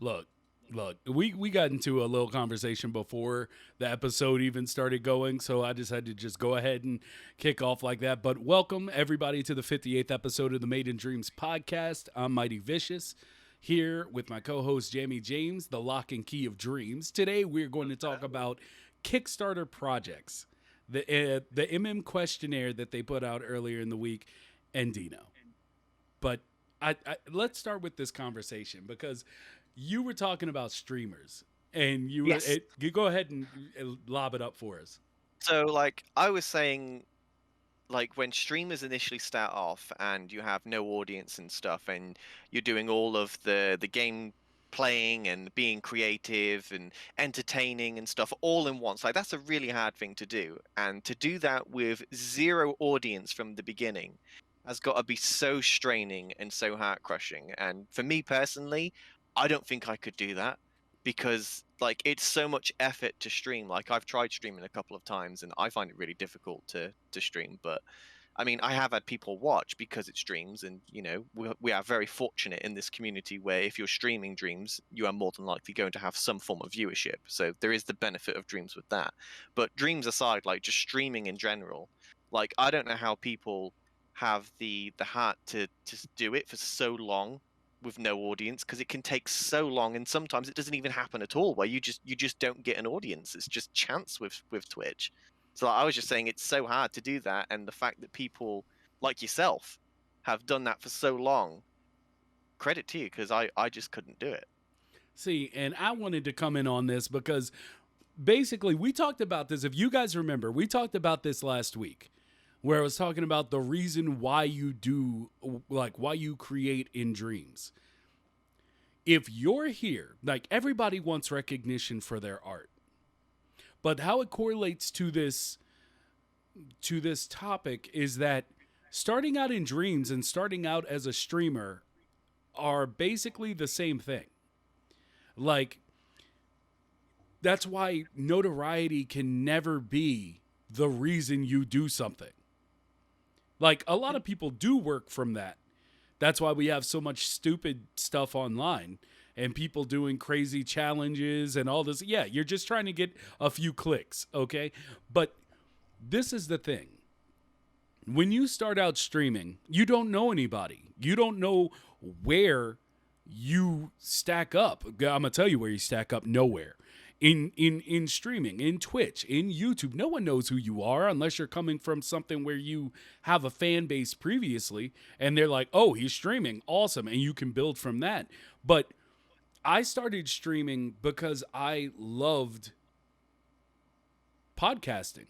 Look, look, we got into a little conversation before the episode even started going, so I decided to just go ahead and kick off like that. But welcome everybody to the 58th episode of the Made in Dreams podcast. I'm Mighty Vicious, here with my co-host Jamie James, the lock and key of dreams. Today we're going to talk about Kickstarter projects, the Questionnaire that they put out earlier in the week, and Dino. But I let's start with this conversation because you were talking about streamers, and Yes. you go ahead and lob it up for us. So, like, I was saying, like, when streamers initially start off and you have no audience and stuff, and you're doing all of the game playing and being creative and entertaining and stuff all in once, like, that's a really hard thing to do. And to do that with zero audience from the beginning has got to be so straining and so heart crushing. And for me personally, I don't think I could do that because like it's so much effort to stream. Like I've tried streaming a couple of times and I find it really difficult to stream. But I mean, I have had people watch because it streams, and you know, we are very fortunate in this community where if you're streaming dreams, you are more than likely going to have some form of viewership. So there is the benefit of dreams with that. But dreams aside, like just streaming in general, like I don't know how people have the heart to do it for so long with no audience, because it can take so long, and sometimes it doesn't even happen at all where you just don't get an audience. It's just chance with Twitch. So like, I was just saying it's so hard to do that, and the fact that people like yourself have done that for so long, credit to you, because I just couldn't do it. See, and I wanted to come in on this because basically we talked about this. If you guys remember, we talked about this last week, where I was talking about the reason why you do, like, why you create in dreams. If you're here, like, everybody wants recognition for their art, but how it correlates to this topic is that starting out in dreams and starting out as a streamer are basically the same thing. Like, that's why notoriety can never be the reason you do something. Like, a lot of people do work from that. That's why we have so much stupid stuff online and people doing crazy challenges and all this. Yeah, you're just trying to get a few clicks, okay? But this is the thing. When you start out streaming, you don't know anybody. You don't know where you stack up. I'm gonna tell you where you stack up. Nowhere. In streaming, in Twitch, in YouTube, no one knows who you are unless you're coming from something where you have a fan base previously, and they're like, "Oh, he's streaming, awesome," and you can build from that. But I started streaming because I loved podcasting.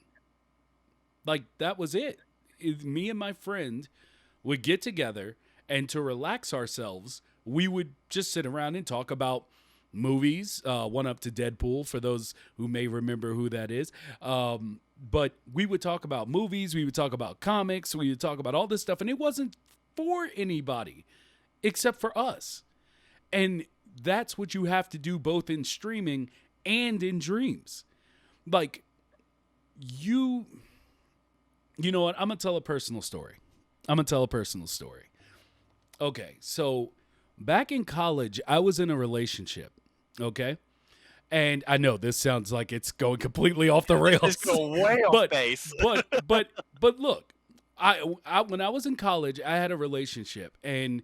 Like, that was it. Me and my friend would get together, and to relax ourselves, we would just sit around and talk about movies. One up to Deadpool for those who may remember who that is. But we would talk about movies. We would talk about comics. We would talk about all this stuff, and it wasn't for anybody except for us. And that's what you have to do both in streaming and in dreams. Like, you know what? I'm going to tell a personal story. Okay, so back in college, I was in a relationship. Okay. And I know this sounds like it's going completely off the rails. It's going way off but, base. but look, I when I was in college, I had a relationship, and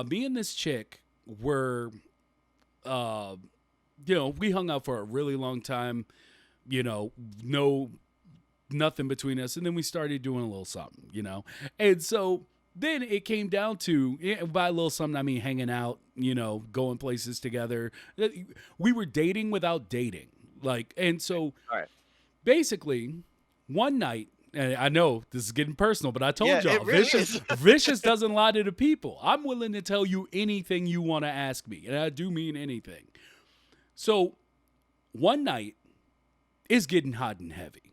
me and this chick were, we hung out for a really long time. Nothing between us, and then we started doing a little something. And so then it came down to, by a little something, I mean hanging out, going places together. We were dating without dating. Like, and so All right. basically one night, and I know this is getting personal, but I told Yeah, y'all, it really Vicious, is. Vicious doesn't lie to the people. I'm willing to tell you anything you want to ask me, and I do mean anything. So one night, it's getting hot and heavy.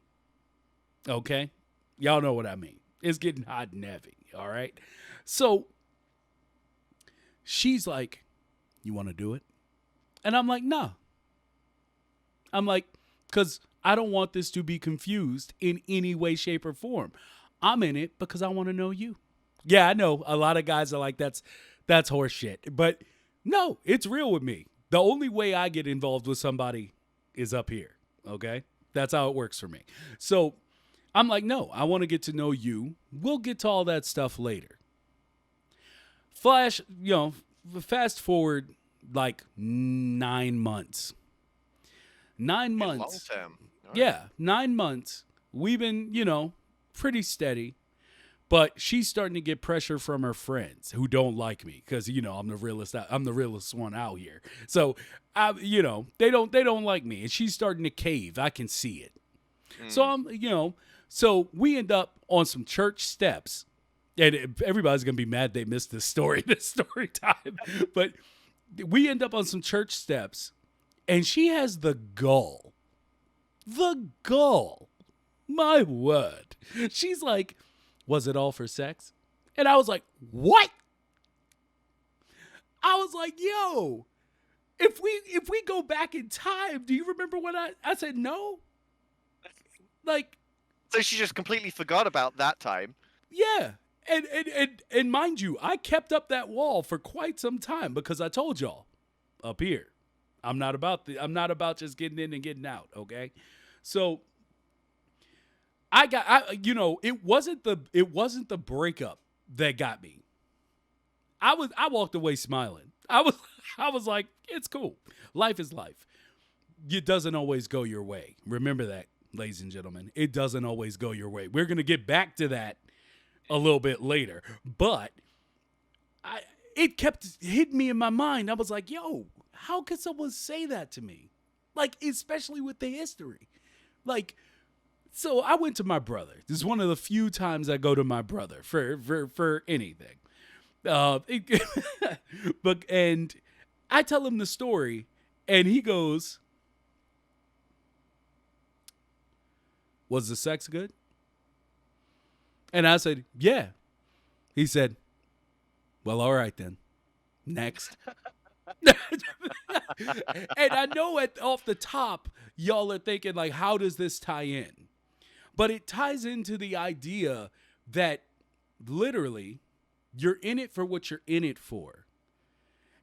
Okay? Y'all know what I mean. It's getting hot and heavy. All right? So she's like, "You want to do it?" And I'm like, "Nah." I'm like, because I don't want this to be confused in any way, shape, or form. I'm in it because I want to know you. Yeah, I know a lot of guys are like, that's horse shit. But no, it's real with me. The only way I get involved with somebody is up here. Okay, that's how it works for me. So I'm like, no, I want to get to know you. We'll get to all that stuff later. Flash, fast forward like 9 months. Nine In long months. term. All right. Yeah, 9 months. We've been, pretty steady. But she's starting to get pressure from her friends who don't like me because I'm the realest. I'm the realest one out here. So, they don't like me, and she's starting to cave. I can see it. So so we end up on some church steps, and everybody's gonna be mad they missed this story, this story time. But we end up on some church steps, and she has the gall. My word, she's like, was it all for sex? And I was like, what? I was like, yo, if we go back in time, do you remember when I said no? Like, So she just completely forgot about that time. yeah. And mind you, I kept up that wall for quite some time because I told y'all up here, I'm not about just getting in and getting out, okay? So it wasn't the breakup that got me. I walked away smiling. I was like, it's cool. Life is life. It doesn't always go your way. Remember that, ladies and gentlemen. It doesn't always go your way. We're gonna get back to that a little bit later. But it kept hitting me in my mind. I was like, yo, how could someone say that to me? Like, especially with the history. Like, so I went to my brother. This is one of the few times I go to my brother for anything. But and I tell him the story, and he goes, "Was the sex good?" And I said, "Yeah." He said, "Well, all right then. Next." And I know off the top, y'all are thinking like, how does this tie in? But it ties into the idea that literally you're in it for what you're in it for.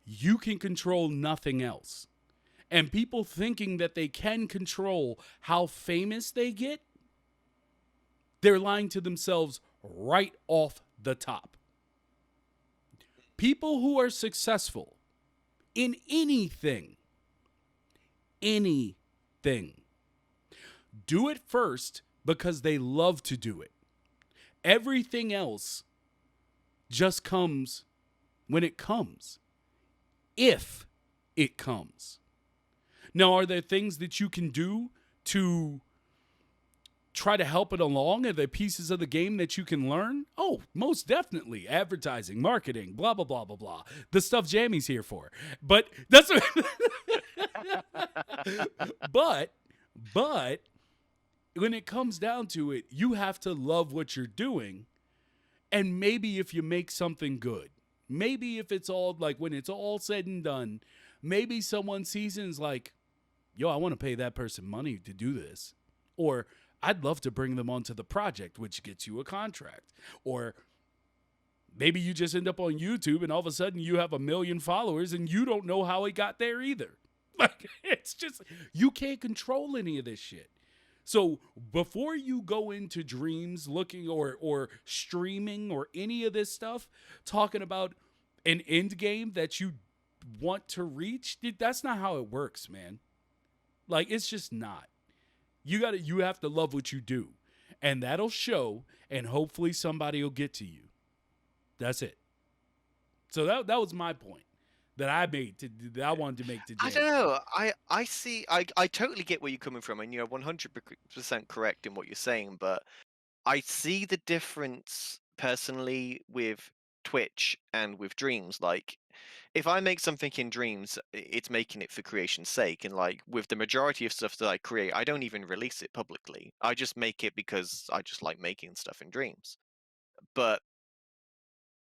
You can control nothing else. And people thinking that they can control how famous they get, they're lying to themselves right off the top. People who are successful in anything, do it first because they love to do it. Everything else just comes when it comes, if it comes. Now, are there things that you can do to try to help it along? Are there pieces of the game that you can learn? Oh, most definitely. Advertising, marketing, blah, blah, blah, blah, blah. The stuff Jammy's here for. But that's but when it comes down to it, you have to love what you're doing. And maybe if you make something good, maybe if it's all like when it's all said and done, maybe someone sees and is like, yo, I want to pay that person money to do this. Or I'd love to bring them onto the project, which gets you a contract. Or maybe you just end up on YouTube and all of a sudden you have 1 million followers and you don't know how it got there either. Like, it's just, you can't control any of this shit. So before you go into dreams looking or streaming or any of this stuff, talking about an end game that you want to reach, that's not how it works, man. Like, it's just not. You have to love what you do. And that'll show, and hopefully somebody will get to you. That's it. So that was my point that I wanted to make to I Jay. don't know. I see. I totally get where you're coming from, and you're 100% correct in what you're saying. But I see the difference personally with Twitch and with Dreams. Like, if I make something in Dreams, it's making it for creation's sake. And like with the majority of stuff that I create, I don't even release it publicly. I just make it because I just like making stuff in Dreams. But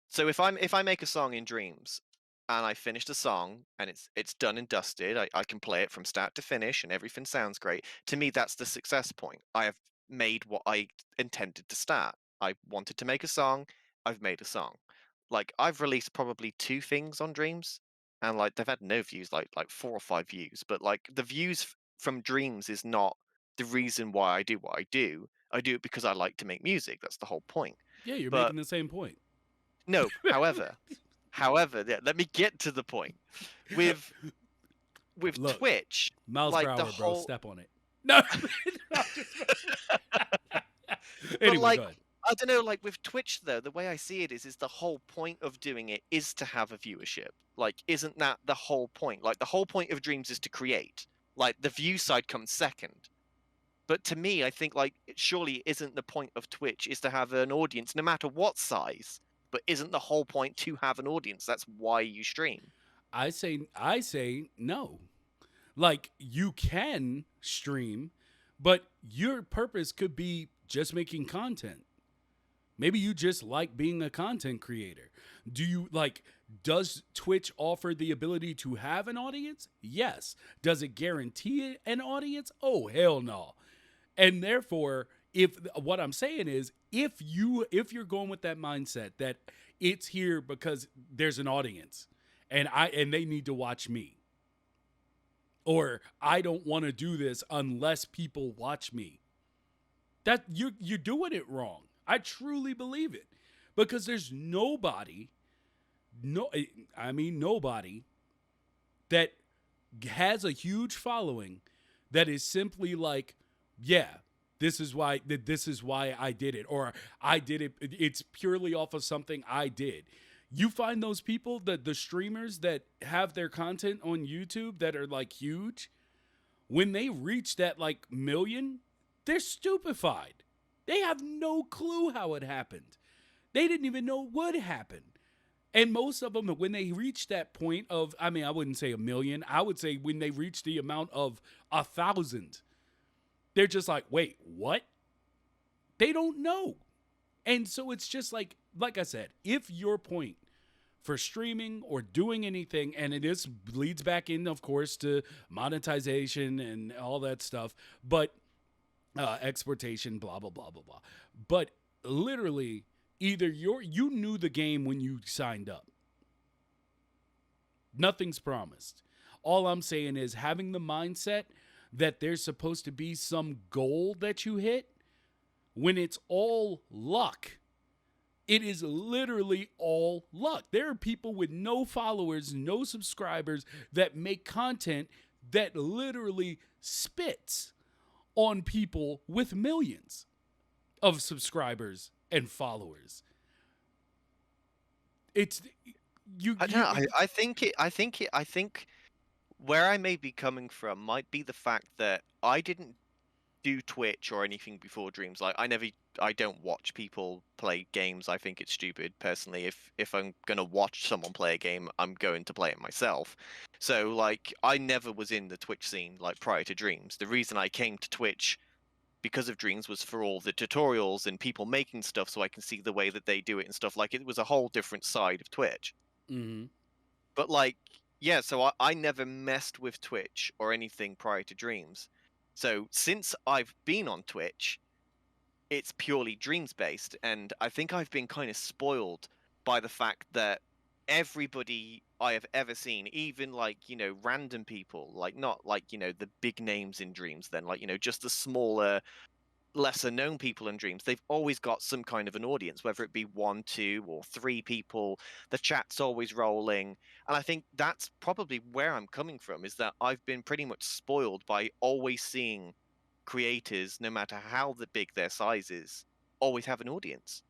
so if I make a song in Dreams and I finish the song and it's done and dusted, I can play it from start to finish and everything sounds great. To me, that's the success point. I have made what I intended to start. I wanted to make a song, I've made a song. Like I've released probably 2 things on Dreams, and like they've had no views, like 4 or 5 views, but like the views from Dreams is not the reason why I do what I do. I do it because I like to make music. That's the whole point. Yeah, you're But making the same point. no, however, yeah, let me get to the point. With Look, Twitch, miles per like the hour, bro. whole, Step on it. No. I'm but anyway, like go ahead. I don't know, like with Twitch though, the way I see it is the whole point of doing it is to have a viewership. Like, isn't that the whole point? Like the whole point of Dreams is to create. Like the view side comes second. But to me, I think like it surely isn't the point of Twitch is to have an audience no matter what size. But isn't the whole point to have an audience? That's why you stream. I say no. Like you can stream, but your purpose could be just making content. Maybe you just like being a content creator. Do you like, does Twitch offer the ability to have an audience? Yes. Does it guarantee an audience? Oh, hell no. And therefore, if what I'm saying is if you're going with that mindset that it's here because there's an audience and they need to watch me, or I don't want to do this unless people watch me, that you're doing it wrong. I truly believe it, because there's nobody, no, I mean nobody that has a huge following that is simply like, yeah, this is why I did it, or I did it. It's purely off of something I did. You find those people, the streamers that have their content on YouTube that are like huge, when they reach that like million, they're stupefied. They have no clue how it happened. They didn't even know what happened. And most of them, when they reach that point of, I mean, I wouldn't say a million. I would say when they reach the amount of 1,000, they're just like, wait, what? They don't know. And so it's just like I said, if your point for streaming or doing anything, and it is leads back in, of course, to monetization and all that stuff, but exportation, blah, blah, blah, blah, blah. But literally, either you knew the game when you signed up. Nothing's promised. All I'm saying is having the mindset that there's supposed to be some goal that you hit, when it's all luck. It is literally all luck. There are people with no followers, no subscribers that make content that literally spits on people with millions of subscribers and followers. It's you. I don't know. I think where I may be coming from might be the fact that I didn't do Twitch or anything before Dreams. Like I don't watch people play games. I think it's stupid personally. If I'm gonna watch someone play a game, I'm going to play it myself. So like I never was in the Twitch scene like prior to Dreams. The reason I came to Twitch because of Dreams was for all the tutorials and people making stuff so I can see the way that they do it and stuff. Like it was a whole different side of Twitch. Mm-hmm. But like, yeah, so I never messed with Twitch or anything prior to Dreams. So since I've been on Twitch, it's purely Dreams based, and I think I've been kind of spoiled by the fact that everybody I have ever seen, even like, random people, like not like, the big names in Dreams then, like, just the smaller lesser known people in Dreams, they've always got some kind of an audience, whether it be 1, 2, or 3 people. The chat's always rolling. And I think that's probably where I'm coming from, is that I've been pretty much spoiled by always seeing creators, no matter how big their size is, always have an audience.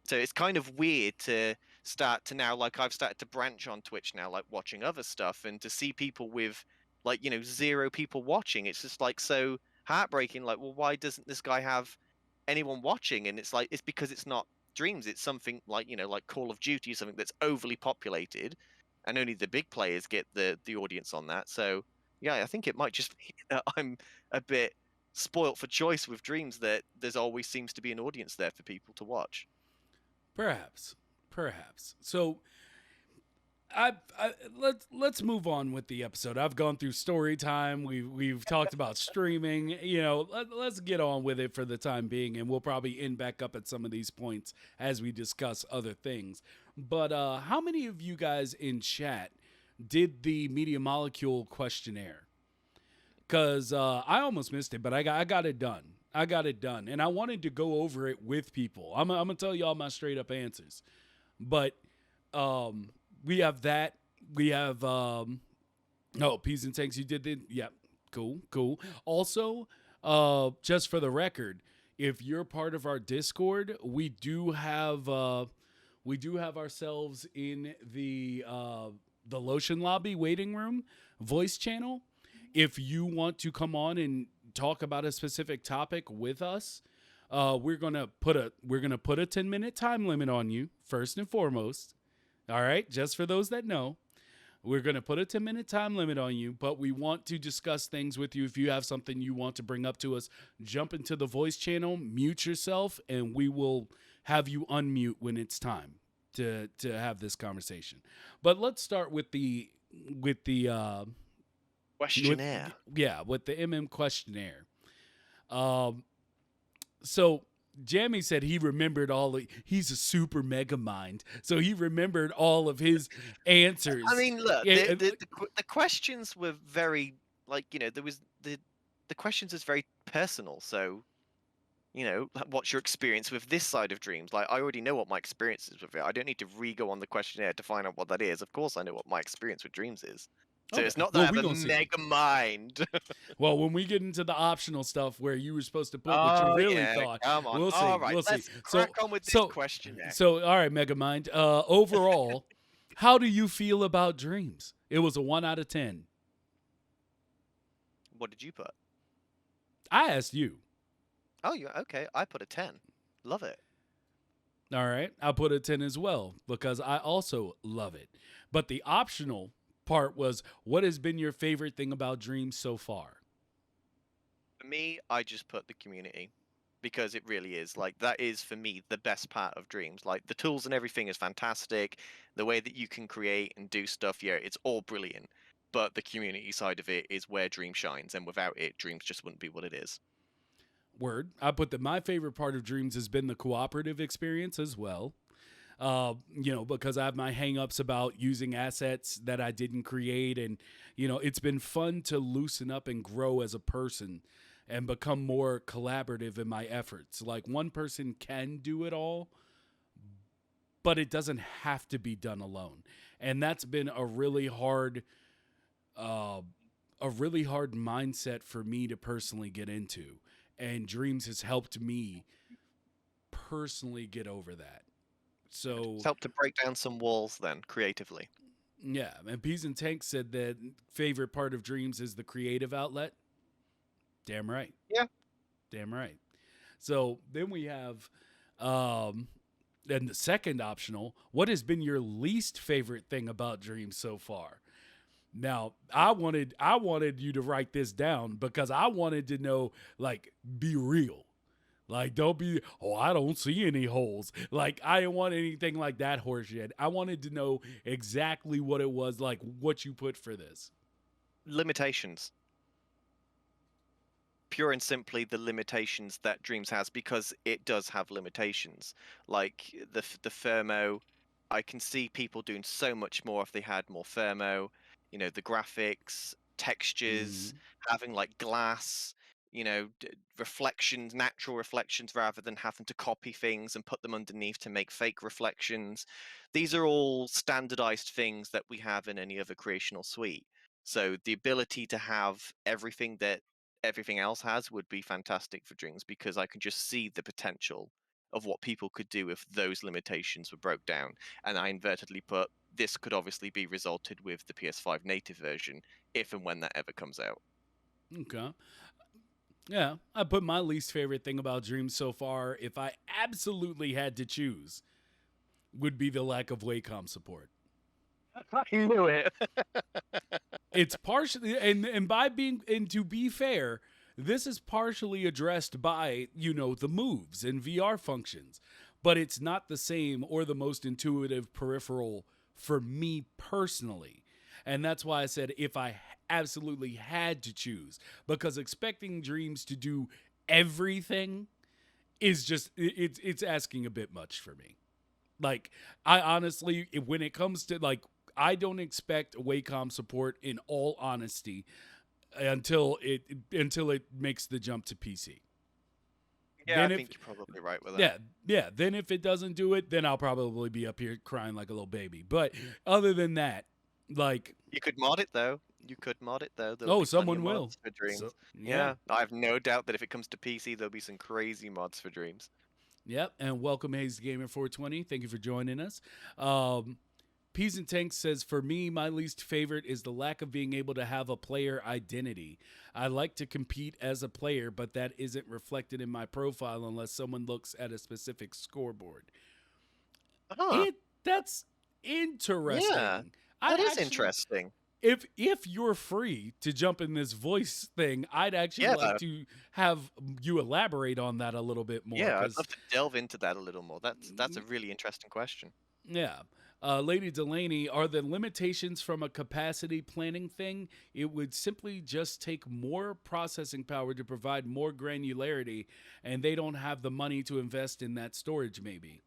So it's kind of weird to start to now, like I've started to branch on Twitch now, like watching other stuff, and to see people with like, 0 people watching. It's just like so heartbreaking. Like, well, why doesn't this guy have anyone watching? And it's like, it's because it's not Dreams. It's something like, like Call of Duty, something that's overly populated, and only the big players get the audience on that. So yeah, I think it might just be that I'm a bit spoilt for choice with Dreams, that there's always seems to be an audience there for people to watch. Perhaps. So let's move on with the episode. I've gone through story time. We've talked about streaming. Let's get on with it for the time being, and we'll probably end back up at some of these points as we discuss other things. But how many of you guys in chat did the Media Molecule questionnaire. Because I almost missed it, but I got it done. I got it done. And I wanted to go over it with people. I'm going to tell you all my straight up answers. But we have that. We have, Peas and Tanks, you did the, yeah, cool. Also, just for the record, if you're part of our Discord, we do have ourselves in the Lotion Lobby waiting room voice channel. If you want to come on and talk about a specific topic with us, we're gonna put a 10-minute time limit on you first and foremost. All right, just for those that know, we're gonna put a 10-minute time limit on you, but we want to discuss things with you. If you have something you want to bring up to us, jump into the voice channel, mute yourself, and we will have you unmute when it's time to have this conversation. But let's start with the Questionnaire. with the MM questionnaire. So Jammy said he remembered he's a super mega mind, so he remembered all of his answers. I mean, look, the questions were very, like, there was the questions is very personal. So, what's your experience with this side of dreams? Like, I already know what my experience is with it. I don't need to re-go on the questionnaire to find out what that is. Of course, I know what my experience with dreams is. So it's not that I have a mega mind. Well, when we get into the optional stuff where you were supposed to put what you really thought, come on. We'll see. All right, we'll let's see. crack on with this questionnaire. So, all right, Mega Mind. Overall, how do you feel about dreams? It was a 1 out of 10. What did you put? I asked you. Oh, okay. I put a 10. Love it. All right, I put a 10 as well because I also love it. But the optional part was, what has been your favorite thing about dreams so far? For me, I just put the community, because it really is, like, that is for me the best part of dreams. Like, the tools and everything is fantastic, the way that you can create and do stuff, it's all brilliant, but the community side of it is where dream shines, and without it, dreams just wouldn't be what it is. Word. I put that my favorite part of dreams has been the cooperative experience as well. Because I have my hangups about using assets that I didn't create. And, it's been fun to loosen up and grow as a person and become more collaborative in my efforts. Like, one person can do it all, but it doesn't have to be done alone. And that's been a really hard mindset for me to personally get into. And dreams has helped me personally get over that. So it's helped to break down some walls then, creatively. Yeah, and Peas and Tank said that favorite part of dreams is the creative outlet. Damn right. Yeah. Damn right. So then we have, and the second optional, what has been your least favorite thing about dreams so far? Now, I wanted you to write this down because I wanted to know, like, be real. Like, don't be, I don't see any holes. Like, I didn't want anything like that horseshit. I wanted to know exactly what it was, like, what you put for this. Limitations. Pure and simply the limitations that Dreams has, because it does have limitations. Like, the Thermo, I can see people doing so much more if they had more Thermo. The graphics, textures, having, like, glass, reflections, natural reflections, rather than having to copy things and put them underneath to make fake reflections. These are all standardized things that we have in any other creational suite. So the ability to have everything that everything else has would be fantastic for Dreams, because I can just see the potential of what people could do if those limitations were broke down. And I invertedly put, this could obviously be resulted with the PS5 native version, if and when that ever comes out. Okay. Yeah, I put my least favorite thing about Dreams so far, if I absolutely had to choose, would be the lack of Wacom support. I knew it. It's partially, and to be fair, this is partially addressed by, the moves and VR functions, but it's not the same or the most intuitive peripheral for me personally. And that's why I said if I absolutely had to choose, because expecting Dreams to do everything is just, it's asking a bit much for me. Like, I honestly, when it comes to, like, I don't expect Wacom support, in all honesty, until it makes the jump to PC. Yeah, I think you're probably right with that. Yeah. Then if it doesn't do it, then I'll probably be up here crying like a little baby. But other than that, like, You could mod it though. You could mod it though. There'll oh, be plenty someone of will. mods for Dreams. So, yeah. Yeah, I have no doubt that if it comes to PC, there'll be some crazy mods for Dreams. Yep. And welcome, Hayes Gamer 420. Thank you for joining us. Peas and Tanks says, for me, my least favorite is the lack of being able to have a player identity. I like to compete as a player, but that isn't reflected in my profile unless someone looks at a specific scoreboard. Huh. That's interesting. Yeah, that is interesting. If you're free to jump in this voice thing, I'd actually like to have you elaborate on that a little bit more. Yeah, I'd love to delve into that a little more. That's a really interesting question. Yeah. Lady Delaney, are the limitations from a capacity planning thing? It would simply just take more processing power to provide more granularity, and they don't have the money to invest in that storage, maybe.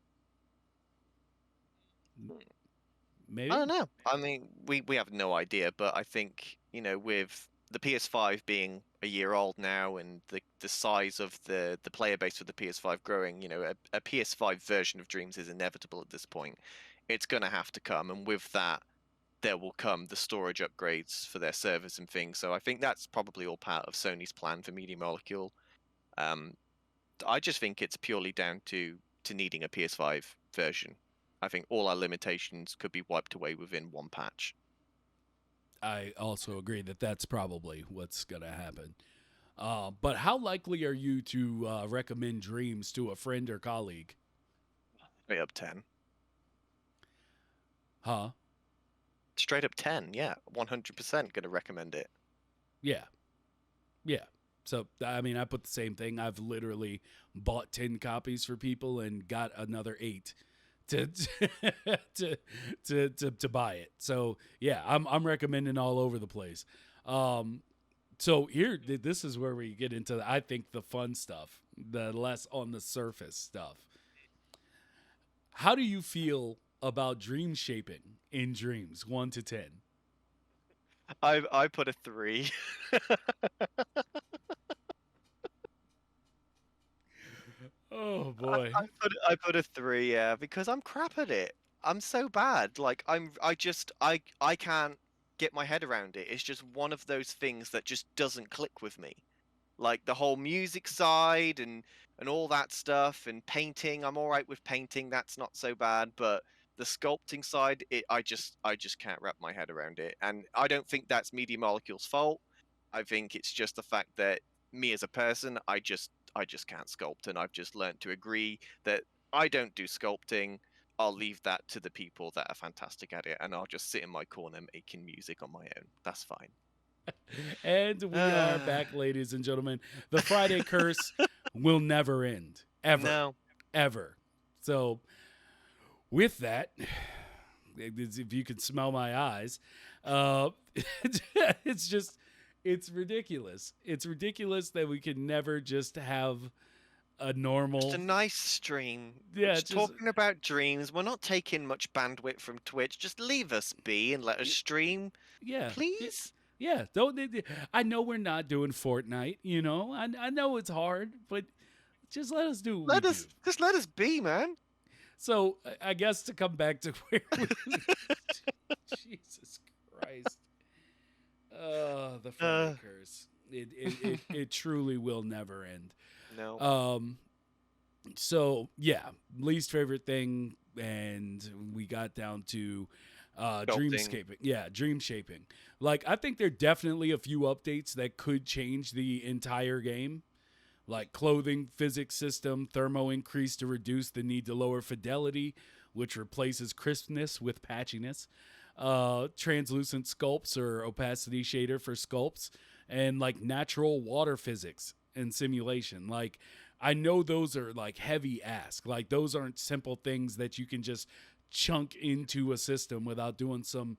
Maybe? I don't know. I mean, we have no idea, but I think, with the PS5 being a year old now and the size of the player base for the PS5 growing, a PS5 version of Dreams is inevitable at this point. It's going to have to come, and with that, there will come the storage upgrades for their servers and things. So I think that's probably all part of Sony's plan for Media Molecule. I just think it's purely down to needing a PS5 version. I think all our limitations could be wiped away within one patch. I also agree that that's probably what's going to happen. But how likely are you to recommend Dreams to a friend or colleague? Straight up 10. Huh? Straight up 10, yeah. 100% going to recommend it. Yeah. Yeah. So, I mean, I put the same thing. I've literally bought 10 copies for people and got another 8 to buy it. So, yeah, I'm recommending all over the place. So here, this is where we get into, I think, the fun stuff, the less on the surface stuff. How do you feel about dream shaping in Dreams, 1 to 10? I put a 3. Oh boy. I put a 3, yeah, because I'm crap at it. I'm so bad. Like I can't get my head around it. It's just one of those things that just doesn't click with me. Like the whole music side and all that stuff and painting, I'm all right with painting. That's not so bad, but the sculpting side, I just can't wrap my head around it. And I don't think that's Media Molecule's fault. I think it's just the fact that me as a person, I just can't sculpt, and I've just learned to agree that I don't do sculpting. I'll leave that to the people that are fantastic at it, and I'll just sit in my corner making music on my own. That's fine. And we are back, ladies and gentlemen. The Friday curse will never end. Ever. No. Ever. So, with that, if you can smell my eyes, it's ridiculous. It's ridiculous that we can never just have a normal... Just a nice stream. Yeah, we're just talking about Dreams. We're not taking much bandwidth from Twitch. Just leave us be and let us stream. Yeah. Please? Yeah. I know we're not doing Fortnite, I know it's hard, but just let us do what we do. Just let us be, man. So, I guess to come back to where we... Jesus Christ. The Friday curse. It truly will never end. No. So yeah, least favorite thing, and we got down to dreamscaping. Yeah, dream shaping. Like, I think there are definitely a few updates that could change the entire game. Like clothing physics system, thermo increase to reduce the need to lower fidelity, which replaces crispness with patchiness. Translucent sculpts or opacity shader for sculpts, and like natural water physics and simulation. Like, I know those are like heavy ask. Like, those aren't simple things that you can just chunk into a system without doing some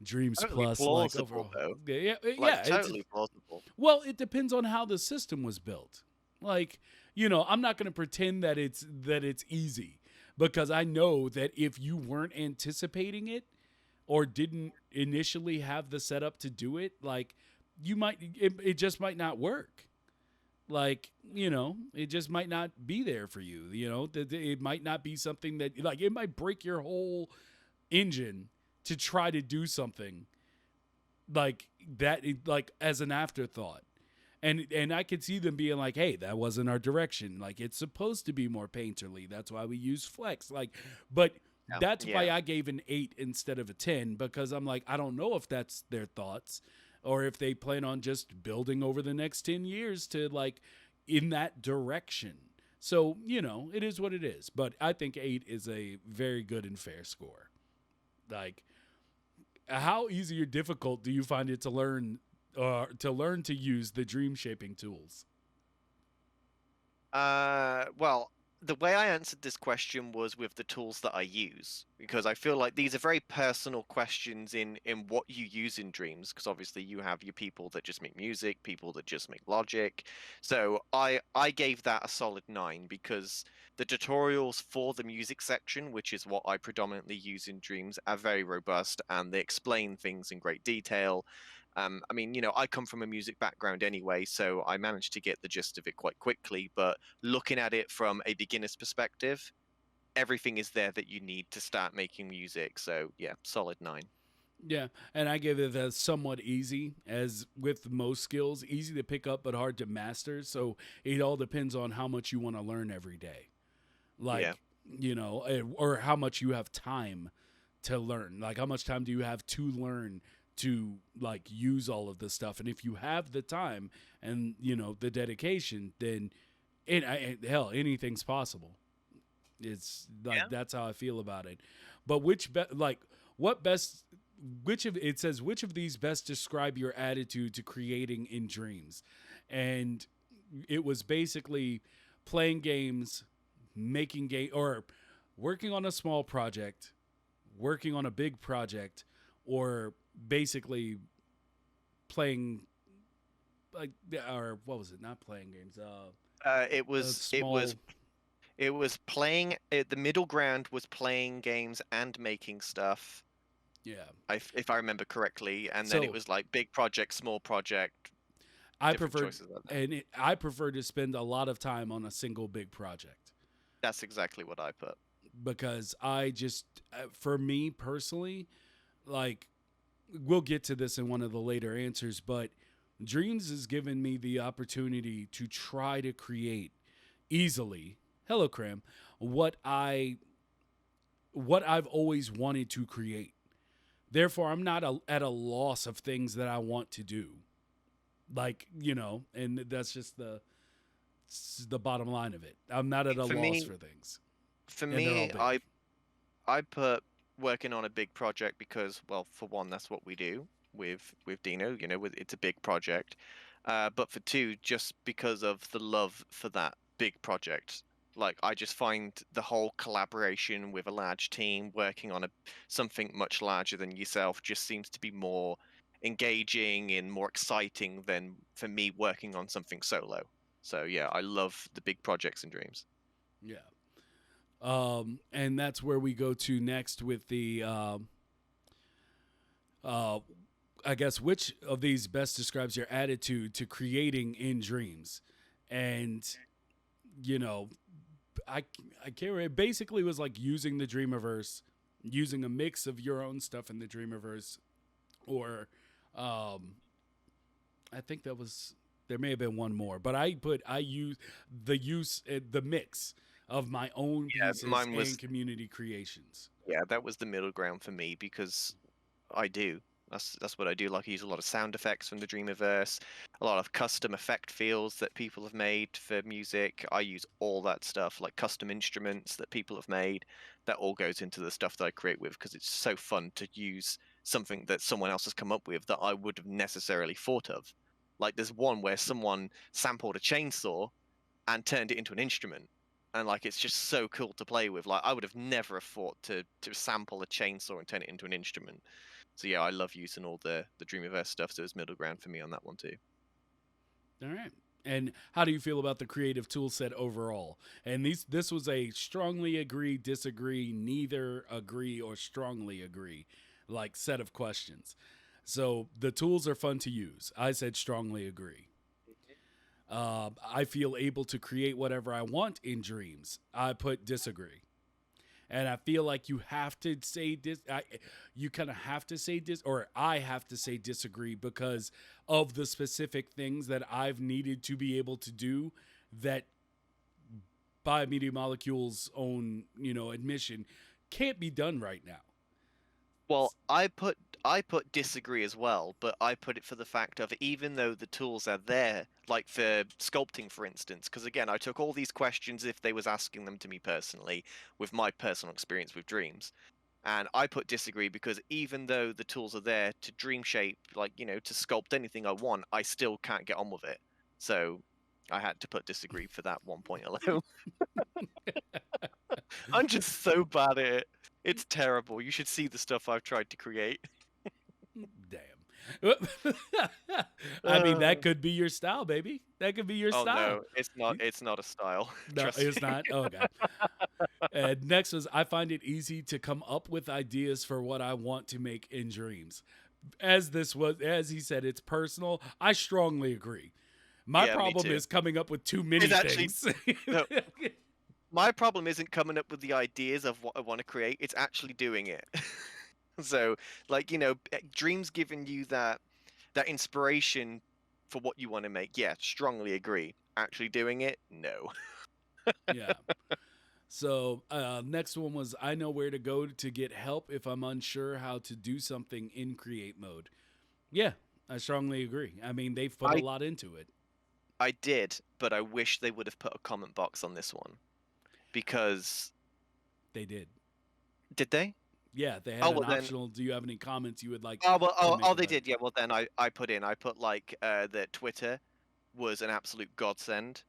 Dreams totally Plus. Plausible, like, though. Yeah, totally plausible. Well, it depends on how the system was built. Like, I'm not going to pretend that it's easy, because I know that if you weren't anticipating it, or didn't initially have the setup to do it, like it just might not work. Like, it just might not be there for you. It might not be something that, like, it might break your whole engine to try to do something like that, like as an afterthought. And I could see them being like, hey, that wasn't our direction. Like, it's supposed to be more painterly. That's why we use flex. Like, but Yeah. that's Yeah. why I gave an 8 instead of a 10, because I'm like, I don't know if that's their thoughts or if they plan on just building over the next 10 years to, like, in that direction. So, it is what it is. But I think 8 is a very good and fair score. Like, how easy or difficult do you find it to learn to use the dream shaping tools? Well, the way I answered this question was with the tools that I use, because I feel like these are very personal questions in what you use in dreams, because obviously you have your people that just make music, people that just make logic. So I gave that a solid 9 because the tutorials for the music section, which is what I predominantly use in dreams, are very robust and they explain things in great detail. I mean, I come from a music background anyway, so I managed to get the gist of it quite quickly. But looking at it from a beginner's perspective, everything is there that you need to start making music. So yeah, solid 9. Yeah, and I give it as somewhat easy, as with most skills, easy to pick up but hard to master. So it all depends on how much you want to learn every day. Yeah. Like, or how much you have time to learn. Like, how much time do you have to learn to, like, use all of this stuff? And if you have the time and, the dedication, then hell, anything's possible. It's like, Yeah. that's how I feel about it. But it says, which of these best describe your attitude to creating in dreams? And it was basically playing games, making game, or working on a small project, working on a big project, or basically playing, like, or what was it? Not playing games. It A was it was small. it was playing the middle ground was playing games and making stuff. Yeah. If I remember correctly, and then it So was like big project, small project, I different preferred, choices like that. I prefer to spend a lot of time on a single big project, That's exactly what I put. because I just, for me personally, like, we'll get to this in one of the later answers, but Dreams has given me the opportunity to try to create easily, hello Cram, what I what I've always wanted to create. Therefore, I'm not at a loss of things that I want to do. Like, and that's just the bottom line of it. I'm not at a For loss me, for things, for and they're all me, big. I put working on a big project because, well, for one, that's what we do with Dino. It's a big project. But for two, just because of the love for that big project. Like, I just find the whole collaboration with a large team working on something much larger than yourself just seems to be more engaging and more exciting than for me working on something solo. So yeah, I love the big projects and dreams. Yeah. And that's where we go to next with the uh, I guess, which of these best describes your attitude to creating in dreams? And, you know, I I can't remember. It basically was like using the Dreamiverse, using a mix of your own stuff in the Dreamiverse, or um, I think that was, there may have been one more, but I use the mix of my own Yeah, pieces mine and was community creations. yeah, that was the middle ground for me because I do. That's what I do. Like I use a lot of sound effects from the Dreamiverse, a lot of custom effect fields that people have made for music. I use all that stuff, like custom instruments that people have made. That all goes into the stuff that I create with because it's so fun to use something that someone else has come up with that I would have necessarily thought of. Like there's one where someone sampled a chainsaw and turned it into an instrument. And like it's just so cool to play with. Like I would have never have thought to sample a chainsaw and turn it into an instrument. So yeah, I love using all the Dreamiverse stuff. So it's middle ground for me on that one too. All right. And how do you feel about the creative tool set overall? And this was a strongly agree, disagree, neither agree, or strongly agree, like set of questions. So the tools are fun to use. I said strongly agree. I feel able to create whatever I want in dreams. I put disagree. And I feel like you have to say you kind of have to say or I have to say disagree because of the specific things that I've needed to be able to do that by Media Molecule's own, admission can't be done right now. Well, I put disagree as well, but I put it for the fact of even though the tools are there, like for sculpting, for instance, because again, I took all these questions if they was asking them to me personally, with my personal experience with dreams, and I put disagree because even though the tools are there to dream shape, like to sculpt anything I want, I still can't get on with it. So I had to put disagree for that one point alone. I'm just so bad at it. It's terrible. You should see the stuff I've tried to create. Damn. I mean, that Uh, could be your style, baby. That could be your oh style. no, it's not. It's not a style. No, Trust it's me. not. Oh, God. And next was I find it easy to come up with ideas for what I want to make in dreams. As he said, it's personal. I strongly agree. My Yeah, me problem too. is coming up with too many It's actually things. no. My problem isn't coming up with the ideas of what I want to create. It's actually doing it. So, like dreams giving you that inspiration for what you want to make. Yeah, strongly agree. Actually doing it, no. Yeah. So next one was I know where to go to get help if I'm unsure how to do something in create mode. Yeah, I strongly agree. I mean, they've put a I lot into it. I did, but I wish they would have put a comment box on this one because They did. did they? Yeah, they had Oh an well then. optional. Do you have any comments you would like Oh well. to Oh, make oh they about it? did. Yeah. Well then I put like that Twitter was an absolute godsend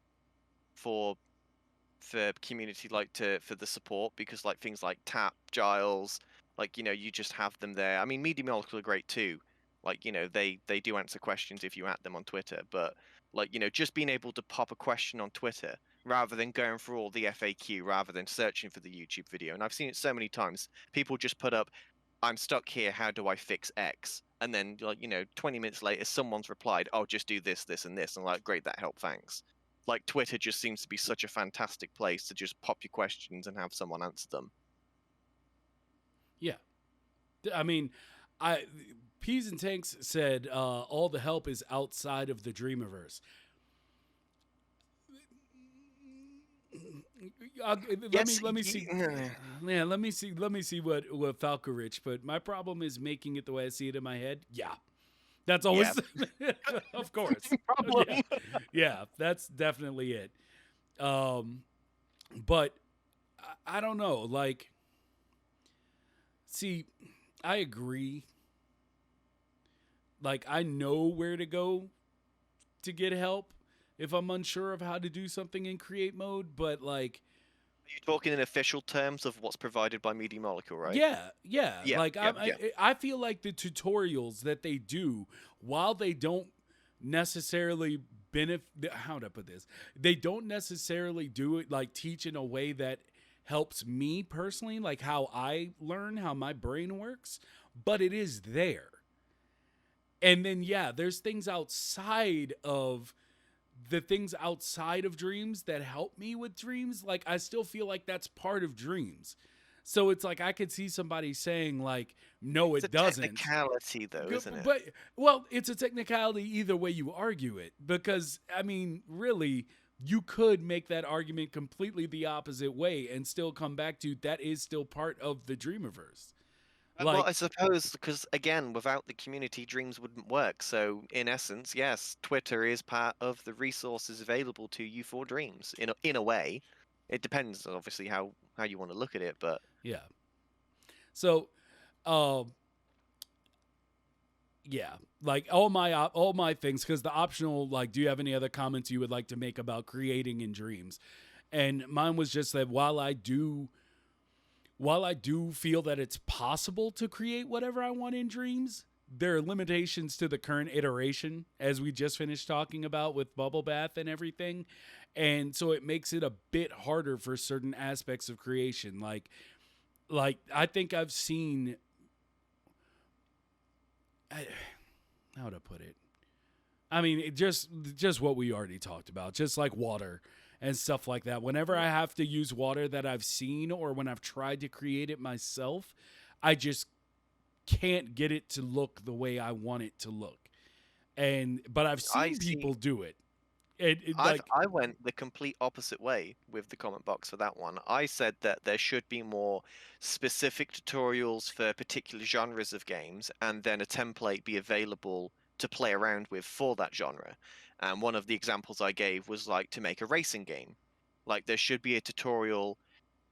for community like to for the support because like things like Tap, Giles, like you just have them there. I mean, Media Molecule are great too. Like they do answer questions if you at them on Twitter, but like just being able to pop a question on Twitter rather than going through all the FAQ, rather than searching for the YouTube video. And I've seen it so many times. People just put up, "I'm stuck here. How do I fix X?" And then 20 minutes later, someone's replied, "Oh, just do this, this, and this." And like, great, that helped. Thanks. Like Twitter just seems to be such a fantastic place to just pop your questions and have someone answer them. Yeah, I mean, I Peas and Tanks said all the help is outside of the Dreamiverse. Yes, Let me see. Yeah, let me see what Falcorich. But my problem is making it the way I see it in my head. Yeah, that's always, of course. problem. Yeah, yeah, that's definitely it. But I don't know. Like, see, I agree. Like, I know where to go to get help if I'm unsure of how to do something in create mode. But like, Are you talking in official terms of what's provided by Media Molecule, right? yeah, yeah. Yeah, Like yeah, yeah. I feel like the tutorials that they do, while they don't necessarily benefit, how to put this, they don't necessarily do it like teach in a way that helps me personally, like how I learn how my brain works, but it is there. And then yeah, there's things outside of the things outside of dreams that help me with dreams. Like I still feel like that's part of dreams. So it's like I could see somebody saying like, no, It's a it doesn't. technicality, though, isn't it? But well, it's a technicality either way you argue it. Because I mean, really, you could make that argument completely the opposite way and still come back to that is still part of the Dreamiverse. Well, I Like, suppose because again, without the community, dreams wouldn't work. So, in essence, yes, Twitter is part of the resources available to you for dreams. In a way, it depends, obviously, how you want to look at it. But yeah. So, um, yeah, like all my things, because the optional, like, do you have any other comments you would like to make about creating in dreams? And mine was just that while I do feel that it's possible to create whatever I want in dreams, there are limitations to the current iteration, as we just finished talking about with Bubble Bath and everything. And so it makes it a bit harder for certain aspects of creation. Like I think I've seen, how to put it? I mean, just what we already talked about, just like water and stuff like that. Whenever I have to use water that I've seen or when I've tried to create it myself, I just can't get it to look the way I want it to look. But I've I seen see. people do it. It I've like I went the complete opposite way with the comment box for that one. I said that there should be more specific tutorials for particular genres of games, and then a template be available to play around with for that genre. And one of the examples I gave was like to make a racing game. Like there should be a tutorial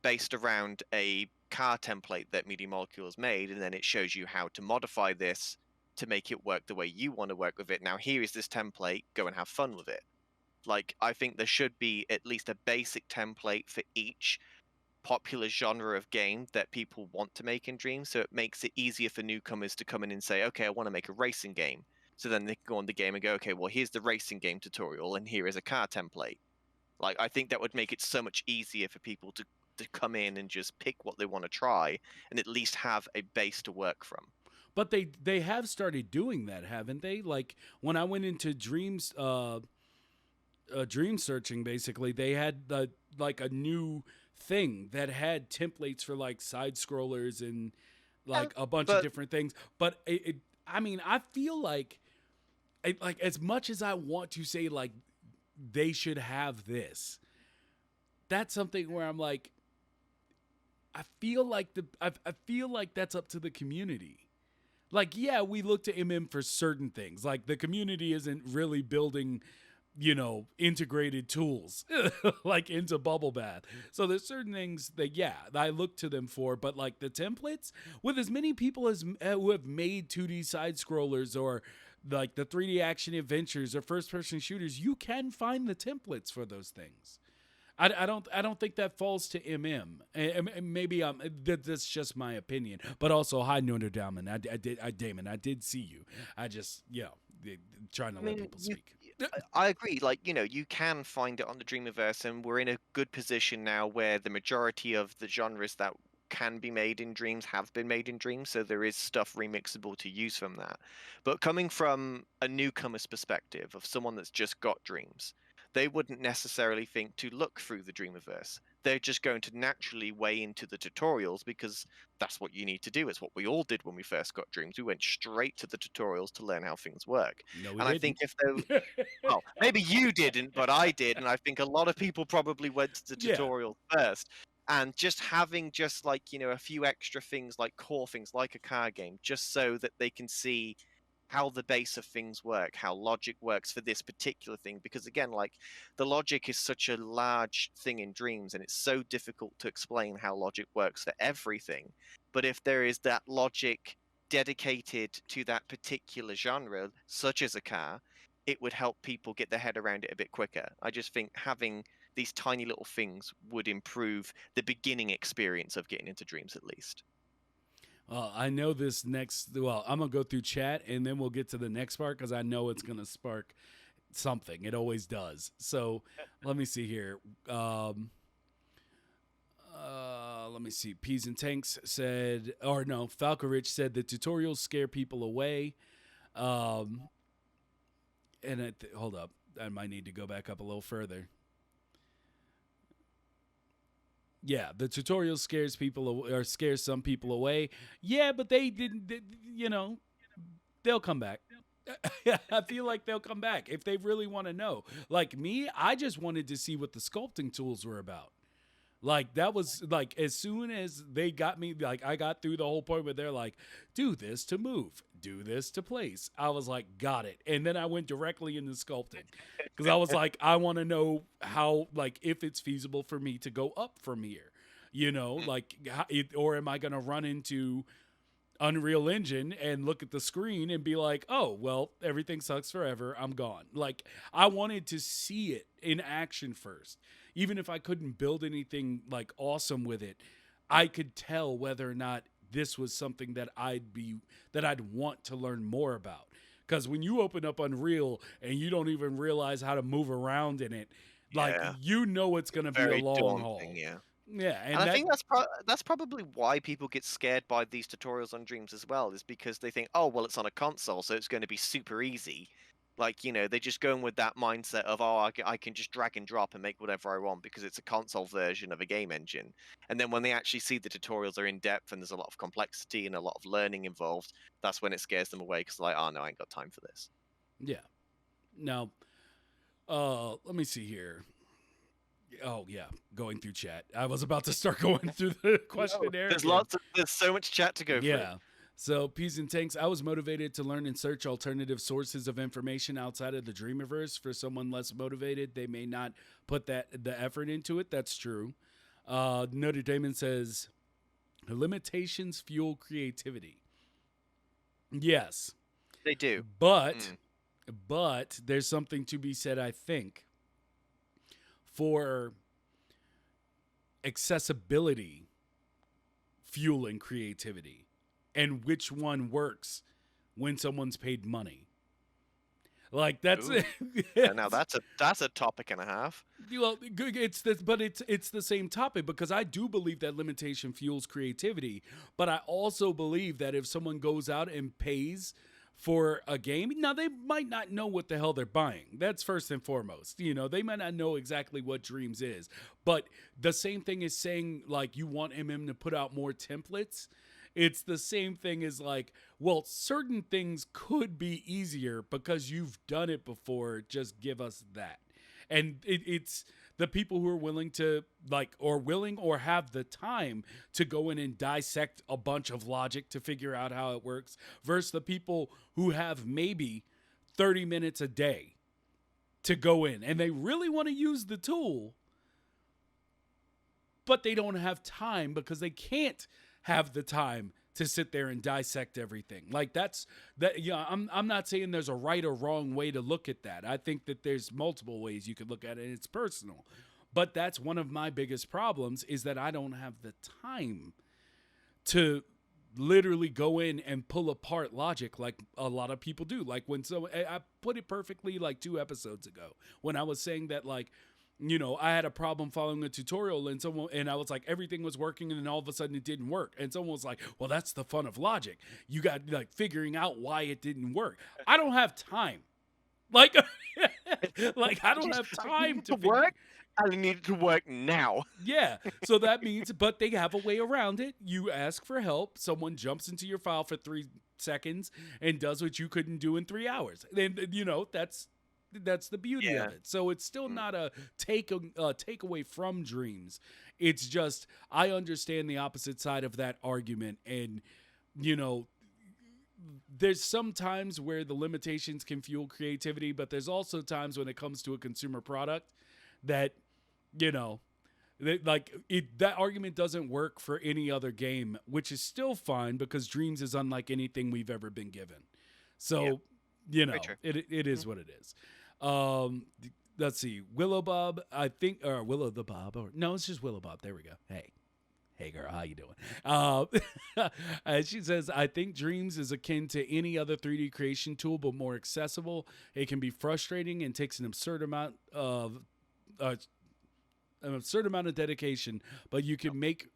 based around a car template that Media Molecule has made, and then it shows you how to modify this to make it work the way you want to work with it. Now here is this template, go and have fun with it. Like, I think there should be at least a basic template for each popular genre of game that people want to make in Dreams, so it makes it easier for newcomers to come in and say, okay, I want to make a racing game. So then they can go on the game and go, okay, well, here's the racing game tutorial, and here is a car template. Like, I think that would make it so much easier for people to come in and just pick what they want to try and at least have a base to work from. but they have started doing that, haven't they? Like when I went into dream searching, basically they had like a new thing that had templates for like side scrollers and Yeah, like a bunch of but different things. But I mean, I feel like like as much as I want to say like they should have this, that's something where I'm like, I feel like that's up to the community. Like, yeah, we look to for certain things. Like the community isn't really building, integrated tools like into Bubble Bath. So there's certain things that, yeah, I look to them for, but like the templates, with as many people as who have made 2D side scrollers or like the 3D action adventures or first person shooters, you can find the templates for those things. I don't think that falls to And maybe that's just my opinion. But also, hi Notre Dame. Damon, I did see you. I just trying to I let mean, people speak. I agree. Like, you can find it on the Dreamiverse, and we're in a good position now where the majority of the genres that can be made in Dreams have been made in Dreams, so there is stuff remixable to use from that. But coming from a newcomer's perspective, of someone that's just got Dreams, they wouldn't necessarily think to look through the Dreamiverse. They're just going to naturally weigh into the tutorials because that's what you need to do. It's what we all did when we first got Dreams. We went straight to the tutorials to learn how things work. No, we And I think didn't. if there well, maybe you didn't, but I did, and I think a lot of people probably went to the Yeah. tutorial first. And just having just like, a few extra things like core things like a car game, just so that they can see how the base of things work, how logic works for this particular thing. Because again, like the logic is such a large thing in Dreams, and it's so difficult to explain how logic works for everything. But if there is that logic dedicated to that particular genre, such as a car, it would help people get their head around it a bit quicker. I just think having these tiny little things would improve the beginning experience of getting into Dreams at least. I know this next. Well, I'm gonna go through chat and then we'll get to the next part because I know it's gonna spark something. It always does. So let me see here. Let me see. Peas and Tanks said, or no, Falcorich said the tutorials scare people away. Hold up, I might need to go back up a little further. Yeah, the tutorial scares scares some people away. Yeah, but they didn't. They'll come back. I feel like they'll come back if they really want to know. Like me, I just wanted to see what the sculpting tools were about. Like that was like as soon as they got me, like I got through the whole point where they're like, do this to move, do this to place. I was like, got it. And then I went directly into sculpting because I was like, I want to know how, like, if it's feasible for me to go up from here, like, or am I going to run into Unreal Engine and look at the screen and be like, oh, well, everything sucks forever. I'm gone. Like, I wanted to see it in action first. Even if I couldn't build anything like awesome with it, I could tell whether or not this was something that I'd want to learn more about. Because when you open up Unreal and you don't even realize how to move around in it, like Yeah. it's going to be a Very long daunting, haul. yeah. Yeah, And and I that think that's probably why people get scared by these tutorials on Dreams as well, is because they think, oh, well, it's on a console, so it's going to be super easy. Like, they just go in with that mindset of, oh, I can just drag and drop and make whatever I want because it's a console version of a game engine. And then when they actually see the tutorials are in depth and there's a lot of complexity and a lot of learning involved, that's when it scares them away because they're like, oh, no, I ain't got time for this. yeah. Now, let me see here. Oh yeah, going through chat. I was about to start going through the questionnaire. No, there's so much chat to go through. Yeah. So, Peas and Tanks, I was motivated to learn and search alternative sources of information outside of the Dreamiverse. For someone less motivated, they may not put the effort into it. That's true. Notre Dame says, limitations fuel creativity. Yes. They do. But there's something to be said, I think, for accessibility fueling creativity. And which one works when someone's paid money? Like that's now that's a topic and a half. Well, it's the same topic, because I do believe that limitation fuels creativity, but I also believe that if someone goes out and pays for a game, now they might not know what the hell they're buying. That's first and foremost. They might not know exactly what Dreams is, but the same thing is saying like you want to put out more templates. It's the same thing as like, well, certain things could be easier because you've done it before. Just give us that. And it's the people who are willing to or have the time to go in and dissect a bunch of logic to figure out how it works versus the people who have maybe 30 minutes a day to go in and they really want to use the tool, but they don't have time because they can't have the time to sit there and dissect everything. Like I'm not saying there's a right or wrong way to look at that. I think that there's multiple ways you could look at it, and it's personal. But that's one of my biggest problems, is that I don't have the time to literally go in and pull apart logic like a lot of people do. Like I put it perfectly like 2 episodes ago when I was saying that like, I had a problem following a tutorial and I was like, everything was working, and then all of a sudden it didn't work. And someone was like, well, that's the fun of logic. You got like figuring out why it didn't work. I don't have time. Like, I don't have time to work. I need it to work now. Yeah. So that means, but they have a way around it. You ask for help. Someone jumps into your file for 3 seconds and does what you couldn't do in 3 hours. And that's the beauty of it. So it's still not a takeaway from Dreams. It's just I understand the opposite side of that argument, and there's some times where the limitations can fuel creativity, but there's also times when it comes to a consumer product that that argument doesn't work for any other game, which is still fine because Dreams is unlike anything we've ever been given. So it is what it is. Let's see. Willow Bob, I think, or Willow the Bob, or no, it's just Willow Bob. There we go. Hey girl, how you doing? She says, I think Dreams is akin to any other 3D creation tool, but more accessible. It can be frustrating and takes an absurd amount of dedication, but you can make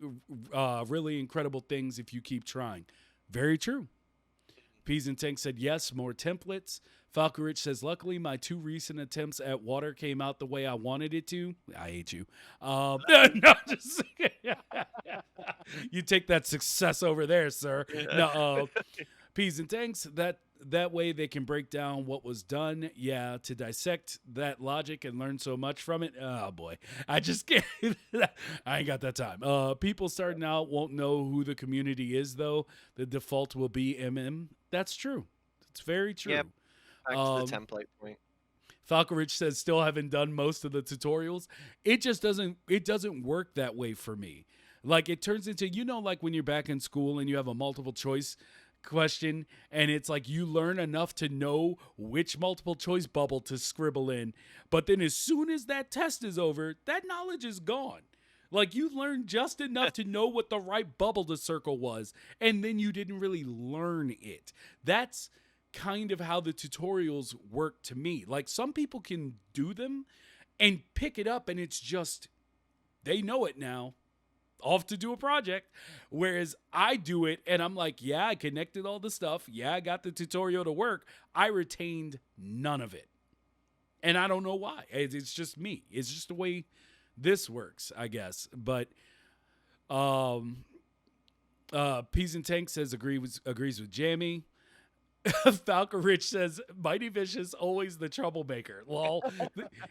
really incredible things if you keep trying. Very true. Peas and Tank said yes, more templates. Falcarich says, luckily my 2 recent attempts at water came out the way I wanted it to. I hate you. No, just you take that success over there, sir. No, Peas and Tanks, that way they can break down what was done. Yeah, to dissect that logic and learn so much from it. Oh boy, I just can't. I ain't got that time. People starting out won't know who the community is, though. The default will be MM. That's true. It's very true. Yep. Back to the template point. Falcarich says, still haven't done most of the tutorials. It just doesn't work that way for me. Like it turns into, like when you're back in school and you have a multiple choice question and it's like you learn enough to know which multiple choice bubble to scribble in, but then as soon as that test is over, that knowledge is gone. Like, you learned just enough to know what the right bubble to circle was, and then you didn't really learn it. That's kind of how the tutorials work to me. Like, some people can do them and pick it up, and it's just, they know it now. Off to do a project. Whereas I do it and I'm like, yeah, I connected all the stuff. Yeah, I got the tutorial to work. I retained none of it. And I don't know why. It's just me. It's just the way this works, I guess. But Peas and Tank says agrees with Jamie. Falcon Rich says Mighty Vicious always the troublemaker. Lol,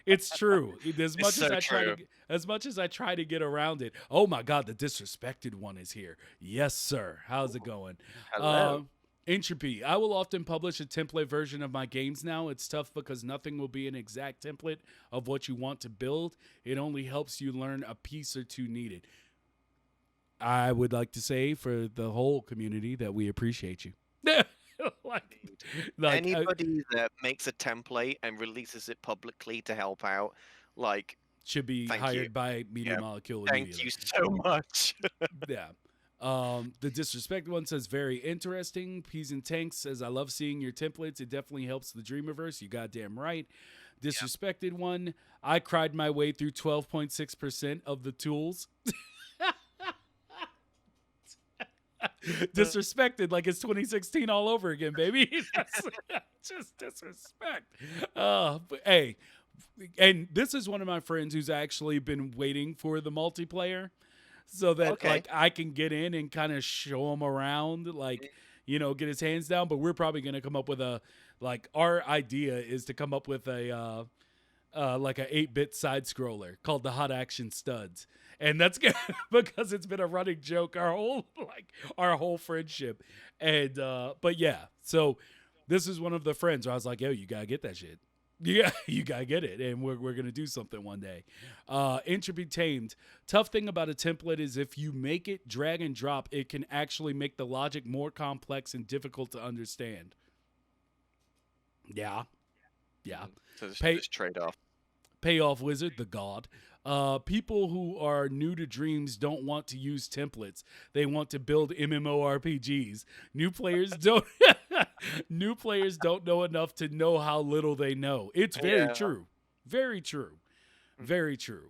it's true. As much so as I try true. to, as much as I try to get around it. Oh my God, the disrespected one is here. Yes, sir. How's it going? Hello. Entropy. I will often publish a template version of my games now. It's tough because nothing will be an exact template of what you want to build. It only helps you learn a piece or two needed. I would like to say for the whole community that we appreciate you. like Anybody that makes a template and releases it publicly to help out, like, should be thank hired you. by Media Molecule Thank immediately. you so much. Yeah. The disrespect one says very interesting. Peas and Tanks says I love seeing your templates. It definitely helps the Dreamiverse. You goddamn right. Disrespected one. I cried my way through 12.6% of the tools. Disrespected like it's 2016 all over again, baby. That's just disrespect. But hey, and this is one of my friends who's actually been waiting for the multiplayer so that like I can get in and kind of show him around, like, you know, get his hands down. But we're probably gonna come up with a, like, our idea is to come up with a like a 8-bit side scroller called the Hot Action Studs. And that's good because it's been a running joke our whole friendship. And but yeah, so this is one of the friends where I was like, yo, you gotta get that shit. Yeah, you gotta get it, and we're gonna do something one day. Entropy Tamed. Tough thing about a template is if you make it drag and drop, it can actually make the logic more complex and difficult to understand. Yeah. So this trade-off. Payoff Wizard, the god. People who are new to Dreams don't want to use templates. They want to build MMORPGs. New players don't know enough to know how little they know. It's very true. Very true. Very true.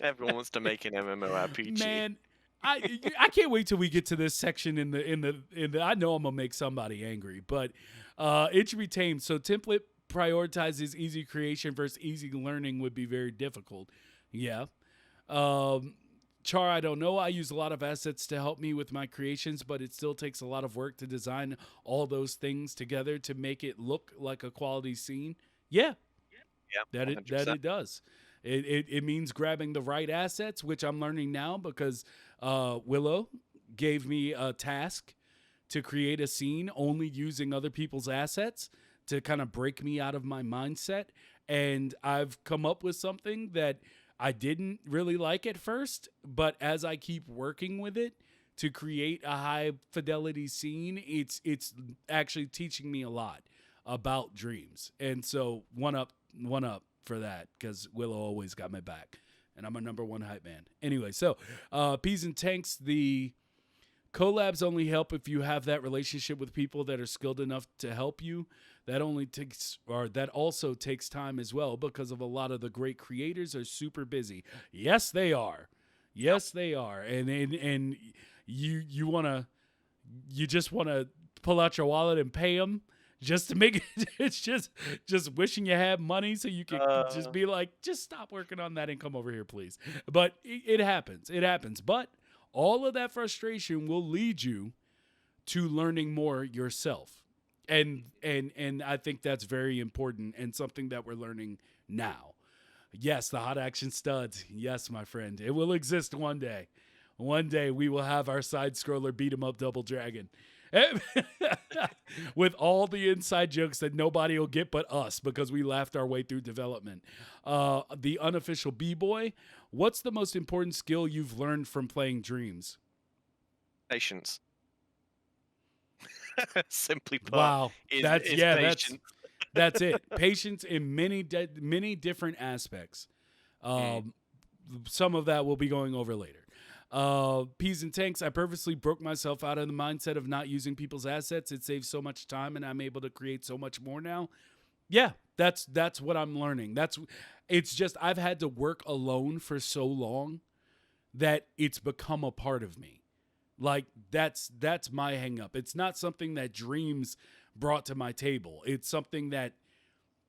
Everyone wants to make an MMORPG. Man, I can't wait till we get to this section in the I know I'm gonna make somebody angry, but it should be tamed. So template prioritizes easy creation versus easy learning would be very difficult. Yeah. Char, I don't know. I use a lot of assets to help me with my creations, but it still takes a lot of work to design all those things together to make it look like a quality scene. Yeah. That it does. It means grabbing the right assets, which I'm learning now because Willow gave me a task to create a scene only using other people's assets to kind of break me out of my mindset. And I've come up with something that I didn't really like at first, but as I keep working with it to create a high fidelity scene, it's actually teaching me a lot about dreams. And so one up for that, because Willow always got my back and I'm a number one hype man. Anyway, so Peas and Tanks, the collabs only help if you have that relationship with people that are skilled enough to help you. That also takes time as well, because of a lot of the great creators are super busy. Yes, they are. Yes, they are. And you just want to pull out your wallet and pay them just to make it. It's just wishing you had money so you can just be like, just stop working on that and come over here, please. But it happens. It happens. But all of that frustration will lead you to learning more yourself. And I think that's very important and something that we're learning now. Yes, the Hot Action Studs. Yes, my friend. It will exist one day. One day we will have our side scroller beat 'em up Double Dragon. With all the inside jokes that nobody will get but us because we laughed our way through development. The unofficial B-Boy. What's the most important skill you've learned from playing Dreams? Patience. Simply put. Wow. That's patience. that's it. Patience in many different aspects. some of that we'll be going over later. Peas and tanks. I purposely broke myself out of the mindset of not using people's assets. It saves so much time, and I'm able to create so much more now. Yeah, that's what I'm learning. It's just I've had to work alone for so long that it's become a part of me. Like that's my hang up. It's not something that Dreams brought to my table. It's something that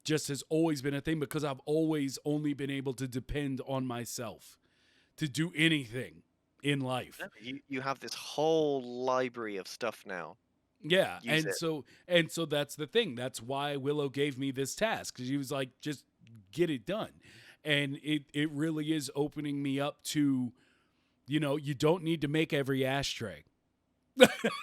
just has always been a thing because I've always only been able to depend on myself to do anything in life. You have this whole library of stuff now. Yeah, Use and so that's the thing. That's why Willow gave me this task, because she was like, just get it done. And it really is opening me up to, you know, you don't need to make every ashtray.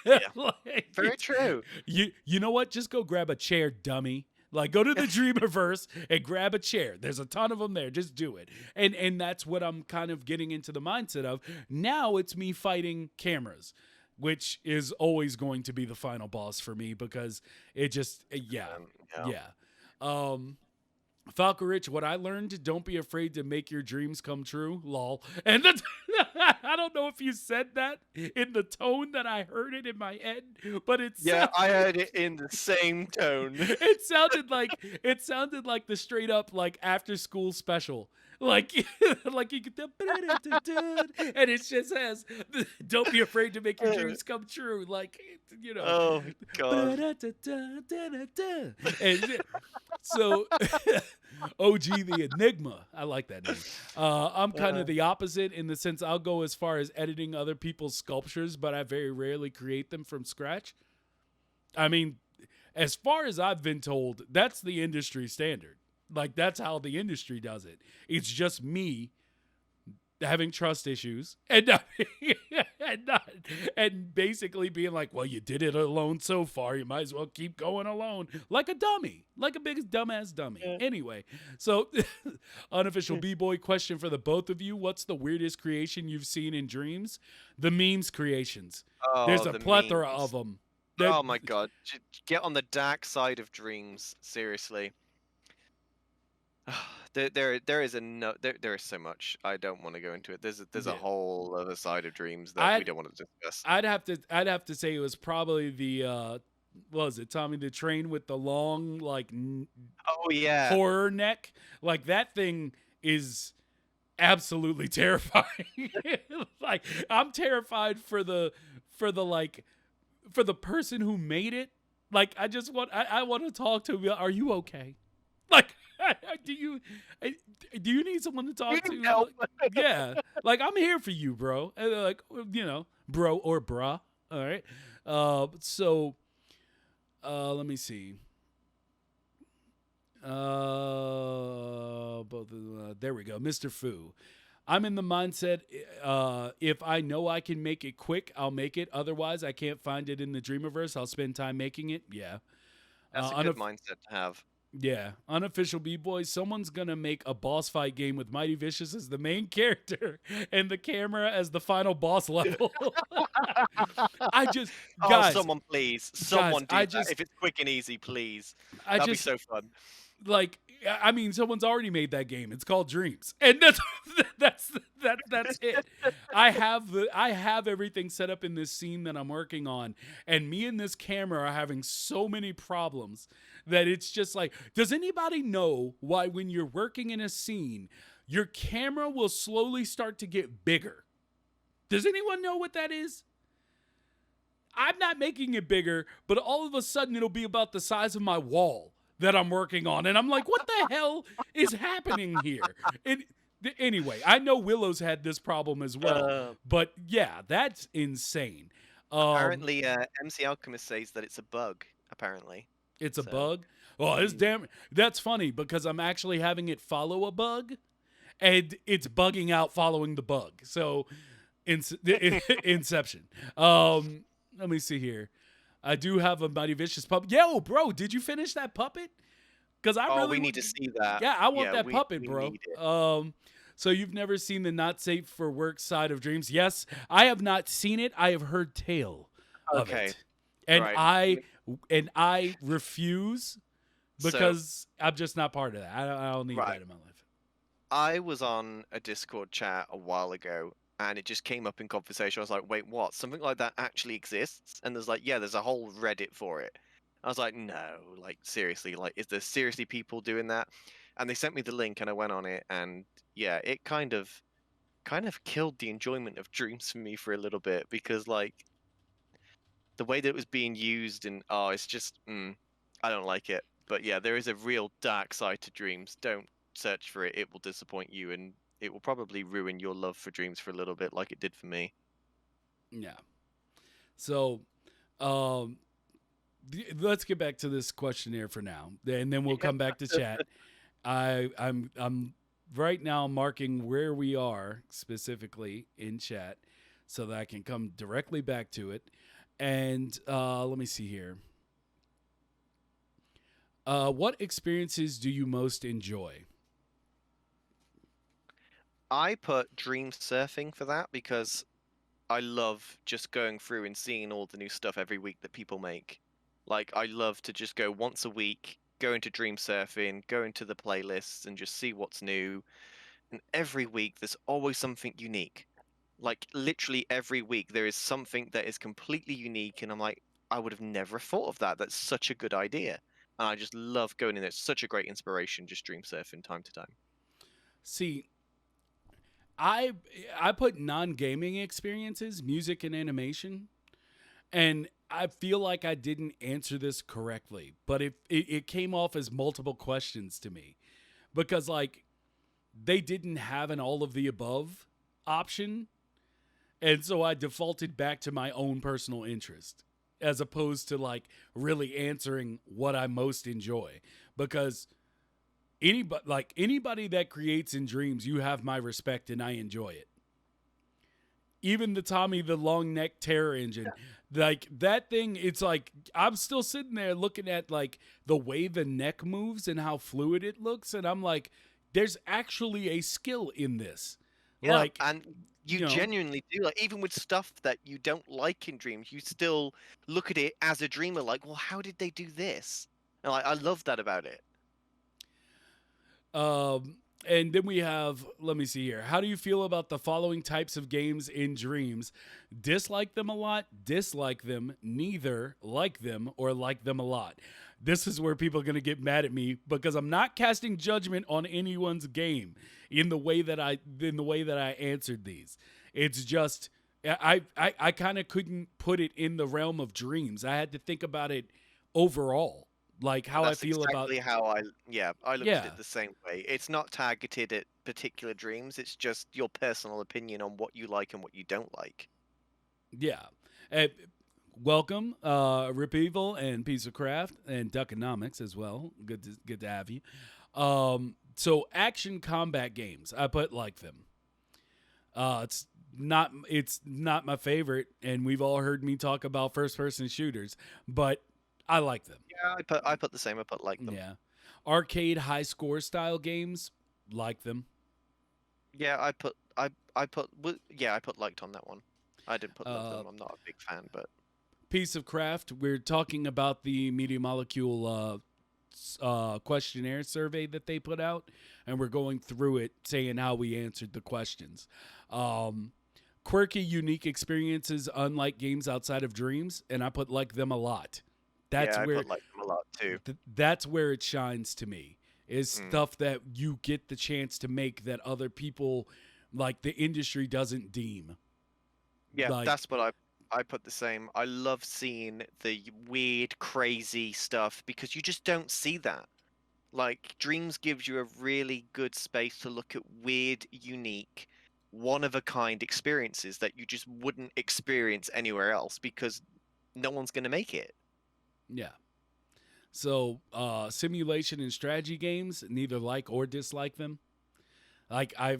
Yeah. Like, Very true. You know what? Just go grab a chair, dummy. Like, go to the Dreamiverse and grab a chair. There's a ton of them there. Just do it. And that's what I'm kind of getting into the mindset of. Now it's me fighting cameras, which is always going to be the final boss for me because it just, yeah. Falconrich, what I learned, don't be afraid to make your dreams come true. Lol. And that's, I don't know if you said that in the tone that I heard it in my head, but it's I heard it in the same tone. It sounded like the straight up like after school special. Like you get the and it just says, don't be afraid to make your dreams come true. Like, you know. Oh god. And so OG the Enigma. I like that name. I'm kind of the opposite in the sense I'll go as far as editing other people's sculptures, but I very rarely create them from scratch. I mean, as far as I've been told, that's the industry standard. Like, that's how the industry does it. It's just me having trust issues and basically being like, well, you did it alone so far. You might as well keep going alone. Like a dummy. Like a big dumbass dummy. Yeah. Anyway, so unofficial B-boy question for the both of you. What's the weirdest creation you've seen in Dreams? The memes creations. There's a plethora of them. Oh my god. Get on the dark side of Dreams. Seriously. There is so much. I don't want to go into it. There's a whole other side of Dreams that we don't want to discuss. I'd have to say it was probably the what was it, Tommy the Train with the long like horror neck. Like, that thing is absolutely terrifying. Like, I'm terrified for the person who made it. Like, I want to talk to him. Are you okay? Like, do you need someone to talk to? No. Yeah, like, I'm here for you, bro. Like, you know, bro or bruh. All right. So let me see. There we go, Mr. Fu. I'm in the mindset, if I know I can make it quick, I'll make it. Otherwise, I can't find it in the Dreamiverse. I'll spend time making it. Yeah. That's a good mindset to have. Yeah. Unofficial B-Boys, someone's going to make a boss fight game with Mighty Vicious as the main character and the camera as the final boss level. Guys. Someone please. Someone do that. If it's quick and easy, please. That'd be so fun. Like, I mean, someone's already made that game. It's called Dreams, and that's it. I have everything set up in this scene that I'm working on, and me and this camera are having so many problems that it's just like, does anybody know why when you're working in a scene, your camera will slowly start to get bigger? Does anyone know what that is? I'm not making it bigger, but all of a sudden it'll be about the size of my wall that I'm working on. And I'm like, what the hell is happening here? And anyway, I know Willow's had this problem as well. But yeah, that's insane. Apparently, MC Alchemist says that it's a bug, apparently. It's a bug? Oh, that's funny because I'm actually having it follow a bug. And it's bugging out following the bug. So, Inception. Let me see here. I do have a Mighty Vicious puppet. Yo, bro, did you finish that puppet? Because we need to see that. Yeah, I want that puppet, bro. So you've never seen the not safe for work side of Dreams? Yes, I have not seen it. I have heard tale of it, and I refuse because I'm just not part of that. I don't need that in my life. I was on a Discord chat a while ago and it just came up in conversation. I was like, wait, what? Something like that actually exists? And there's like, yeah, there's a whole Reddit for it. I was like, no, like seriously, like is there seriously people doing that? And they sent me the link and I went on it and yeah, it kind of killed the enjoyment of Dreams for me for a little bit because like the way that it was being used and it's just I don't like it. But yeah, there is a real dark side to Dreams. Don't search for it. It will disappoint you and it will probably ruin your love for Dreams for a little bit like it did for me. Yeah. So, um, let's get back to this questionnaire for now, and then we'll Yeah. come back to chat. I'm right now marking where we are specifically in chat, so that I can come directly back to it. And let me see here. What experiences do you most enjoy? I put Dream Surfing for that because I love just going through and seeing all the new stuff every week that people make. Like I love to just go once a week, go into Dream Surfing, go into the playlists and just see what's new. And every week there's always something unique. Like literally every week there is something that is completely unique and I'm like, I would have never thought of that. That's such a good idea. And I just love going in there. It's such a great inspiration, just Dream Surfing time to time. See, I I put non-gaming experiences, music and animation, and I feel like I didn't answer this correctly, but it came off as multiple questions to me because like they didn't have an all of the above option, and so I defaulted back to my own personal interest as opposed to like really answering what I most enjoy because anybody that creates in dreams, you have my respect and I enjoy it. Even the Tommy the long neck terror engine, like that thing, it's like I'm still sitting there looking at like the way the neck moves and how fluid it looks, and I'm like, there's actually a skill in this. Yeah, Like, and you you know, genuinely do like even with stuff that you don't like in dreams, you still look at it as a dreamer like, well, how did they do this? And I love that about it. and then we have, let me see here. How do you feel about the following types of games in dreams? Dislike them a lot, dislike them, neither, like them, or like them a lot. This is where people are going to get mad at me because I'm not casting judgment on anyone's game in the way that I answered these. It's just I kind of couldn't put it in the realm of dreams. I had to think about it overall, like how I That's feel about. exactly how I looked at Yeah, it the same way. It's not targeted at particular dreams, it's just your personal opinion on what you like and what you don't like. yeah. Uh, Welcome, Rip Evil and Piece of Craft and Duckonomics as well. Good to have you. So action combat games, I put like them. It's not my favorite, and we've all heard me talk about first person shooters, but I like them. Yeah, I put the same, I put like them. Yeah, arcade high score style games, like them. Yeah, I put liked on that one. I didn't put love Uh, them. I'm not a big fan, but Piece of Craft, we're talking about the Media Molecule questionnaire survey that they put out, and we're going through it saying how we answered the questions. Um, Quirky, unique experiences, unlike games outside of dreams, and I put like them a lot. That's yeah, I where put like them a lot too. that's where it shines to me. Is Mm. stuff that you get the chance to make that other people, like the industry, doesn't deem. Yeah, Like, that's what I put the same. I love seeing the weird, crazy stuff because you just don't see that. Like Dreams gives you a really good space to look at weird, unique, one of a kind experiences that you just wouldn't experience anywhere else because no one's going to make it. yeah. So, simulation and strategy games, neither like or dislike them. Like I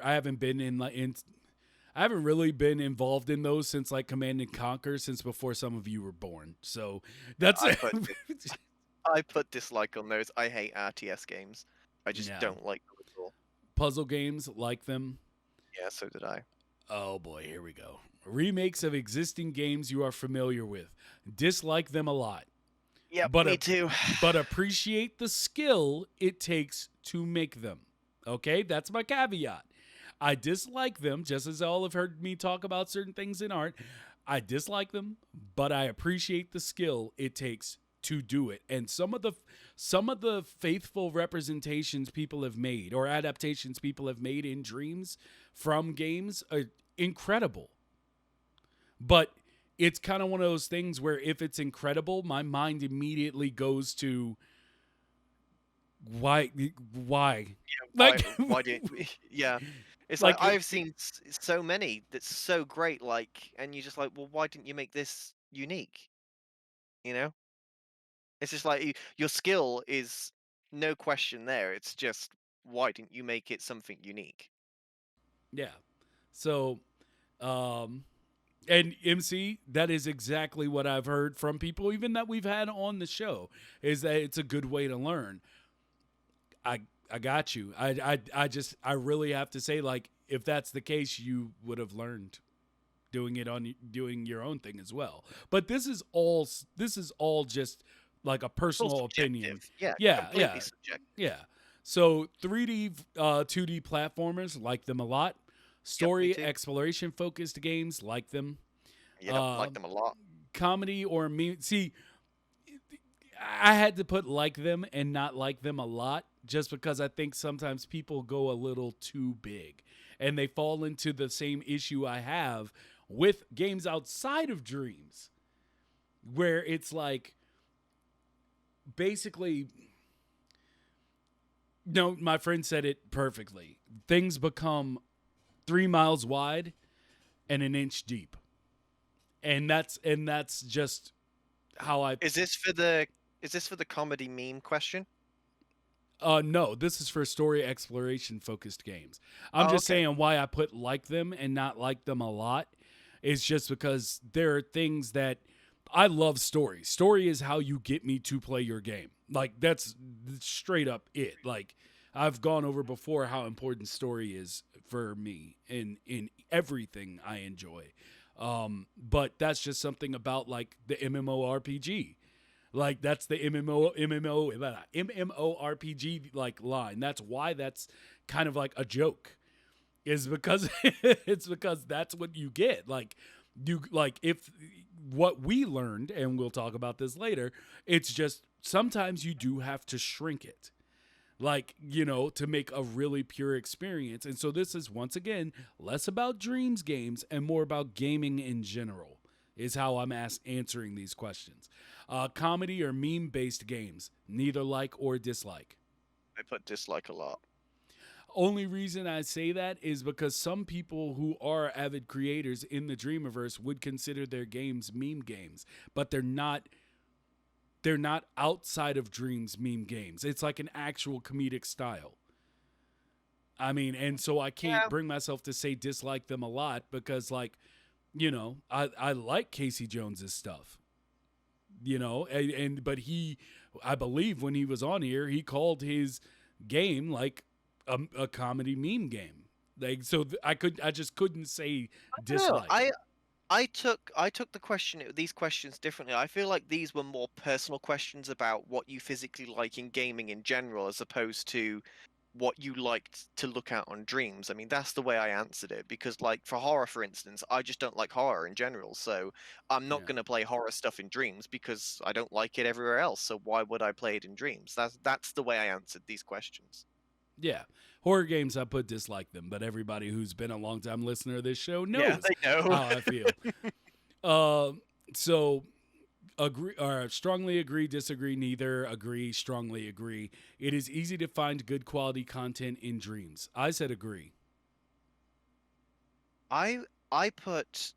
haven't been I haven't really been involved in those since like Command and Conquer, since before some of you were born. So that's I it. put I put dislike on those. I hate RTS games. I just Yeah, don't like them at all. puzzle games like them. Yeah, so did I. Oh boy, here we go. Remakes of existing games you are familiar with. Dislike them a lot, Yep, but me too. but appreciate the skill it takes to make them. Okay, that's my caveat. I dislike them, just as all have heard me talk about certain things in art. I dislike them, but I appreciate the skill it takes to do it. And some of the faithful representations people have made or adaptations people have made in dreams from games are incredible. But it's kind of one of those things where if it's incredible, my mind immediately goes to why why Why like why did yeah. It's like like I've seen so many that's so great, like, and you're just like, well, why didn't you make this unique? You know, it's just like your skill is no question there. It's just why didn't you make it something unique? yeah. So um and MC, that is exactly what I've heard from people even that we've had on the show is that it's a good way to learn. I got you. I really have to say, like, if that's the case, you would have learned doing your own thing as well. But this is all just like a It's all personal opinion. subjective. Yeah, Yeah, completely yeah, subjective. yeah. So 3D, 2D platformers, like them a lot. Yep, me Story too. exploration focused games, like them. Yep, like Um, them a lot. Comedy or meme. See, I had to put like them and not like them a lot just because I think sometimes people go a little too big and they fall into the same issue I have with games outside of Dreams where it's like basically no, my friend said it perfectly. Things become 3 miles wide and an inch deep. And that's just how I Is this for the comedy meme question? no, this is for story exploration focused games. I'm Oh, just okay. saying why I put like them and not like them a lot is just because there are things that I love story. Story is how you get me to play your game. Like that's straight up it. Like I've gone over before how important story is for me in everything I enjoy. But that's just something about like the MMORPG. Like that's the MMORPG like line. That's why that's kind of like a joke. Is because it's because that's what you get. Like you like if what we learned, and we'll talk about this later, it's just sometimes you do have to shrink it. Like, to make a really pure experience. And so this is once again less about dreams games and more about gaming in general is how I'm answering these questions. Comedy or meme based games, neither like or dislike. I put dislike a lot. Only reason I say that is because some people who are avid creators in the Dreamiverse would consider their games meme games, but they're not outside of Dreams meme games. It's like an actual comedic style. I mean, and so I can't Yeah. bring myself to say dislike them a lot because like, I like Casey Jones's stuff. And but I believe when he was on here, he called his game like a comedy meme game. Like so I just couldn't say No, dislike. I took these questions differently. I feel like these were more personal questions about what you physically like in gaming in general, as opposed to what you liked to look at on Dreams. I mean, that's the way I answered it because, like, for horror, for instance, I just don't like horror in general. So I'm not Yeah. going to play horror stuff in Dreams because I don't like it everywhere else. So why would I play it in Dreams? That's the way I answered these questions. Yeah. Horror games, I put dislike them, but everybody who's been a long time listener of this show Yeah, knows they know. how I feel. Uh, so agree or strongly agree, disagree, neither, agree, strongly agree. It is easy to find good quality content in Dreams. I said agree. I put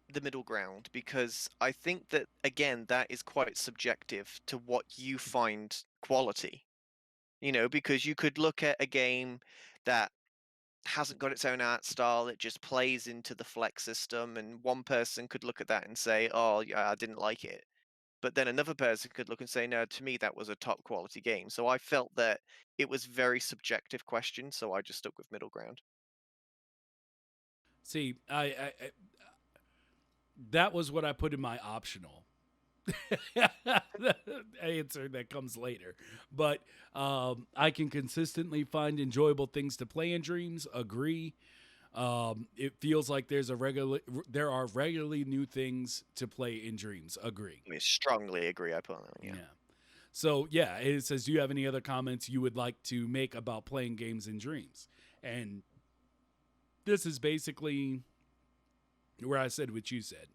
the middle ground because I think that again that is quite subjective to what you find quality. Because you could look at a game that hasn't got its own art style, it just plays into the Flex system, and one person could look at that and say, "Oh, yeah, I didn't like it." But then another person could look and say, "No, to me that was a top quality game." So I felt that it was very subjective question, so I just stuck with middle ground. See, I that was what I put in my optional. answer that comes later. But I can consistently find enjoyable things to play in dreams. Agree. It feels like there are regularly new things to play in dreams. Agree. I strongly agree. I put on that one, yeah. Yeah. So yeah, it says, do you have any other comments you would like to make about playing games in dreams? And this is basically where I said what you said.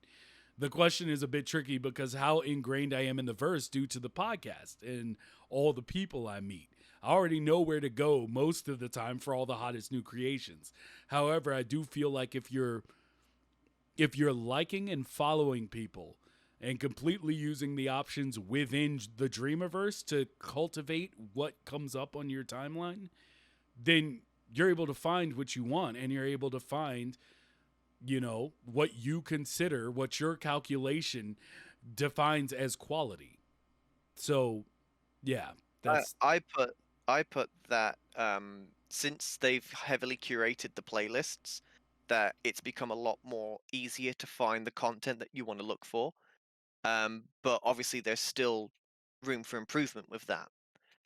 The question is a bit tricky because how ingrained I am in the verse due to the podcast and all the people I meet. I already know where to go most of the time for all the hottest new creations. However, I do feel like if you're liking and following people and completely using the options within the Dreamiverse to cultivate what comes up on your timeline, then you're able to find what you want and you're able to find, what you consider, what your calculation defines as quality. So, yeah, that's I put that since they've heavily curated the playlists, that it's become a lot more easier to find the content that you want to look for. But obviously, there's still room for improvement with that,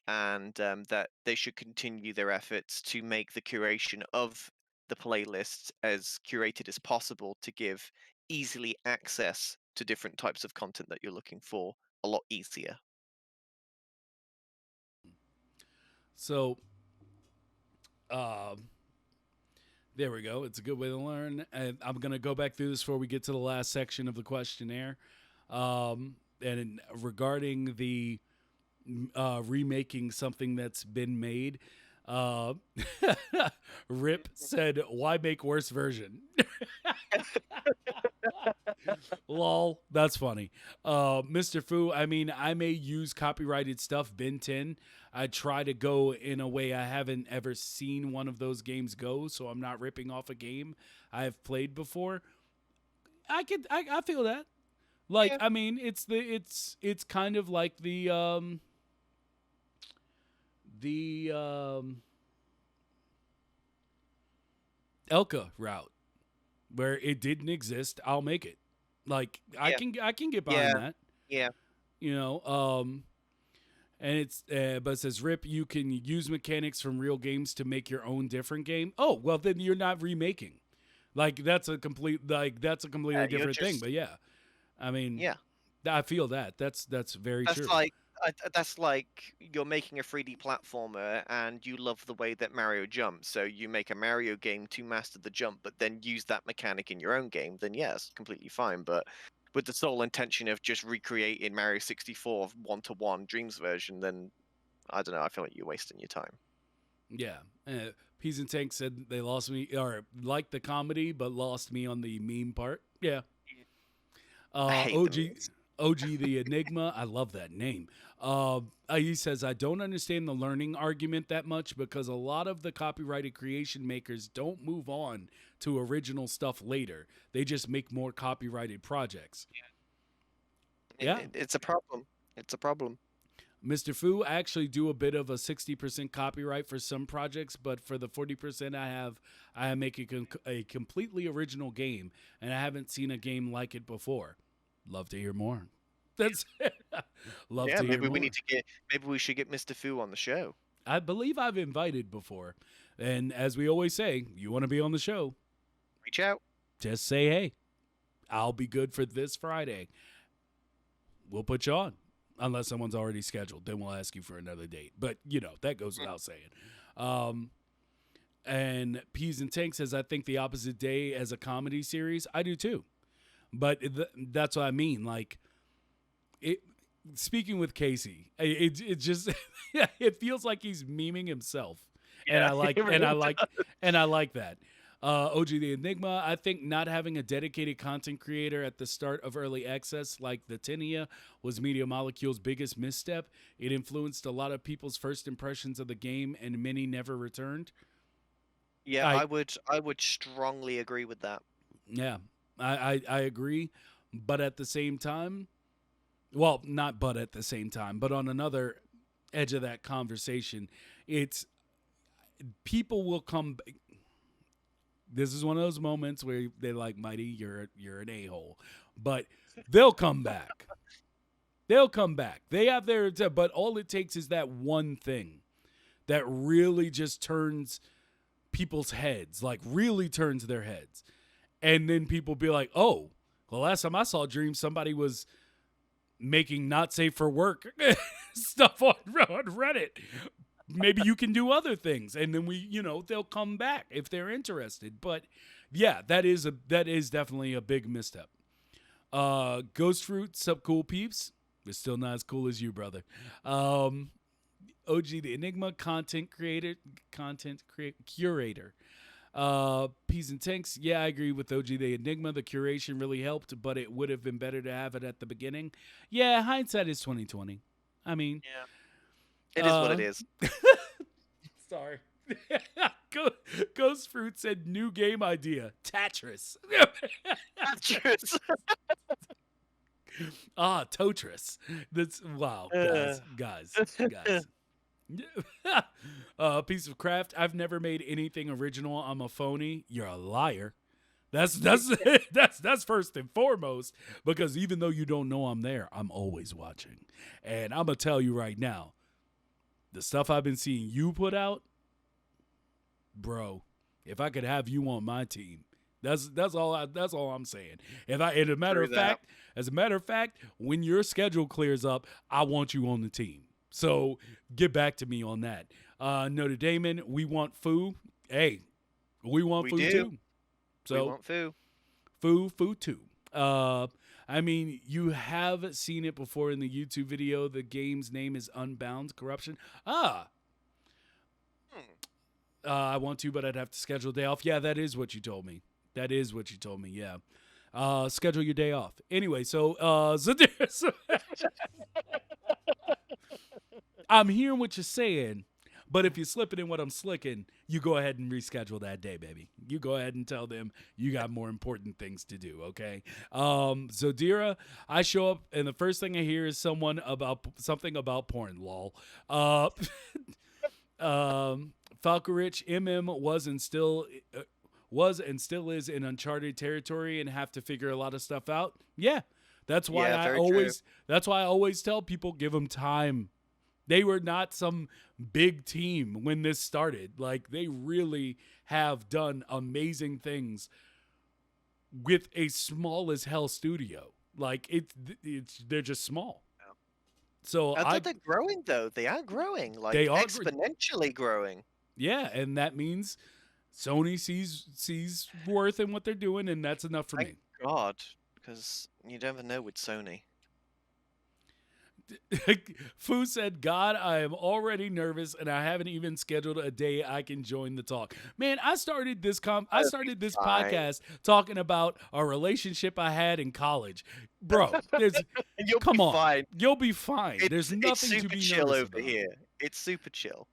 and that they should continue their efforts to make the curation of the playlists as curated as possible to give easily access to different types of content that you're looking for a lot easier. so. Um, there we go. It's a good way to learn. And I'm gonna go back through this before we get to the last section of the questionnaire. And regarding the remaking something that's been made. Uh, Rip said, "Why make worse version?" Lol, that's funny. Mr. Fu, I mean, I may use copyrighted stuff, Bin 10. I try to go in a way I haven't ever seen one of those games go, so I'm not ripping off a game I have played before. I feel that. Like, Yeah. I mean, it's kind of like the Elka route where it didn't exist. I'll make it. Like Yeah. I can get behind Yeah. that. Yeah. You know, and it's but it says Rip, you can use mechanics from real games to make your own different game. Oh, well then you're not remaking. That's a completely You're different thing. just But yeah, I mean, yeah. I feel that's very That's true. like that's like you're making a 3D platformer and you love the way that Mario jumps, so you make a Mario game to master the jump, but then use that mechanic in your own game. Then yes, completely fine. But with the sole intention of just recreating Mario 64 one-to-one Dreams version, then I don't know. I feel like you're wasting your time. Yeah. Peas and Tank said they lost me or liked the comedy but lost me on the meme part. Yeah. I hate the OG memes. OG the Enigma. I love that name. He says I don't understand the learning argument that much because a lot of the copyrighted creation makers don't move on to original stuff later. They just make more copyrighted projects. Yeah. It's a problem. It's a problem. Mr. Fu, I actually do a bit of a 60% copyright for some projects, but for the 40% I am making a completely original game, and I haven't seen a game like it before. Love to hear more. That's love Yeah, to hear maybe we more. need to maybe we should get Mr. Fu on the show. I believe I've invited before, and as we always say, you want to be on the show, Reach out. just say hey. I'll be good for this Friday. We'll put you on. Unless someone's already scheduled, then we'll ask you for another date. But, that goes without saying. And Peas and Tank says, I think The Opposite Day as a comedy series. I do too. But that's what I mean. Like, speaking with Casey, it just, it feels like he's memeing himself. And Yeah, I like, it and I really like, and I like that. OG the Enigma, I think not having a dedicated content creator at the start of early access like the Tenia was Media Molecule's biggest misstep. It influenced a lot of people's first impressions of the game and many never returned. Yeah, I I would strongly agree with that. Yeah, I agree. But at the same time, well, not but at the same time, but on another edge of that conversation, it's people will come. This is one of those moments where they're like, Mighty, you're an a-hole. But they'll come back. They'll come back. They have their, but all it takes is that one thing that really just turns people's heads, like really turns their heads. And then people be like, oh, well, last time I saw Dreams, somebody was making not safe for work stuff on Reddit. Maybe you can do other things. And then they'll come back if they're interested. But yeah, that is definitely a big misstep. Ghost Fruit, sup cool peeps. They're still not as cool as you, brother. OG the Enigma, content curator. Peas and Tanks. Yeah, I agree with OG the Enigma. The curation really helped, but it would have been better to have it at the beginning. Yeah, hindsight is 2020. I mean, yeah, it is what it is. Sorry. Ghost Fruit said new game idea. Tetris. Tetris. Totris. That's wow, guys. Piece of craft. I've never made anything original. I'm a phony. You're a liar. That's first and foremost, because even though you don't know I'm there, I'm always watching. And I'm gonna tell you right now, the stuff I've been seeing you put out, bro, if I could have you on my team, that's all I'm saying. As a matter of fact, when your schedule clears up, I want you on the team. So get back to me on that. Notre Dame, we want foo. Hey, we want foo too. So we want foo. Foo too. I mean, you have seen it before in the YouTube video. The game's name is Unbound Corruption. I want to, but I'd have to schedule a day off. Yeah, that is what you told me. Yeah. Schedule your day off. Anyway, so I'm hearing what you're saying, but if you're slipping in what I'm slicking, you go ahead and reschedule that day, baby. You go ahead and tell them you got more important things to do, okay? Zodira, I show up, and the first thing I hear is something about porn, lol. Falconrich, was and still is in uncharted territory and have to figure a lot of stuff out. Yeah, that's why I always tell people, give them time. They were not some big team when this started. Like, they really have done amazing things with a small as hell studio. Like, they're just small. So I thought they're growing, though. They are growing, like they are exponentially growing. Yeah, and that means Sony sees worth in what they're doing, and that's enough for me. God, because you never know with Sony. Fu said, God, I am already nervous, and I haven't even scheduled a day I can join the talk. Man, I started this podcast talking about a relationship I had in college. Bro, you'll be fine. There's nothing to be chill nervous over about. here. It's super chill.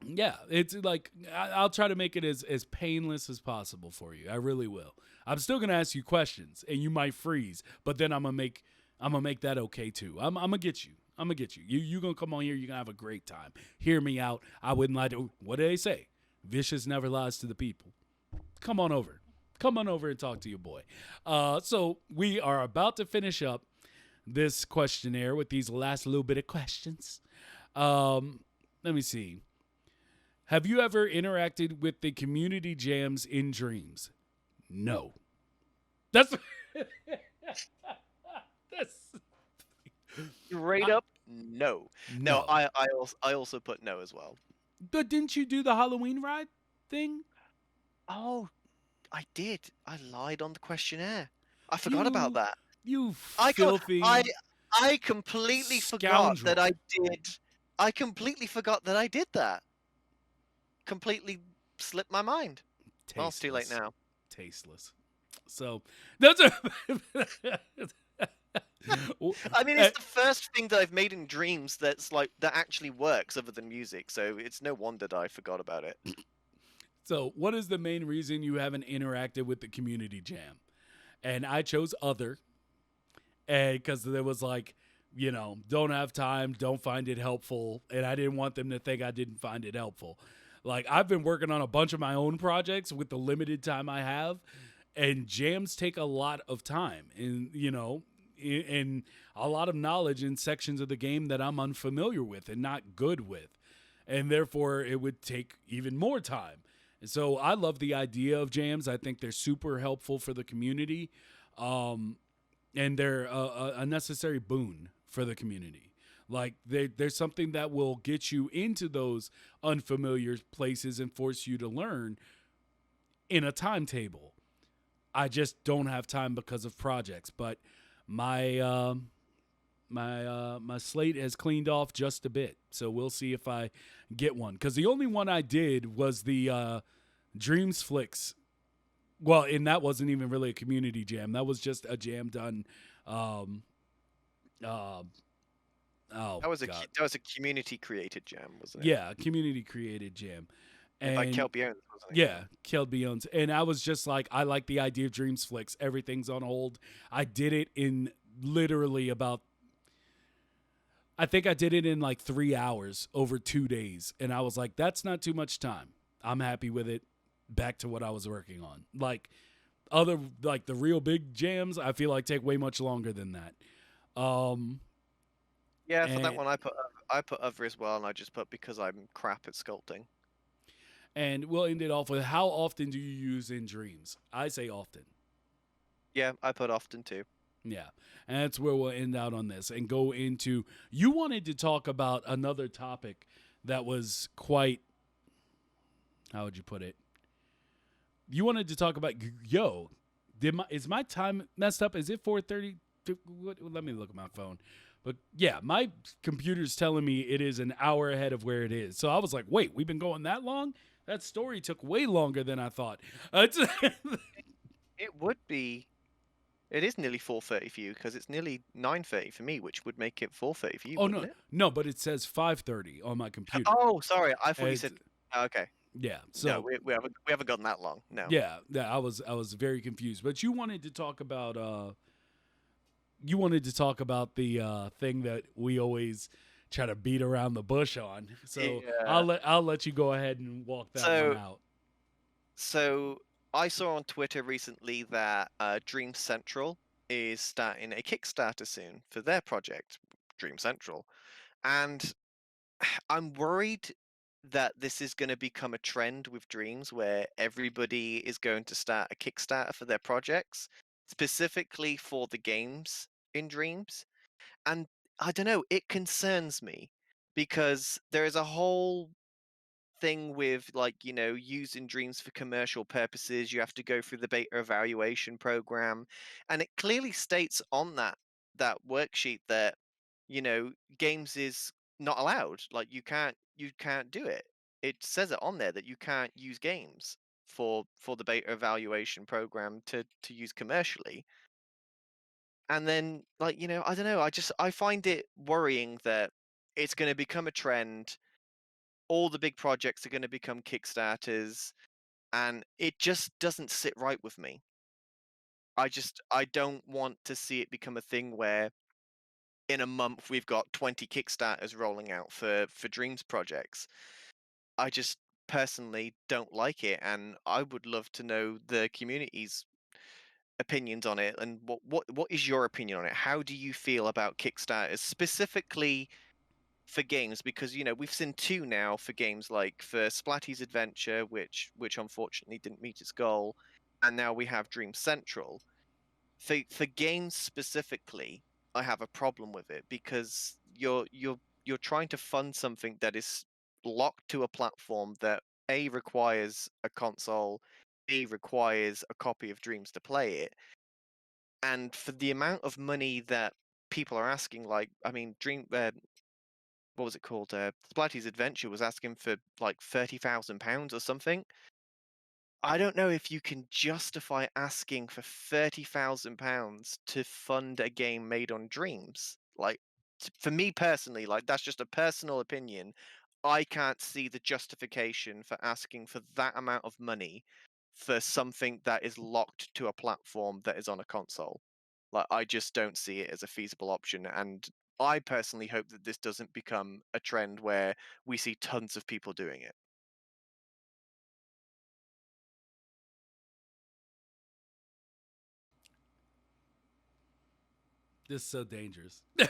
Yeah, it's like I'll try to make it as painless as possible for you. I really will. I'm still gonna ask you questions, and you might freeze, but then I'm gonna make that okay too. I'm gonna get you. You gonna come on here. You're gonna have a great time. Hear me out. I wouldn't lie to. What do they say? Vicious never lies to the people. Come on over and talk to your boy. So we are about to finish up this questionnaire with these last little bit of questions. Let me see. Have you ever interacted with the community jams in Dreams? No. That's straight up no. No, I also put no as well. But didn't you do the Halloween ride thing? Oh, I did. I lied on the questionnaire. I forgot about that. You filthy. I completely forgot that I did. I completely forgot that I did that. Completely slipped my mind. Well, it's too late now. Tasteless. So that's I mean, it's the first thing that I've made in Dreams that actually works other than music. So it's no wonder that I forgot about it. So what is the main reason you haven't interacted with the community jam? And I chose other, and because there was like, don't have time, don't find it helpful, and I didn't want them to think I didn't find it helpful. Like, I've been working on a bunch of my own projects with the limited time I have, and jams take a lot of time. And, and a lot of knowledge in sections of the game that I'm unfamiliar with and not good with. And therefore, it would take even more time. And so I love the idea of jams. I think they're super helpful for the community. Um, and they're a necessary boon for the community. Like there's something that will get you into those unfamiliar places and force you to learn in a timetable. I just don't have time because of projects. But my my slate has cleaned off just a bit, so we'll see if I get one. Because the only one I did was the Dreams Flicks. Well, and that wasn't even really a community jam. That was just a jam done. Um, uh, oh God, That was a community created jam, wasn't it? yeah, community created jam, By and Kelby Owens, wasn't it? yeah, Kelby owns. And I was just like, I like the idea of Dreams Flicks. Everything's on hold. I did it in literally about. I think I did it in like 3 hours over 2 days, and I was like, that's not too much time. I'm happy with it. Back to what I was working on. Like the real big jams, I feel like take way much longer than that. Um, Yeah, for that and one I put other as well, and I just put because I'm crap at sculpting. and we'll end it off with how often do you use in dreams? I say often. Yeah, I put often too. Yeah. And that's where we'll end out on this and go into you wanted to talk about another topic that was quite how would you put it? You wanted to talk about yo, is my time messed up? Is it 4:30? Let me look at my phone. But yeah, my computer's telling me it is an hour ahead of where it is. So I was like, wait, we've been going that long? That story took way longer than I thought. It would be. It is nearly 4:30 for you because it's nearly 9:30 for me, which would make it 4:30 for you, Oh wouldn't no, it? no, but it says 5:30 on my computer. Oh, sorry. I thought you It's, said. Oh, okay. yeah. No, So we haven't gotten that long. No. yeah, I was very confused. But you wanted to talk about the thing that we always try to beat around the bush on. So Yeah. I'll let you go ahead and walk that one So out. so I saw on Twitter recently that Dream Central is starting a Kickstarter soon for their project, Dream Central, and I'm worried that this is going to become a trend with Dreams where everybody is going to start a Kickstarter for their projects, specifically for the games in Dreams. And I don't know, it concerns me because there is a whole thing with using Dreams for commercial purposes. You have to go through the beta evaluation program, and it clearly states on that worksheet that you know games is not allowed. Like you can't do it. It says it on there that you can't use games for the beta evaluation program to use commercially. And then I don't know, I find it worrying that it's going to become a trend. All the big projects are going to become Kickstarters, and it just doesn't sit right with me. I don't want to see it become a thing where in a month we've got 20 Kickstarters rolling out for Dreams projects. I just personally don't like it, and I would love to know the community's opinions on it. And what is your opinion on it? How do you feel about Kickstarters specifically for games? Because we've seen two now for games, like for Splatty's Adventure, which unfortunately didn't meet its goal, and now we have Dream Central. For games specifically, I have a problem with it because you're trying to fund something that is locked to a platform that A requires a console, B requires a copy of Dreams to play it, and for the amount of money that people are asking, like I mean, Dream what was it called? Splatty's Adventure was asking for like £30,000 or something. I don't know if you can justify asking for £30,000 to fund a game made on Dreams. Like, for me personally, like that's just a personal opinion. I can't see the justification for asking for that amount of money for something that is locked to a platform that is on a console. Like, I just don't see it as a feasible option. And I personally hope that this doesn't become a trend where we see tons of people doing it. This is so dangerous. But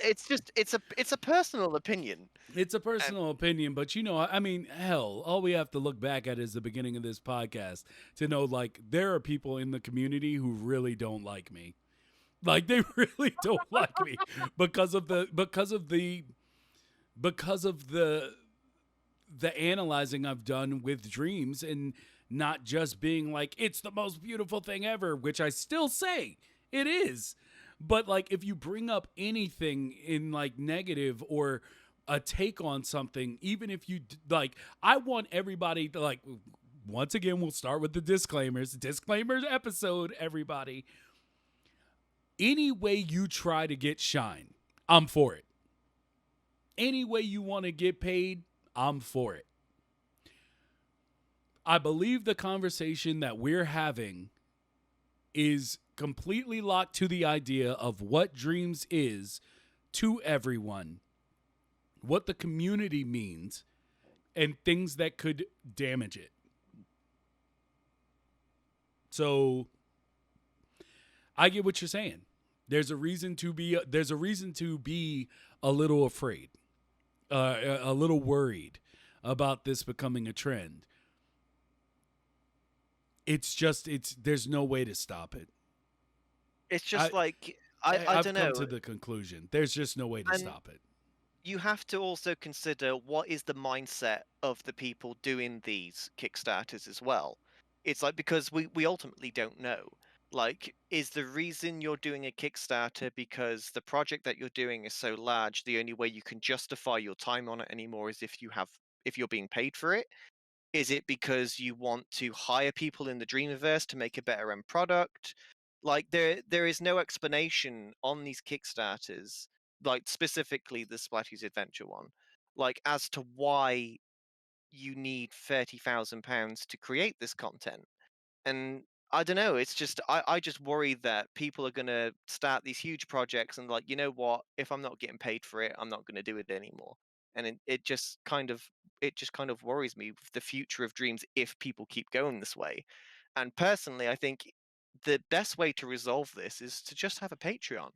it's a personal opinion. It's a And personal opinion, but I mean, hell, all we have to look back at is the beginning of this podcast to know, like, there are people in the community who really don't like me. Like, they really don't like me because of the analyzing I've done with dreams, and not just being like, it's the most beautiful thing ever, which I still say it is. But like, if you bring up anything in like negative or a take on something, even if you like, I want everybody to like, once again, we'll start with the disclaimers episode, everybody. Any way you try to get shine, I'm for it. Any way you want to get paid, I'm for it. I believe the conversation that we're having is completely locked to the idea of what dreams is to everyone, what the community means, and things that could damage it. So I get what you're saying. There's a reason to be a little afraid, a little worried about this becoming a trend. There's no way to stop it. it's just like I I've don't come know. to the conclusion. There's just no way to And stop it. you have to also consider what is the mindset of the people doing these Kickstarters as well. It's like, because we ultimately don't know. Like, is the reason you're doing a Kickstarter because the project that you're doing is so large, the only way you can justify your time on it anymore is if you're being paid for it? Is it because you want to hire people in the Dreamiverse to make a better end product? Like, there is no explanation on these Kickstarters, like specifically the Splatty's Adventure one, like as to why you need £30,000 to create this content. And I don't know, it's just I just worry that people are gonna start these huge projects and like, you know what, if I'm not getting paid for it, I'm not gonna do it anymore. And it just kind of worries me with the future of dreams if people keep going this way. And personally, I think the best way to resolve this is to just have a Patreon.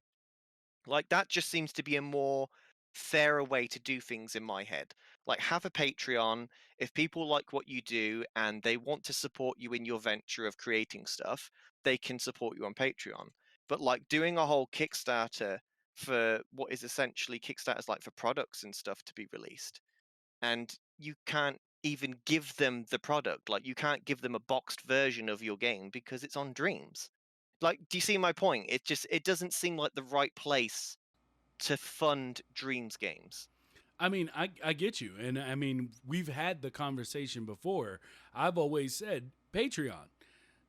Like, that just seems to be a more fairer way to do things in my head. Like, have a Patreon. If people like what you do and they want to support you in your venture of creating stuff, they can support you on Patreon. But like doing a whole Kickstarter for what is essentially Kickstarters like for products and stuff to be released, and you can't even give them the product. Like, you can't give them a boxed version of your game because it's on Dreams. Like, do you see my point? It doesn't seem like the right place to fund Dreams games. I mean, I get you. And I mean, we've had the conversation before. I've always said Patreon.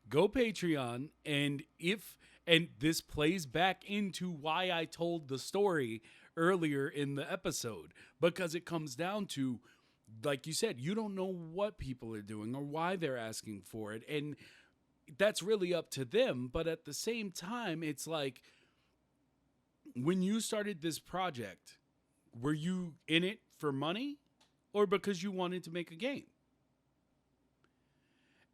Go Patreon. And this plays back into why I told the story earlier in the episode, because it comes down to, like you said, you don't know what people are doing or why they're asking for it. And that's really up to them. But at the same time, it's like, when you started this project, were you in it for money or because you wanted to make a game?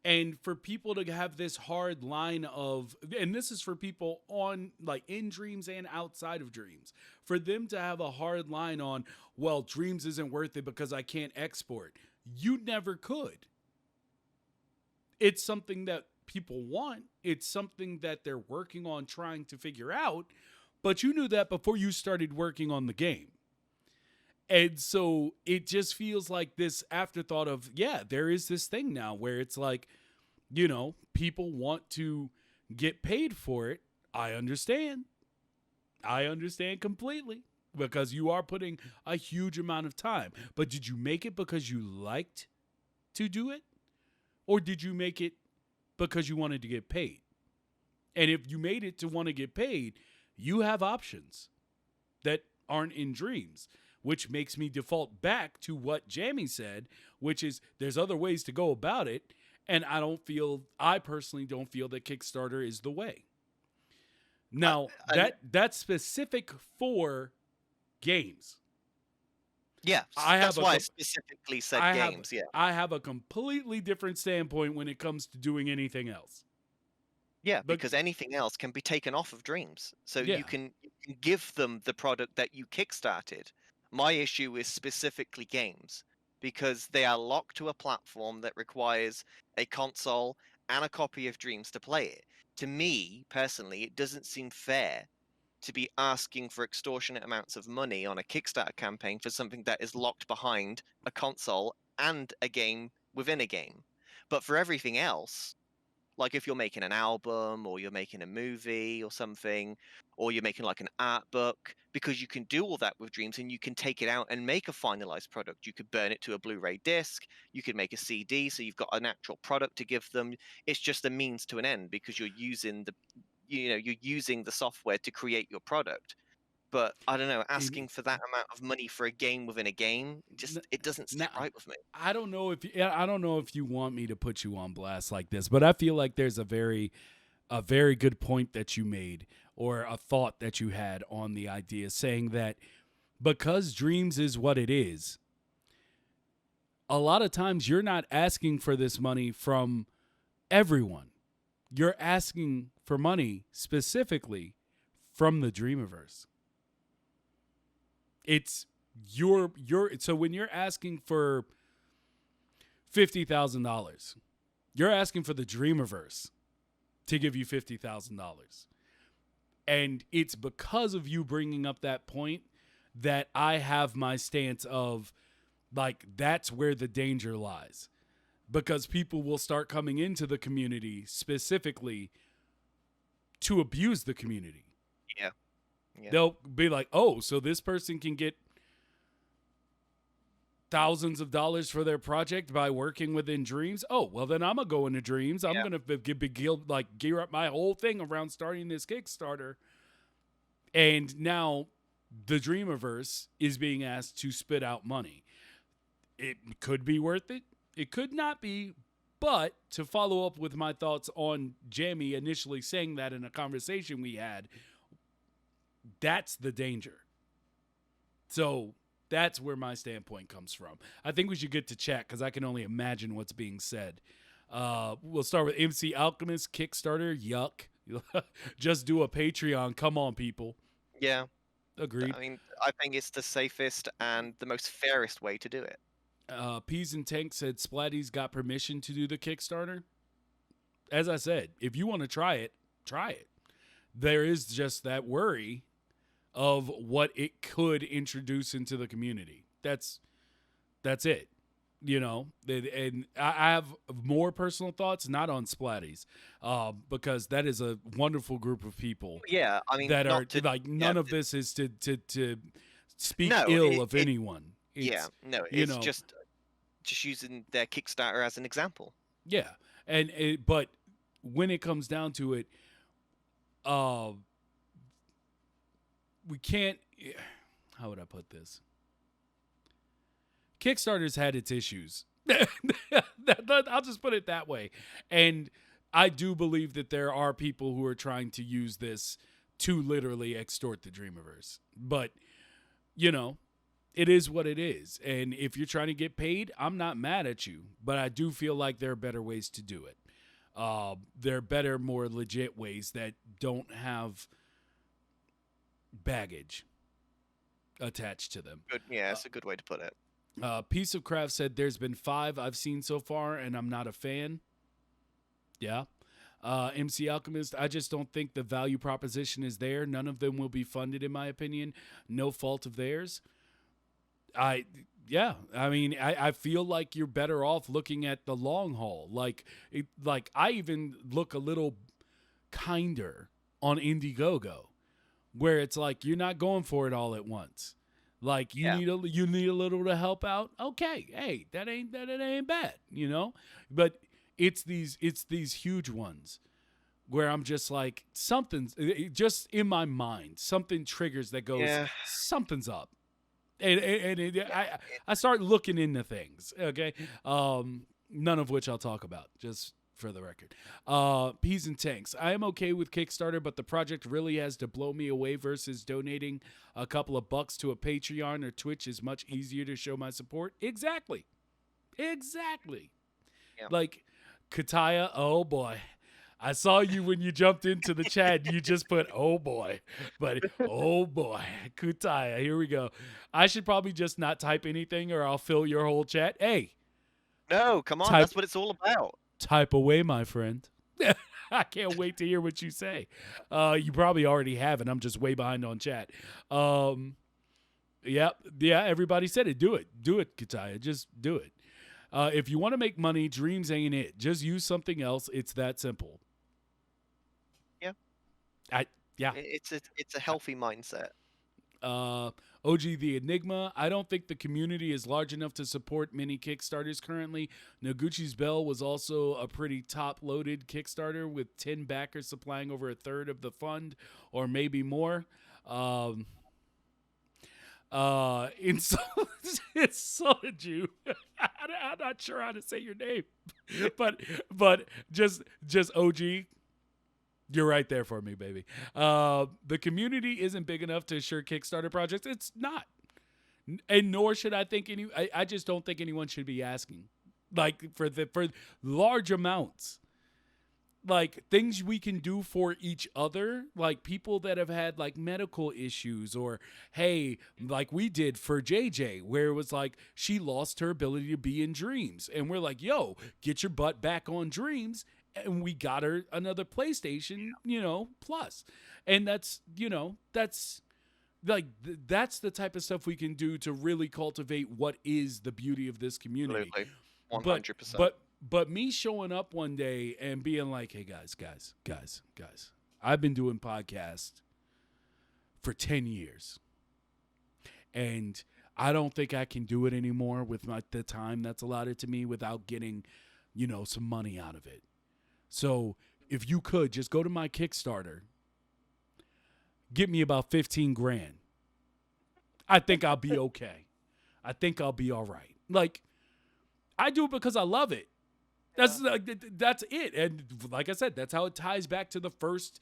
And for people to have this hard line of, and this is for people on like in Dreams and outside of Dreams, for them to have a hard line on, well, Dreams isn't worth it because I can't export. You never could. It's something that people want. It's something that they're working on trying to figure out. But you knew that before you started working on the game. And so it just feels like this afterthought of, yeah, there is this thing now where it's like, people want to get paid for it. I understand. I understand completely, because you are putting a huge amount of time. But did you make it because you liked to do it? Or did you make it because you wanted to get paid? And if you made it to want to get paid, you have options that aren't in Dreams, which makes me default back to what Jamie said, which is there's other ways to go about it. And I personally don't feel that Kickstarter is the way. Now, And that's specific for games. yeah, I have that's why I a specifically said I have games. Yeah. I have a completely different standpoint when it comes to doing anything else. Yeah, But because anything else can be taken off of Dreams. So yeah, you can give them the product that you kickstarted. My issue is specifically games because they are locked to a platform that requires a console and a copy of Dreams to play it. To me, personally, it doesn't seem fair to be asking for extortionate amounts of money on a Kickstarter campaign for something that is locked behind a console and a game within a game. But for everything else, like if you're making an album or you're making a movie or something, or you're making like an art book, because you can do all that with Dreams and you can take it out and make a finalized product. You could burn it to a Blu-ray disc, you could make a CD, so you've got an actual product to give them. It's just a means to an end because you're using the software to create your product. But I don't know, and asking for that amount of money for a game within a game, n- it doesn't sit now right with me. I don't know if I don't know if you want me to put you on blast like this, but I feel like there's a very good point that you made, or a thought that you had on the idea, saying that because Dreams is what it is, a lot of times you're not asking for this money from everyone. You're asking for money specifically from the Dreamiverse. It's your so when you're asking for $50,000, you're asking for the Dreamiverse to give you $50,000. And it's because of you bringing up that point that I have my stance of, like, that's where the danger lies. Because people will start coming into the community specifically to abuse the community. Yeah. Yeah. They'll be like, oh, so this person can get thousands of dollars for their project by working within Dreams. Oh, well, then I'm going to go into Dreams. I'm Yeah. going to gear up my whole thing around starting this Kickstarter. And now the Dreamiverse is being asked to spit out money. It could be worth it. It could not be. But to follow up with my thoughts on Jamie initially saying that in a conversation we had, that's the danger. So that's where my standpoint comes from. I think we should get to chat because I can only imagine what's being said. We'll start with MC Alchemist, Kickstarter, yuck. Just do a Patreon. Come on, people. Yeah. Agreed. I mean, I think it's the safest and the most fairest way to do it. Peas and Tank said Splatty's got permission to do the Kickstarter. As I said, if you want to try it, try it. There is just that worry of what it could introduce into the community. That's it. You know, and I have more personal thoughts, not on Splatties, because that is a wonderful group of people Yeah, I mean, that are not to, like, yeah, none of this is to speak no, ill of anyone. yeah, It's, no, you it's know, just using their Kickstarter as an example. yeah, but when it comes down to it, we can't. How would I put this? Kickstarter's had its issues. I'll just put it that way. And I do believe that there are people who are trying to use this to literally extort the Dreamiverse. But, you know, it is what it is. And if you're trying to get paid, I'm not mad at you. But I do feel like there are better ways to do it. There are better, more legit ways that don't have baggage attached to them. Good, yeah, it's a good way to put it. Piece of Craft said there's been 5 I've seen so far, and I'm not a fan. Yeah. MC Alchemist, I just don't think the value proposition is there. None of them will be funded, in my opinion. No fault of theirs. I feel like you're better off looking at the long haul. Like I even look a little kinder on Indiegogo, where it's like you're not going for it all at once. Like you need a little to help out. Okay, hey, that ain't bad, you know. But it's these huge ones where I'm just like, something's just in my mind. Something triggers that goes, something's up, and I start looking into things. Okay, none of which I'll talk about. Just for the record. Peas and Tanks. I am okay with Kickstarter, but the project really has to blow me away versus donating a couple of bucks to a Patreon or Twitch is much easier to show my support. Exactly. Yeah. Like Kataya, oh boy. I saw you when you jumped into the chat. You just put, oh boy, but oh boy, Kutaya. Here we go. I should probably just not type anything, or I'll fill your whole chat. Hey, No, come on. type That's what it's all about. type away, my friend. I can't wait to hear what you say. You probably already have, and I'm just way behind on chat. Yeah. Everybody said it. Do it, Kutaya. Just do it. If you want to make money, dreams ain't it. Just use something else. It's that simple. Yeah. Yeah. It's a healthy mindset. OG the Enigma. I don't think the community is large enough to support many Kickstarters currently. Noguchi's Bell was also a pretty top-loaded Kickstarter with 10 backers supplying over a third of the fund, or maybe more. Insulted you. I'm not sure how to say your name, but just OG. You're right there for me, baby. The community isn't big enough to assure Kickstarter projects. It's not. And nor should I think I just don't think anyone should be asking. Like for large amounts. Like things we can do for each other, like people that have had like medical issues, or hey, like we did for JJ, where it was like she lost her ability to be in Dreams. And we're like, yo, get your butt back on Dreams. And we got her another PlayStation, Plus. And that's like, that's the type of stuff we can do to really cultivate what is the beauty of this community. Absolutely. 100%. But me showing up one day and being like, hey, guys, I've been doing podcasts for 10 years. And I don't think I can do it anymore with the time that's allotted to me without getting, some money out of it. So if you could just go to my Kickstarter, get me about 15 grand. I think I'll be okay. I think I'll be all right. Like, I do it because I love it. That's it. And like I said, that's how it ties back to the first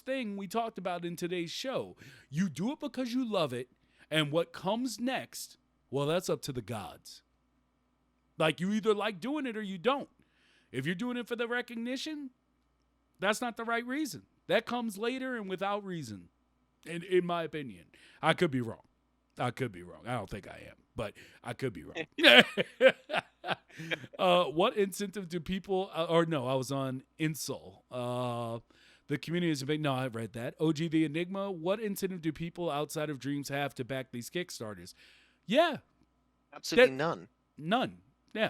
thing we talked about in today's show. You do it because you love it, and what comes next, well, that's up to the gods. Like, you either like doing it or you don't. If you're doing it for the recognition, that's not the right reason. That comes later and without reason, in my opinion. I could be wrong. I don't think I am, but I could be wrong. What incentive do people, I was on Insol. The community is a big, no, I read that. OG the Enigma, what incentive do people outside of Dreams have to back these Kickstarters? Yeah. Absolutely none. None. Yeah.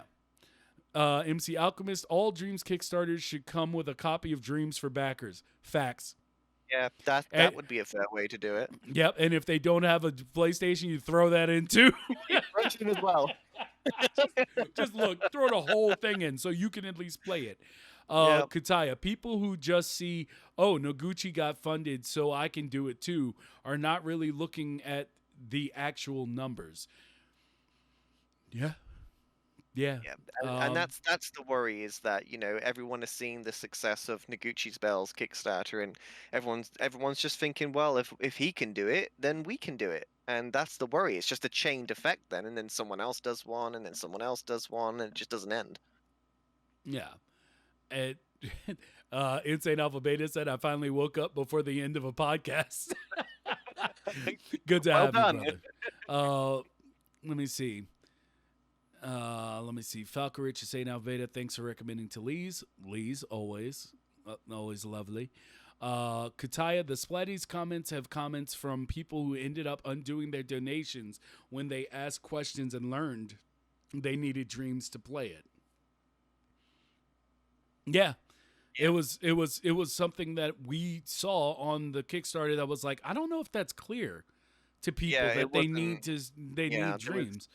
MC Alchemist, all Dreams Kickstarters should come with a copy of Dreams for backers. Facts. Yeah, that would be a fair way to do it. Yep, and if they don't have a PlayStation, you throw that in too. As well. just look, throw the whole thing in so you can at least play it. Yep. Kataya, people who just see, oh, Noguchi got funded, so I can do it too, are not really looking at the actual numbers. Yeah. Yeah. And that's the worry, is that everyone is seeing the success of Noguchi's Bell's Kickstarter, and everyone's just thinking, well, if he can do it, then we can do it, and that's the worry. It's just a chained effect then, and then someone else does one, and then someone else does one, and it just doesn't end. Yeah. Insane Alpha Beta said, I finally woke up before the end of a podcast. Good to have you, brother. Let me see. Falcarich is saying, Alveda, thanks for recommending to Lee's. Lee's, always lovely. Kataya, the Splatties comments have comments from people who ended up undoing their donations when they asked questions and learned they needed Dreams to play it. Yeah. It was something that we saw on the Kickstarter that was like, I don't know if that's clear to people that they need Dreams.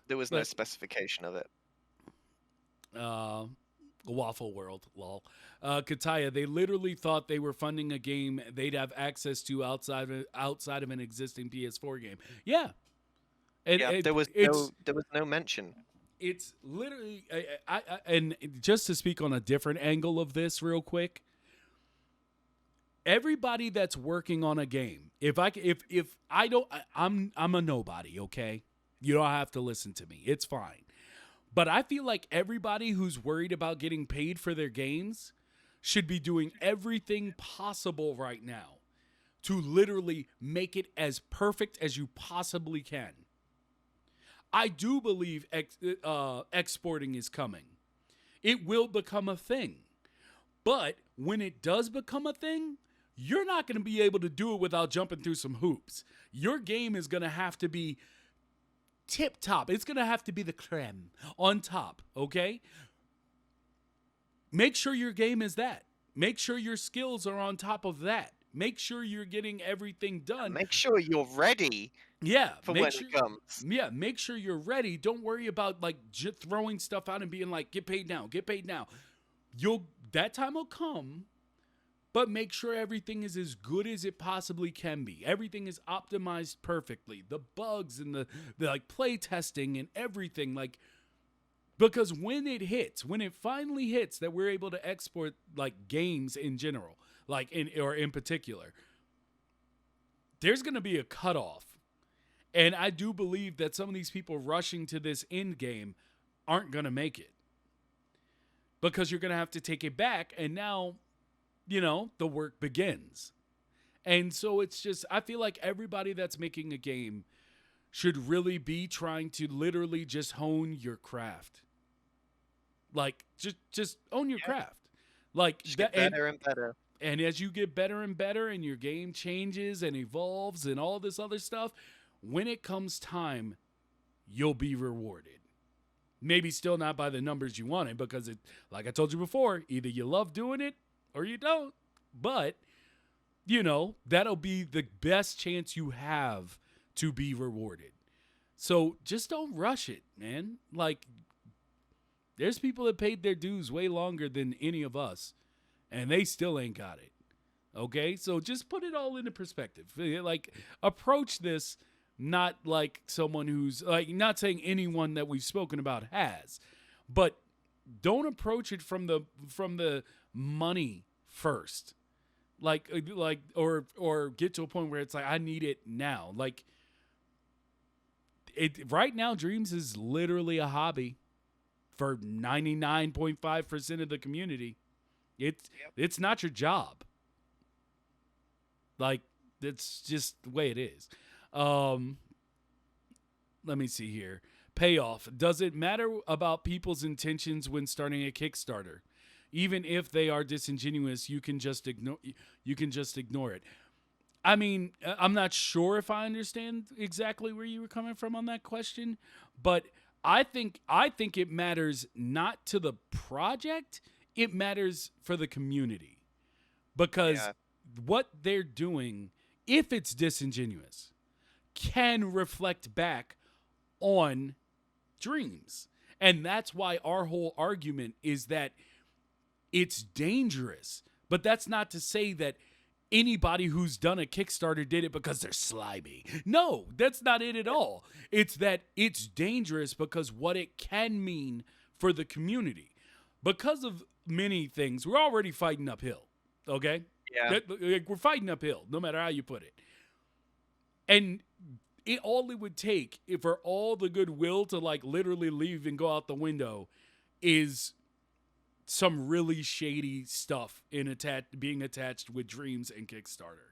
There was no specification of it. Waffle World, lol. Kataya, they literally thought they were funding a game they'd have access to outside of an existing PS4 game. Yeah. There was no mention. It's literally, and just to speak on a different angle of this real quick, everybody that's working on a game, I'm a nobody, okay? You don't have to listen to me. It's fine. But I feel like everybody who's worried about getting paid for their games should be doing everything possible right now to literally make it as perfect as you possibly can. I do believe exporting is coming. It will become a thing. But when it does become a thing, you're not going to be able to do it without jumping through some hoops. Your game is going to have to be tip top. It's going to have to be the creme on top, okay? Make sure your game is that. Make sure your skills are on top of that. Make sure you're getting everything done. Make sure you're ready. Yeah, for when it comes. Yeah, make sure you're ready. Don't worry about like throwing stuff out and being like, get paid now, get paid now. That time will come, but make sure everything is as good as it possibly can be. Everything is optimized perfectly. The bugs and the like play testing and everything, like, because when it finally hits that we're able to export like games in general, like in particular, there's going to be a cutoff. And I do believe that some of these people rushing to this end game aren't going to make it. Because you're going to have to take it back. And now, the work begins. And so it's just, I feel like everybody that's making a game should really be trying to literally just hone your craft. Like, just own your craft. Like, just get better and better. And as you get better and better and your game changes and evolves and all this other stuff, when it comes time, you'll be rewarded. Maybe still not by the numbers you wanted, because like I told you before, either you love doing it or you don't. But, that'll be the best chance you have to be rewarded. So just don't rush it, man. Like, there's people that paid their dues way longer than any of us, and they still ain't got it. Okay? So just put it all into perspective. Like, approach this not like someone who's, like, not saying anyone that we've spoken about has, but don't approach it from the money first. Or get to a point where it's like, I need it now. Like, right now, Dreams is literally a hobby for 99.5% of the community. It's not your job. Like, it's just the way it is. Let me see here. Payoff. Does it matter about people's intentions when starting a Kickstarter? Even if they are disingenuous, you can just ignore it. I mean, I'm not sure if I understand exactly where you were coming from on that question, but I think it matters not to the project, it matters for the community. Because what they're doing, if it's disingenuous, can reflect back on Dreams. And that's why our whole argument is that it's dangerous. But that's not to say that anybody who's done a Kickstarter did it because they're slimy. No, that's not it at all. It's that it's dangerous because what it can mean for the community. Because of many things, we're already fighting uphill. Okay? Yeah. We're fighting uphill, no matter how you put it. And all it would take for all the goodwill to like literally leave and go out the window is some really shady stuff being attached with Dreams and Kickstarter.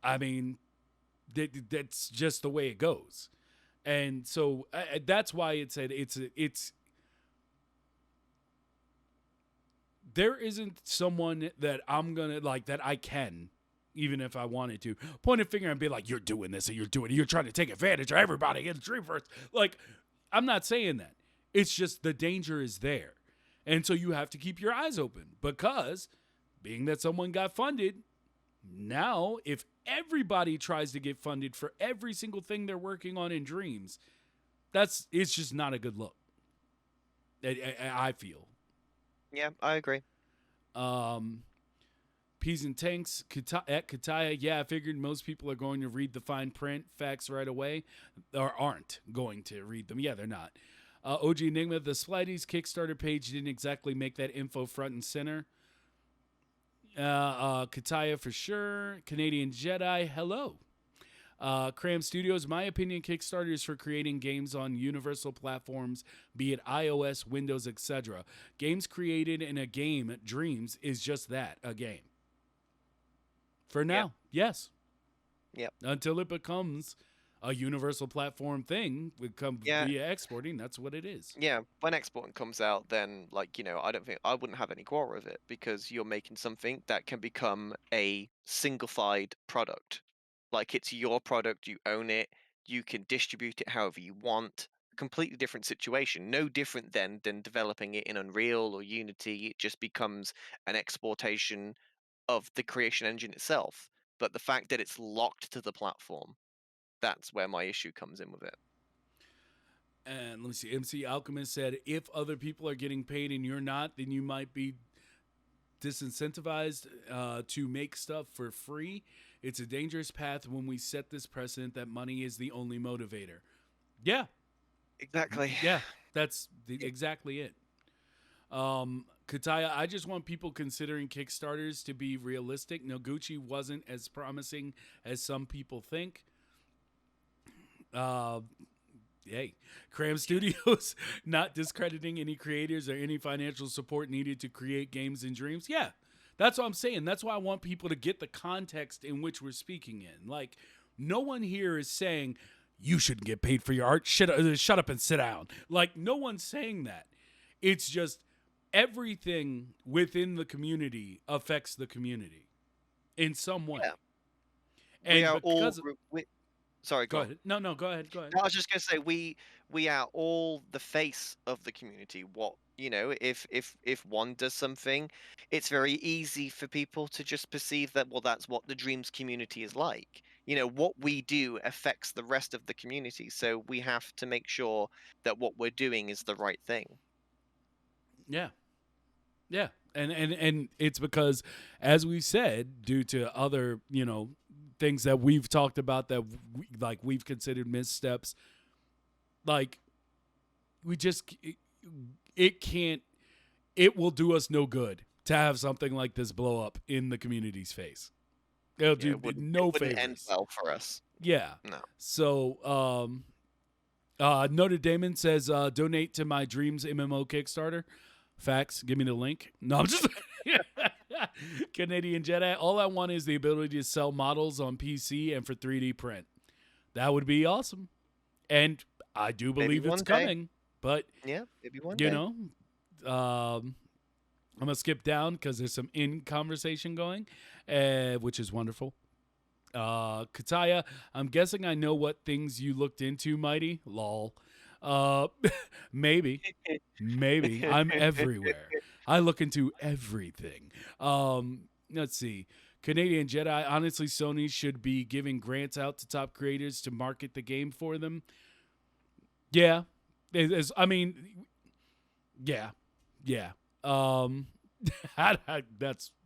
I mean, that's just the way it goes. And so that's why it said it's there isn't someone that I'm going to like that I can, even if I wanted to, point a finger and be like, you're doing this and you're trying to take advantage of everybody in Dreamverse. Like, I'm not saying that. It's just the danger is there. And so you have to keep your eyes open, because being that someone got funded, now if everybody tries to get funded for every single thing they're working on in Dreams, it's just not a good look. I feel. Yeah, I agree. Peas and Tanks at Kataya. Yeah, I figured most people are going to read the fine print facts right away, or aren't going to read them. Yeah, they're not. OG Enigma, the Splity's Kickstarter page didn't exactly make that info front and center. Kataya for sure. Canadian Jedi, hello. Cram Studios, my opinion, Kickstarter is for creating games on universal platforms, be it iOS, Windows, etc. Games created in a game, Dreams, is just that, a game. For Yeah. now, yes. Yep. Until it becomes a universal platform thing, Yeah. via exporting, that's what it is. Yeah, when exporting comes out, then like, I don't think I wouldn't have any quarrel with it because you're making something that can become a single-fied product. Like it's your product, you own it, you can distribute it however you want. Completely different situation. No different than developing it in Unreal or Unity. It just becomes an exportation of the creation engine itself. But the fact that it's locked to the platform, that's where my issue comes in with it. And let me see. MC Alchemist said, if other people are getting paid and you're not, then you might be disincentivized to make stuff for free. It's a dangerous path when we set this precedent that money is the only motivator. Yeah. Exactly. Yeah. That's exactly it. Kataya, I just want people considering Kickstarters to be realistic. Noguchi wasn't as promising as some people think. Hey, Cram Studios, not discrediting any creators or any financial support needed to create games and dreams. Yeah, that's what I'm saying. That's why I want people to get the context in which we're speaking in. Like, no one here is saying you shouldn't get paid for your art. Shut up and sit down. Like, no one's saying that. It's just everything within the community affects the community in some way. Yeah. And We are all. because Sorry, go go on. ahead. No, go ahead. Go ahead. No, I was just gonna say we are all the face of the community. What if one does something, it's very easy for people to just perceive that that's what the dreams community is like. What we do affects the rest of the community, so we have to make sure that what we're doing is the right thing. Yeah. Yeah. And it's because, as we said, due to other, things that we've talked about that we've considered missteps, like we just, it will do us no good to have something like this blow up in the community's face. It'll do no it wouldn't end favors. well for us. Yeah. No. So, Notre Damon says, donate to my Dreams MMO Kickstarter. Facts. Give me the link. No, I'm just Canadian Jedi. All I want is the ability to sell models on PC and for 3D print. That would be awesome. And I do believe it's coming. But yeah, maybe one day. I'm gonna skip down because there's some in conversation going, which is wonderful. Kataya, I'm guessing I know what things you looked into, Mighty. Lol. Maybe. I'm everywhere. I look into everything. Let's see. Canadian Jedi. Honestly, Sony should be giving grants out to top creators to market the game for them. Yeah. Yeah. That's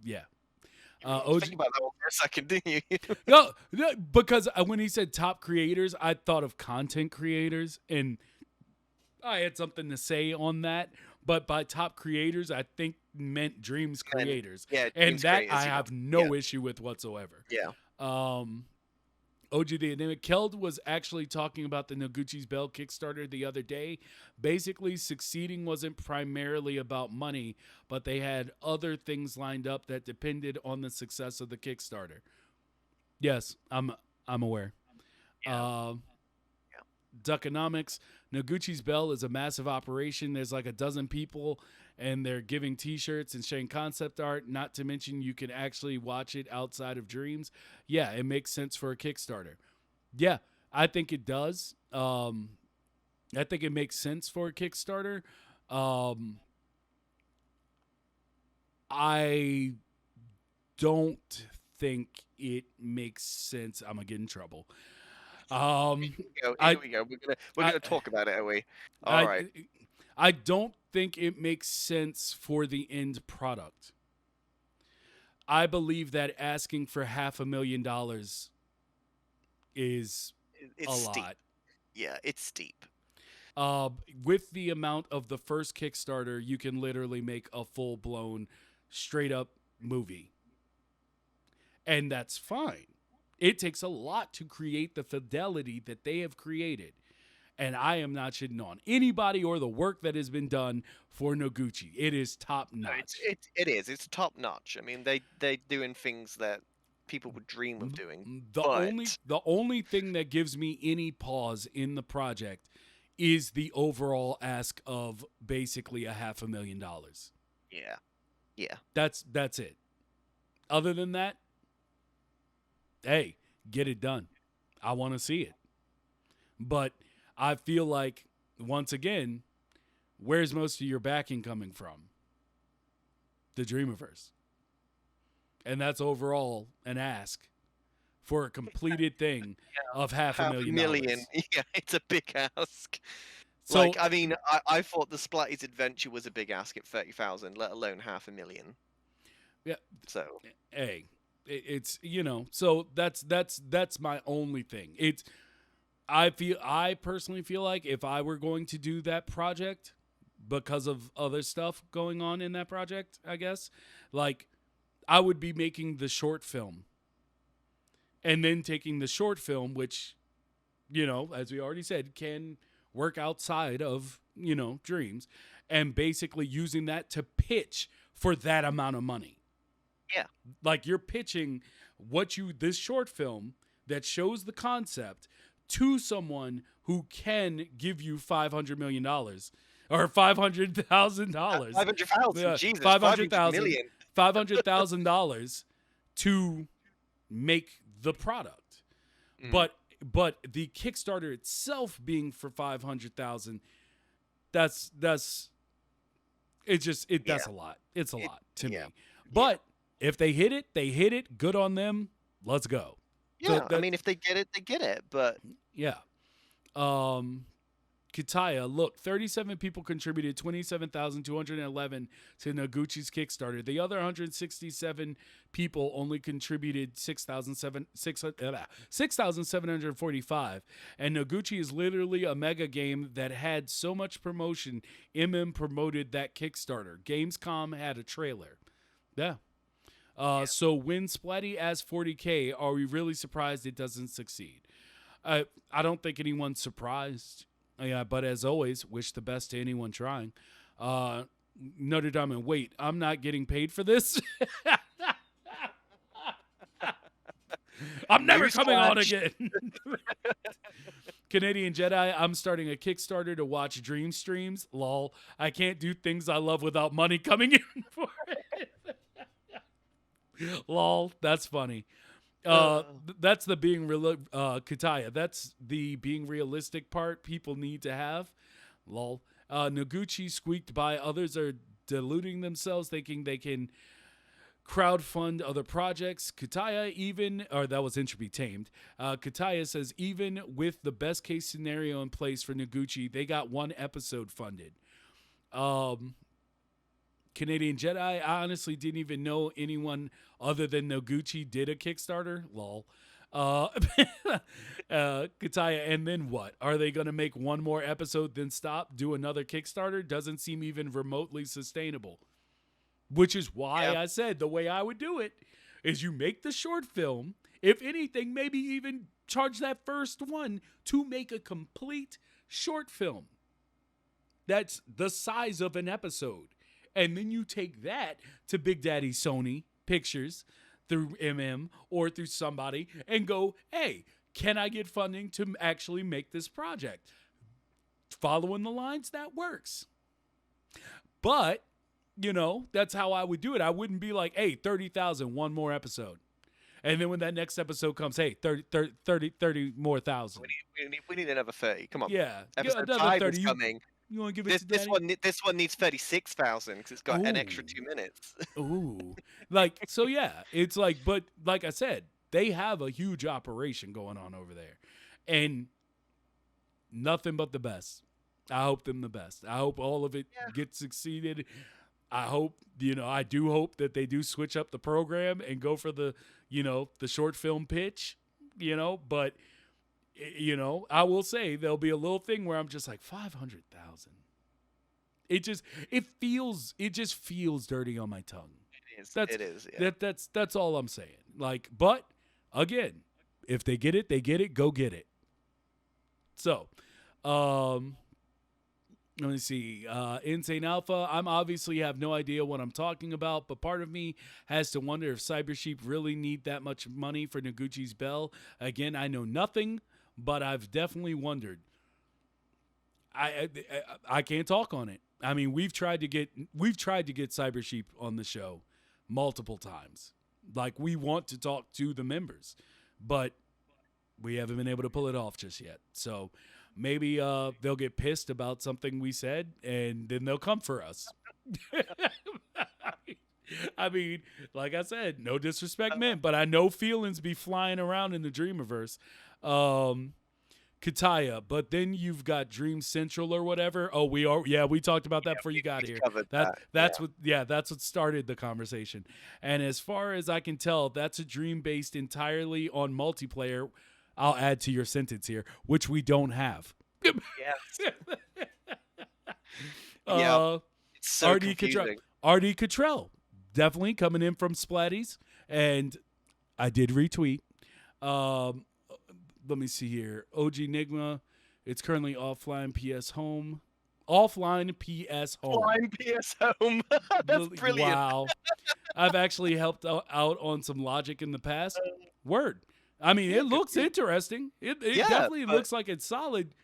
yeah. Think about that one for a second, didn't you? No, because when he said top creators, I thought of content creators, and I had something to say on that. But by top creators, I think meant Dreams creators. Yeah, and Dreams that creators, I have no issue with whatsoever. Yeah. OG the Enigma Keld was actually talking about the Noguchi's Bell Kickstarter the other day. Basically, succeeding wasn't primarily about money, but they had other things lined up that depended on the success of the Kickstarter. Yes, I'm aware. Yeah. Duckonomics. Noguchi's Bell is a massive operation. There's like a dozen people, and they're giving T-shirts and sharing concept art. Not to mention, you can actually watch it outside of Dreams. Yeah, it makes sense for a Kickstarter. Yeah, I think it does. I think it makes sense for a Kickstarter. I don't think it makes sense. I'm gonna get in trouble. Here we go. We're gonna talk about it, are we? All right. I don't think it makes sense for the end product. I believe that asking for $500,000 is It's a steep. lot. Yeah, it's steep. With the amount of the first Kickstarter, you can literally make a full-blown, straight-up movie. And that's fine. It takes a lot to create the fidelity that they have created. And I am not shitting on anybody or the work that has been done for Noguchi. It is top No, notch. it's top notch. I mean, they're doing things that people would dream of doing. But The only thing that gives me any pause in the project is the overall ask of basically $500,000. yeah, yeah, That's it. Other than that, hey, get it done. I want to see it. But I feel like, once again, where's most of your backing coming from? The Dreamiverse. And that's overall an ask for a completed thing of $500,000. Yeah, it's a big ask. So, Like, I mean, I thought the Splatty's Adventure was a big ask at 30,000, let alone $500,000. yeah, So hey, it's, so that's my only thing. I personally feel like if I were going to do that project, because of other stuff going on in that project, I guess, like, I would be making the short film and then taking the short film, which, as we already said, can work outside of, dreams, and basically using that to pitch for that amount of money. yeah, Like, you're pitching this short film that shows the concept to someone who can give you $500 million or $500,000. 500,000, Jesus, 500,000 million. $500,000 to make the product. Mm. But the Kickstarter itself being for 500,000, that's that's a lot. It's a lot to me. But if they hit it, good on them. Let's go. Yeah, I mean, if they get it, they get it. But yeah. Kitaya, look, 37 people contributed 27,211 to Naguchi's Kickstarter. The other 167 people only contributed 6,745. And Noguchi is literally a mega game that had so much promotion. promoted that Kickstarter. Gamescom had a trailer. Yeah. So when Splatty asks 40K, are we really surprised it doesn't succeed? I don't think anyone's surprised. Yeah, but as always, wish the best to anyone trying. Notre Dame, and wait, I'm not getting paid for this? I'm never coming on again. Canadian Jedi, I'm starting a Kickstarter to watch dream streams. Lol. I can't do things I love without money coming in for it. Lol, that's funny. That's the being real, Kataya. That's the being realistic part people need to have. Lol. Noguchi squeaked by. Others are deluding themselves, thinking they can crowdfund other projects. That was Entropy Tamed. Kataya says, even with the best case scenario in place for Noguchi, they got one episode funded. Canadian Jedi, I honestly didn't even know anyone other than Noguchi did a Kickstarter. Lol. Kataya, and then what? Are they going to make one more episode, then stop, do another Kickstarter? Doesn't seem even remotely sustainable. Which is why I said the way I would do it is you make the short film. If anything, maybe even charge that first one to make a complete short film. That's the size of an episode. And then you take that to Big Daddy Sony Pictures through or through somebody and go, hey, can I get funding to actually make this project? Following the lines, that works. But, that's how I would do it. I wouldn't be like, hey, 30,000, one more episode. And then when that next episode comes, hey, 30 more thousand. We need another 30. Come on. Yeah. Episode 5 is coming. You want to give it to Daddy? This one needs 36,000 because it's got an extra 2 minutes. Ooh. It's like, but like I said, they have a huge operation going on over there. And nothing but the best. I hope them the best. I hope all of it gets succeeded. I hope, I do hope that they do switch up the program and go for the short film pitch, but I will say there'll be a little thing where I'm just like 500,000. It just feels dirty on my tongue. It is. Yeah. That's all I'm saying. Like, but again, If they get it, they get it. Go get it. So, let me see. Insane Alpha. I'm obviously have no idea what I'm talking about, but part of me has to wonder if Cybersheep really need that much money for Noguchi's bell. Again, I know nothing, but I've definitely wondered. I can't talk on it. I mean, we've tried to get Cybersheep on the show multiple times. Like, we want to talk to the members, but we haven't been able to pull it off just yet. So maybe they'll get pissed about something we said, and then they'll come for us. I mean, like I said, no disrespect meant, but I know feelings be flying around in the Dreamiverse. Kataya, but then you've got Dream Central or whatever. Oh, we talked about that before you got here. That's what started the conversation. And as far as I can tell, that's a dream based entirely on multiplayer. I'll add to your sentence here, which we don't have. Yes. It's so RD confusing. RD Cottrell, definitely coming in from Splatties, and I did retweet. Let me see here. OG Nigma, it's currently offline PS Home. Offline PS Home. Offline PS Home. That's brilliant. Wow. I've actually helped out on some Logic in the past. Word. I mean, it looks interesting. It definitely looks like it's solid.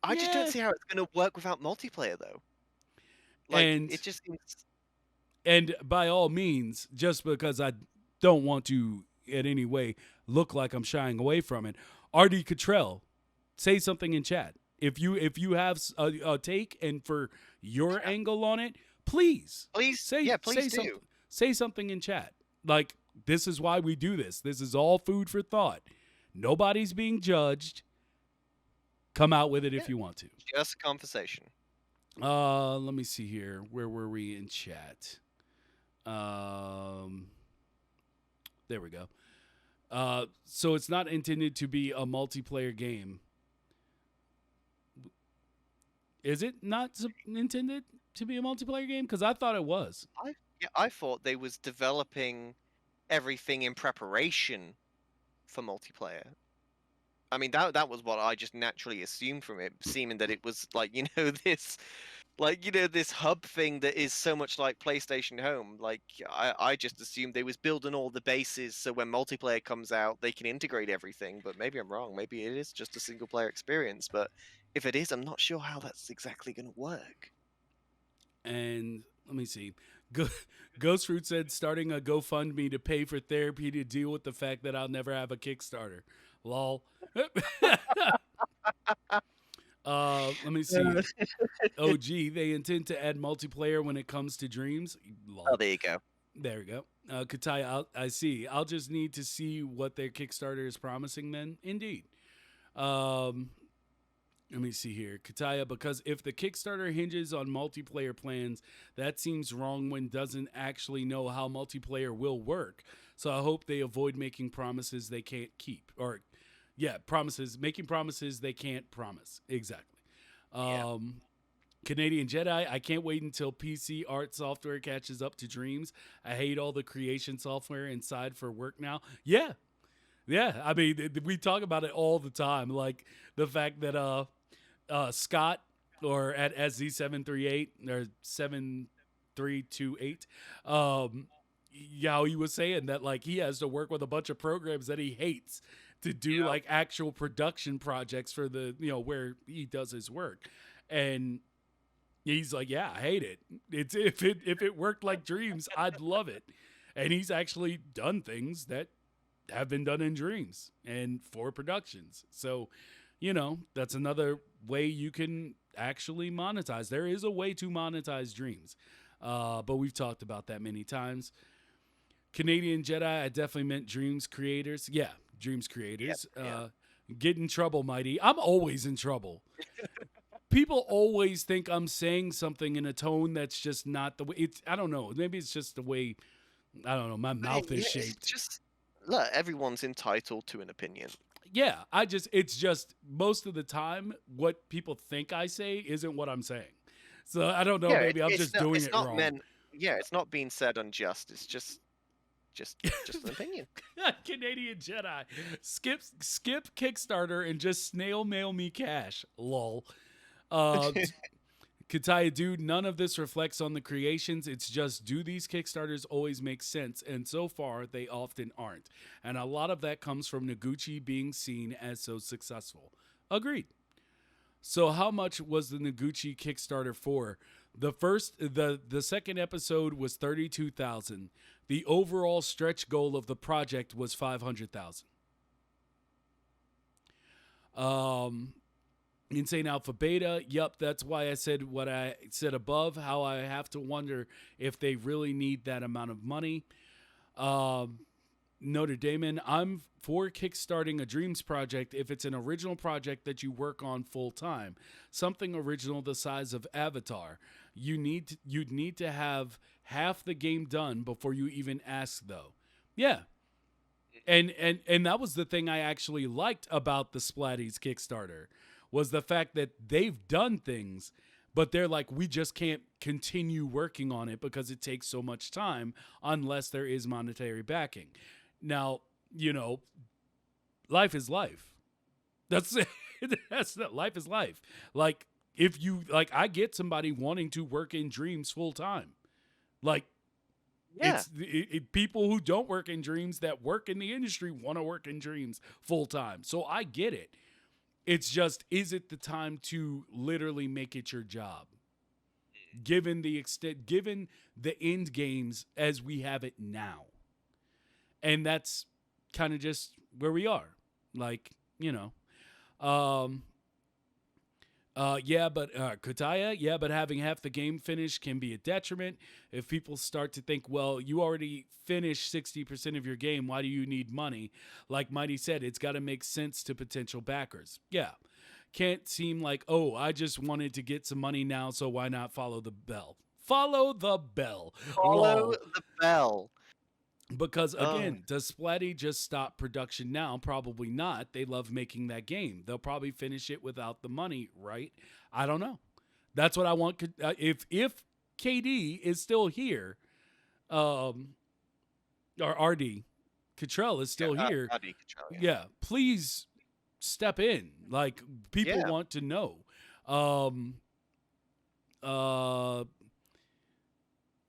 I just don't see how it's going to work without multiplayer, though. Like, it just seems... And by all means, just because I don't want to in any way look like I'm shying away from it, RD Cottrell, say something in chat. If you have a take and for your angle on it, please say something in chat. Like, this is why we do this. This is all food for thought. Nobody's being judged. Come out with it if you want to. Just a conversation. Let me see here. Where were we in chat? There we go. So it's not intended to be a multiplayer game. Is it not intended to be a multiplayer game? Because I thought it was. I thought they was developing everything in preparation for multiplayer. I mean, that was what I just naturally assumed from it, seeming that it was like, this hub thing that is so much like PlayStation Home. Like, I just assumed they was building all the bases so when multiplayer comes out, they can integrate everything. But maybe I'm wrong. Maybe it is just a single player experience. But if it is, I'm not sure how that's exactly going to work. And let me see. Ghost Fruit said starting a GoFundMe to pay for therapy to deal with the fact that I'll never have a Kickstarter. Lol. Let me see. OG, they intend to add multiplayer when it comes to dreams. Lol. Oh, there you go. There we go. Kataya, I see. I'll just need to see what their Kickstarter is promising then. Indeed. Let me see here. Kataya, because if the Kickstarter hinges on multiplayer plans, that seems wrong when doesn't actually know how multiplayer will work. So I hope they avoid making promises they can't keep. Or, making promises they can't promise. Exactly. Canadian Jedi, I can't wait until PC art software catches up to Dreams. I hate all the creation software inside for work now. Yeah. I mean, we talk about it all the time. Like the fact that Scott or at SZ738 or 7328, he was saying that like he has to work with a bunch of programs that he hates to do like actual production projects for the, where he does his work. And he's like, yeah, I hate it. It's if it worked like Dreams, I'd love it. And he's actually done things that have been done in Dreams and for productions. So, that's another way you can actually monetize. There is a way to monetize Dreams. But we've talked about that many times. Canadian Jedi, I definitely meant Dreams creators. Yeah, Dreams creators. Get in trouble, Mighty. I'm always in trouble. People always think I'm saying something in a tone that's just not the way it's. I don't know. Maybe it's just the way, I don't know, my mouth is shaped. It's just, look, everyone's entitled to an opinion. Yeah, it's just most of the time what people think I say isn't what I'm saying. So I don't know, maybe I'm just doing it wrong. It's not being said unjust. It's just Just an opinion. Canadian Jedi. Skip Kickstarter and just snail mail me cash. Lol. Uh, Kataya, dude, none of this reflects on the creations. It's just, do these Kickstarters always make sense? And so far, they often aren't. And a lot of that comes from Noguchi being seen as so successful. Agreed. So how much was the Naguchi Kickstarter for? The second episode was 32,000. The overall stretch goal of the project was 500,000. Insane Alpha Beta. Yep, that's why I said what I said above, how I have to wonder if they really need that amount of money. Notre Dame, I'm for kickstarting a dreams project if it's an original project that you work on full time. Something original the size of Avatar. You'd need to have half the game done before you even ask, though. Yeah. And that was the thing I actually liked about the Splatties Kickstarter, was the fact that they've done things, but they're like, we just can't continue working on it because it takes so much time unless there is monetary backing. Now, life is life. That's life is life. Like, if you, like, I get somebody wanting to work in dreams full time. Like, Yeah. People who don't work in dreams that work in the industry want to work in dreams full time. So I get it. It's just, is it the time to literally make it your job? Given the extent, given the end games as we have it now. And that's kind of just where we are. Like, Kotaya, but having half the game finished can be a detriment. If people start to think, well, you already finished 60% of your game, why do you need money? Like Mighty said, it's got to make sense to potential backers. Yeah. Can't seem like, oh, I just wanted to get some money now, so why not follow the bell? Follow the bell. Follow the bell. Because, again, does Splatty just stop production now? Probably not. They love making that game. They'll probably finish it without the money, right? I don't know. That's what I want. If KD is still here, or RD, Cottrell is still here. RD Cottrell, yeah, please step in. Like, people want to know.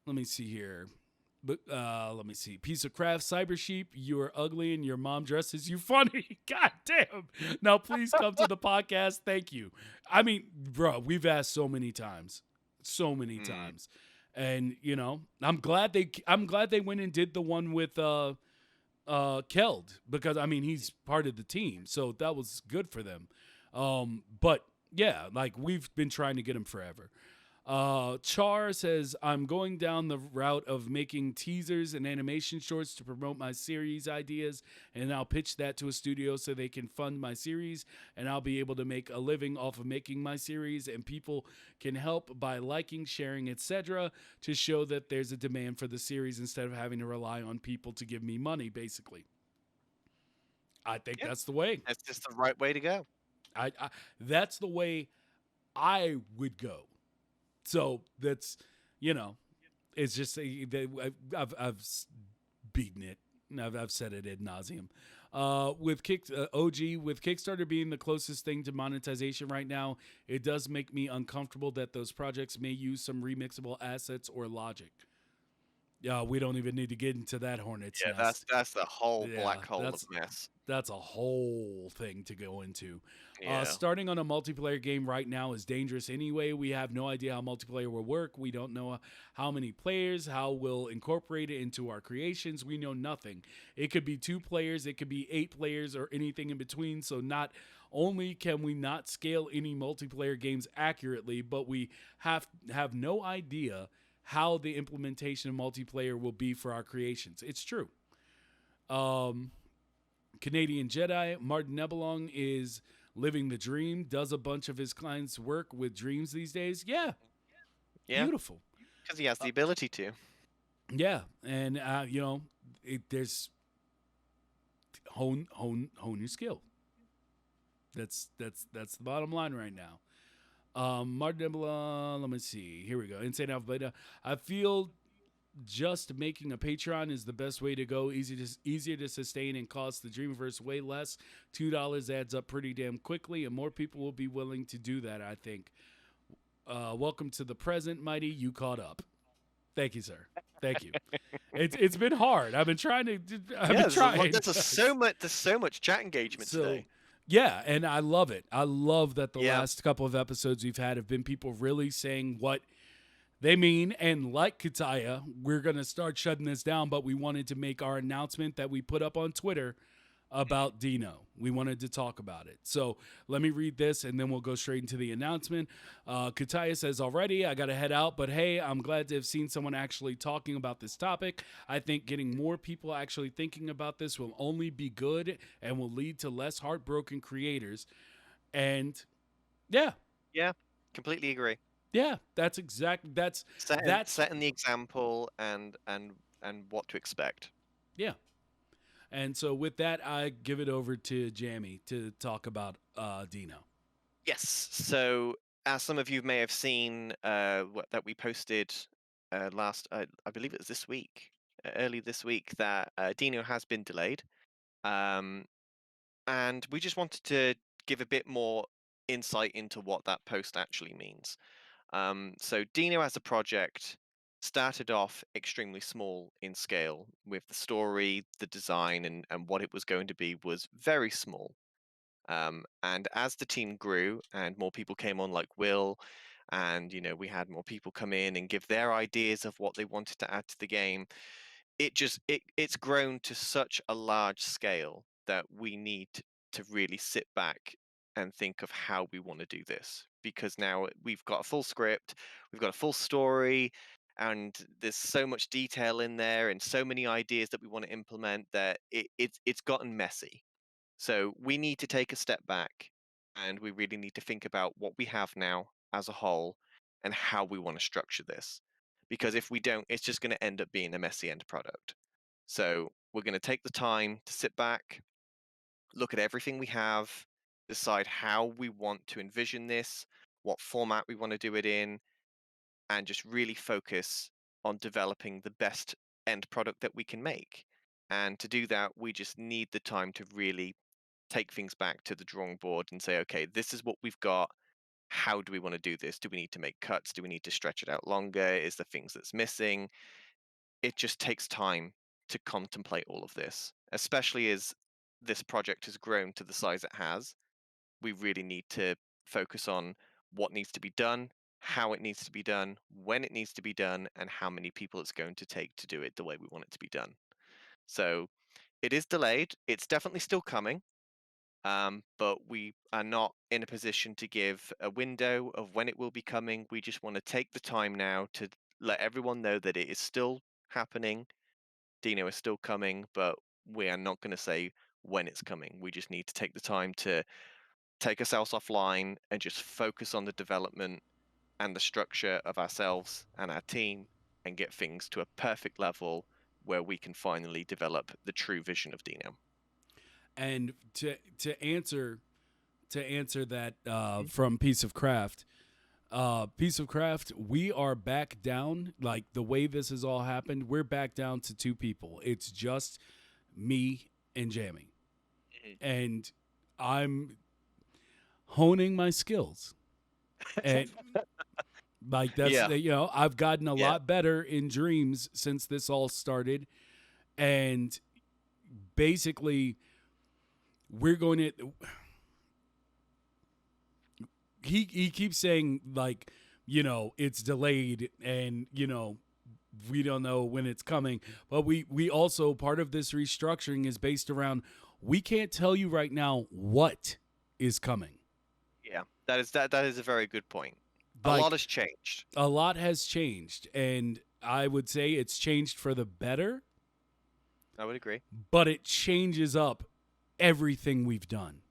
Let me see here. But let me see. Piece of craft, Cyber Sheep, you are ugly and your mom dresses you funny. God damn. Now please come to the podcast. Thank you. I mean, bro, we've asked so many times. So many times. And, I'm glad they went and did the one with Keld, because I mean, he's part of the team. So that was good for them. But yeah, like, we've been trying to get him forever. Char says, I'm going down the route of making teasers and animation shorts to promote my series ideas, and I'll pitch that to a studio so they can fund my series, and I'll be able to make a living off of making my series, and people can help by liking, sharing, etc. to show that there's a demand for the series instead of having to rely on people to give me money, basically. I think that's the way. That's just the right way to go. I that's the way I would go. So that's, it's just I've beaten it. I've said it ad nauseum. With Kickstarter being the closest thing to monetization right now, it does make me uncomfortable that those projects may use some remixable assets or logic. Yeah, we don't even need to get into that hornet's nest. That's the whole black hole of mess. That's a whole thing to go into. Yeah. Starting on a multiplayer game right now is dangerous anyway. We have no idea how multiplayer will work. We don't know how many players, how we'll incorporate it into our creations. We know nothing. It could be 2 players, it could be 8 players, or anything in between. So not only can we not scale any multiplayer games accurately, but we have no idea how the implementation of multiplayer will be for our creations. It's true. Canadian Jedi, Martin Nebelong is living the dream, does a bunch of his clients' work with dreams these days. Yeah. Beautiful. Because he has the ability to. Yeah. And, there's hone your skill. That's the bottom line right now. Martin Nebelong, let me see. Here we go. Insane Alpha Beta. I feel just making a Patreon is the best way to go. Easier to sustain and costs the Dreamverse way less. $2 adds up pretty damn quickly, and more people will be willing to do that, I think. Welcome to the present, Mighty. You caught up. Thank you, sir. Thank you. It's been hard. I've been trying to. I've been trying. There's so much chat engagement today. Yeah, and I love it. I love that the last couple of episodes we've had have been people really saying what they mean. And like Kataya, we're going to start shutting this down, but we wanted to make our announcement that we put up on Twitter about Dino. We wanted to talk about it. So let me read this, and then we'll go straight into the announcement. Kataya says, already, I got to head out, but hey, I'm glad to have seen someone actually talking about this topic. I think getting more people actually thinking about this will only be good and will lead to less heartbroken creators. And yeah. Yeah, completely agree. Yeah, that's setting the example and what to expect. Yeah. And so with that, I give it over to Jamie to talk about Dino. Yes. So as some of you may have seen, that we posted last, I believe it was this week, early this week, that Dino has been delayed, and we just wanted to give a bit more insight into what that post actually means. So Dino as a project started off extremely small in scale, with the story, the design, and what it was going to be was very small. And as the team grew and more people came on, like Will, and we had more people come in and give their ideas of what they wanted to add to the game, it's grown to such a large scale that we need to really sit back and think of how we want to do this, because now we've got a full script, we've got a full story, and there's so much detail in there and so many ideas that we want to implement that it's gotten messy. So we need to take a step back, and we really need to think about what we have now as a whole and how we want to structure this. Because if we don't, it's just going to end up being a messy end product. So we're going to take the time to sit back, look at everything we have, decide how we want to envision this, what format we want to do it in, and just really focus on developing the best end product that we can make. And to do that, we just need the time to really take things back to the drawing board and say, okay, this is what we've got. How do we want to do this? Do we need to make cuts? Do we need to stretch it out longer? Is there things that's missing? It just takes time to contemplate all of this, especially as this project has grown to the size it has. We really need to focus on what needs to be done, how it needs to be done, when it needs to be done, and how many people it's going to take to do it the way we want it to be done. So it is delayed. It's definitely still coming. But we are not in a position to give a window of when it will be coming. We just want to take the time now to let everyone know that it is still happening. Dino is still coming, but we are not going to say when it's coming. We just need to take the time to take ourselves offline and just focus on the development and the structure of ourselves and our team and get things to a perfect level where we can finally develop the true vision of Dino. And to answer that from Piece of Craft, we are back down. Like the way this has all happened, we're back down to 2 people. It's just me and Jamie, and I'm honing my skills. And like that's I've gotten a lot better in Dreams since this all started, and basically. We're going to. He keeps saying like, it's delayed and we don't know when it's coming. But we also, part of this restructuring is based around we can't tell you right now what is coming. Yeah, that is a very good point. Like, a lot has changed. A lot has changed, and I would say it's changed for the better. I would agree. But it changes up everything we've done.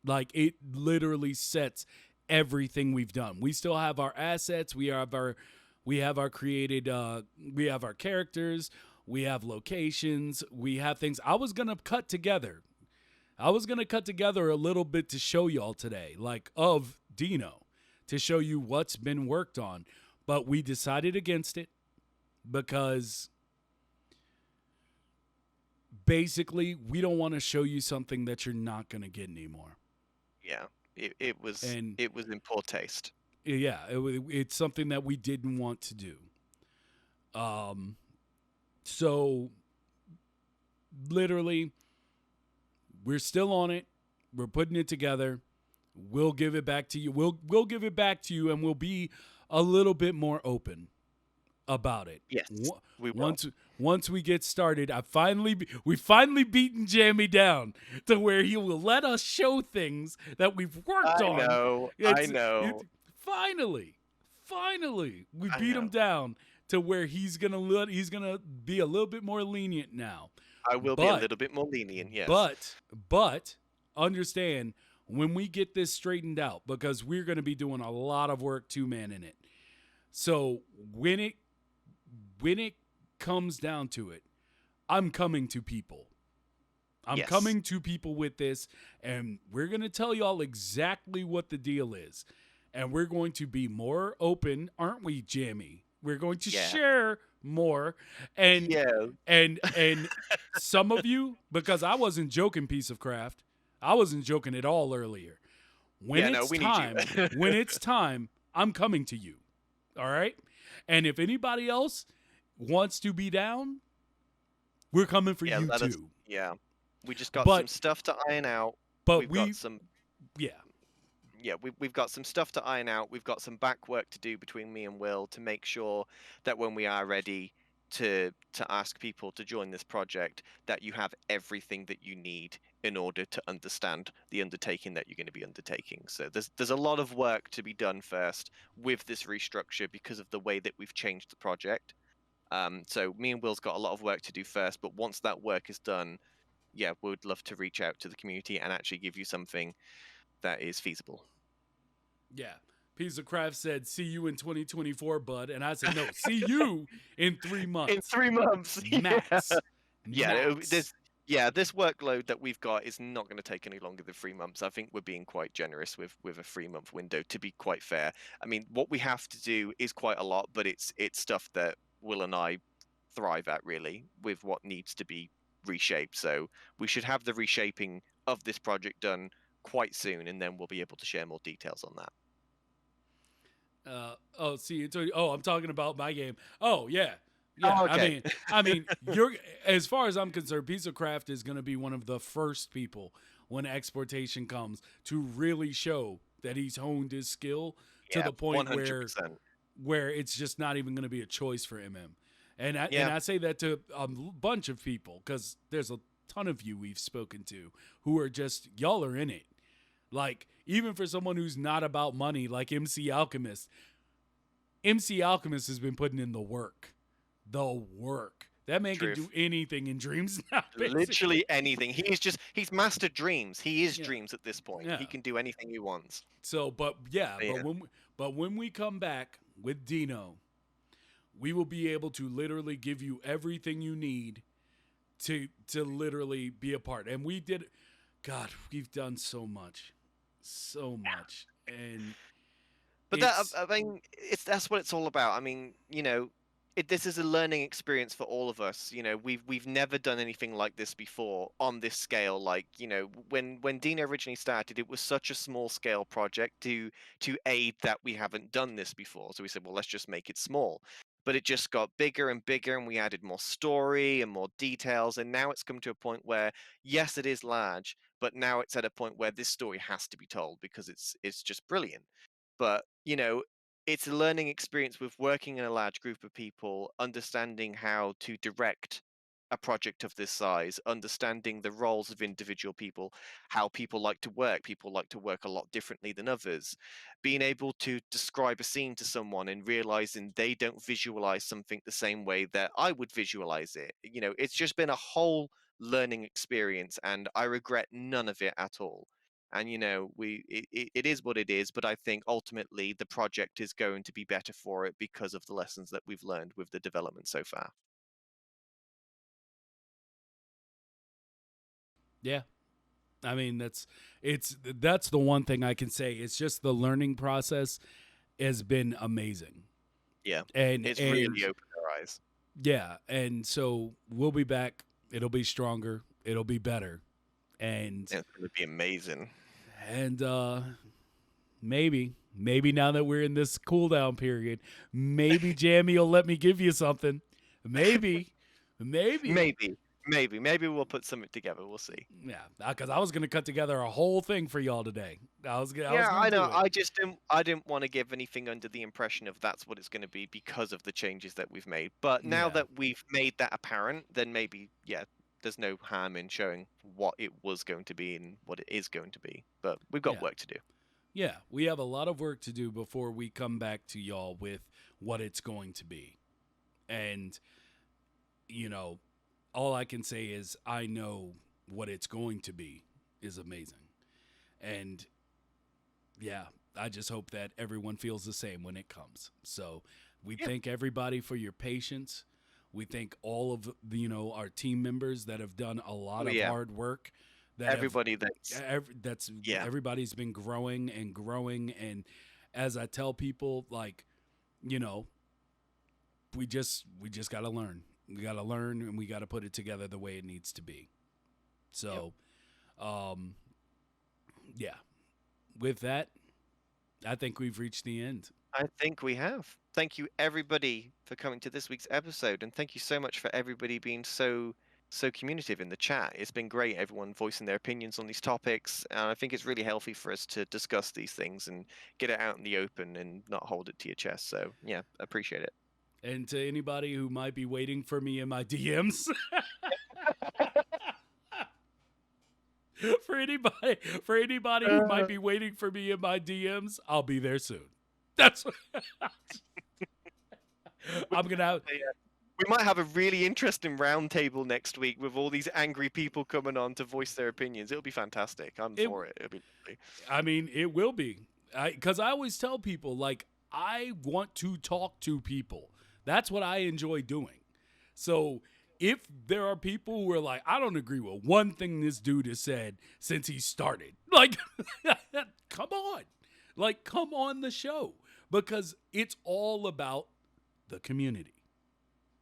Like it literally sets everything we've done. We still have our assets. We have our created. We have our characters. We have locations. We have things. I was gonna cut together a little bit to show y'all today, like of Dino, to show you what's been worked on. But we decided against it. because basically we don't want to show you something that you're not going to get anymore. Yeah, it was And it was in poor taste. yeah, it's something that we didn't want to do. Um, so literally, we're still on it. We're putting it together. We'll give it back to you. We'll give it back to you, and we'll be a little bit more open about it. Yes, we will. Once we get started, we finally beaten Jamie down to where he will let us show things that we've worked I on. know. Finally, we I beat know. him down to where he's gonna be a little bit more lenient now. I will be a little bit more lenient. Yes. But understand when we get this straightened out, because we're going to be doing a lot of work 2-man in it. So when it comes down to it, I'm coming to people. I'm Yes. coming to people with this, and we're going to tell y'all exactly what the deal is. And we're going to be more open, aren't we, Jamie? We're going to share more. And and some of you, because I wasn't joking, piece of craft. I wasn't joking at all earlier. When it's time, I'm coming to you. All right? And if anybody else wants to be down, we're coming for you too. We just got some stuff to iron out. But we've got some stuff to iron out. We've got some back work to do between me and Will to make sure that when we are ready to ask people to join this project, that you have everything that you need in order to understand the undertaking that you're going to be undertaking. So there's a lot of work to be done first with this restructure because of the way that we've changed the project. So me and Will's got a lot of work to do first, but once that work is done, we'd love to reach out to the community and actually give you something that is feasible. Yeah. Piece of Craft said, "See you in 2024, bud." And I said, "No, see you in 3 months." In 3 months. Max. This workload that we've got is not going to take any longer than 3 months. I think we're being quite generous with a 3-month window, to be quite fair. I mean, what we have to do is quite a lot, but it's stuff that Will and I thrive at, really, with what needs to be reshaped. So we should have the reshaping of this project done quite soon, and then we'll be able to share more details on that. I'm talking about my game. Oh yeah. Oh, okay. I mean, you're, as far as I'm concerned, Piece of Craft is going to be one of the first people when exportation comes to really show that he's honed his skill to the point 100%. where it's just not even going to be a choice for MM. And I say that to a bunch of people, because there's a ton of you we've spoken to who are just, y'all are in it. Like, even for someone who's not about money, like MC Alchemist has been putting in the work. That man can do anything in Dreams now. Basically. Literally anything. He's mastered Dreams. He is Dreams at this point. Yeah. He can do anything he wants. So, but when we come back with Dino, we will be able to literally give you everything you need to literally be a part. And we did, God, we've done so much. But that's what it's all about. I mean, this is a learning experience for all of us. We've never done anything like this before on this scale. Like, when Dino originally started, it was such a small scale project to aid that we haven't done this before. So we said, well, let's just make it small. But it just got bigger and bigger, and we added more story and more details. And now it's come to a point where, yes, it is large, but now it's at a point where this story has to be told because it's just brilliant. But, it's a learning experience with working in a large group of people, understanding how to direct a project of this size, understanding the roles of individual people, how people like to work. People like to work a lot differently than others. Being able to describe a scene to someone and realizing they don't visualize something the same way that I would visualize it. It's just been a whole learning experience, and I regret none of it at all. And it is what it is, but I think ultimately the project is going to be better for it because of the lessons that we've learned with the development so far. Yeah. I mean, that's the one thing I can say. It's just the learning process has been amazing. Yeah. It's really opened our eyes. Yeah, and so we'll be back. It'll be stronger. It'll be better. And It's going to be amazing. and maybe now that we're in this cool down period, maybe Jammy will let me give you something. Maybe. Maybe we'll put something together. We'll see. Yeah, because I was gonna cut together a whole thing for y'all today. I was Yeah, gonna I do know. it. I didn't want to give anything under the impression of that's what it's going to be because of the changes that we've made. But now Yeah, that we've made that apparent, then maybe yeah, there's no harm in showing what it was going to be and what it is going to be. But we've got yeah, work to do. yeah. We have a lot of work to do before we come back to y'all with what it's going to be. And you know, all I can say is I know what it's going to be is amazing. And yeah, I just hope that everyone feels the same when it comes. So we Yeah. thank everybody for your patience. We thank all of our team members that have done a lot Oh of yeah. hard work. That have Everybody that's that's yeah. everybody's been growing and growing. And as I tell people, like you know, we just got to learn. We got to learn, and we got to put it together the way it needs to be. Yep. So, um, yeah. With that, I think we've reached the end. I think we have. Thank you everybody for coming to this week's episode, and thank you so much for everybody being so communicative in the chat. It's been great, everyone voicing their opinions on these topics, and I think it's really healthy for us to discuss these things and get it out in the open and not hold it to your chest. So yeah, appreciate it. And to anybody who might be waiting for me in my DMs, for anybody who might be waiting for me in my DMs, I'll be there soon. That's what I'm gonna have. We might have a really interesting roundtable next week with all these angry people coming on to voice their opinions. It'll be fantastic. I'm for it. It'll be lovely. I mean, it will be. Because I always tell people, like, I want to talk to people. That's what I enjoy doing. So if there are people who are like, I don't agree with one thing this dude has said since he started, like, come on. Like, come on the show. Because it's all about the community.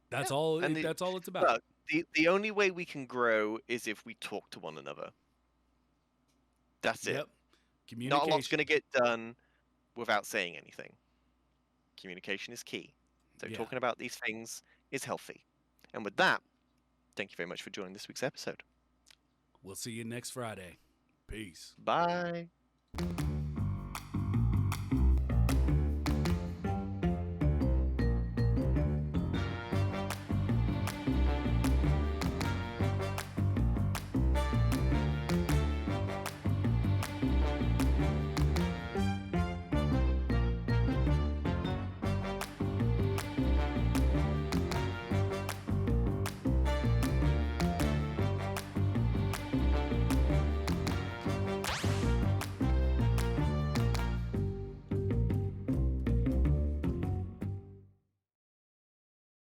That's Yeah. all. And That's all it's about. look, the only way we can grow is if we talk to one another. That's it. Yep. Not a lot's Communication. going to get done without saying anything. Communication is key. So Yeah. talking about these things is healthy. And with that, thank you very much for joining this week's episode. We'll see you next Friday. Peace. Bye.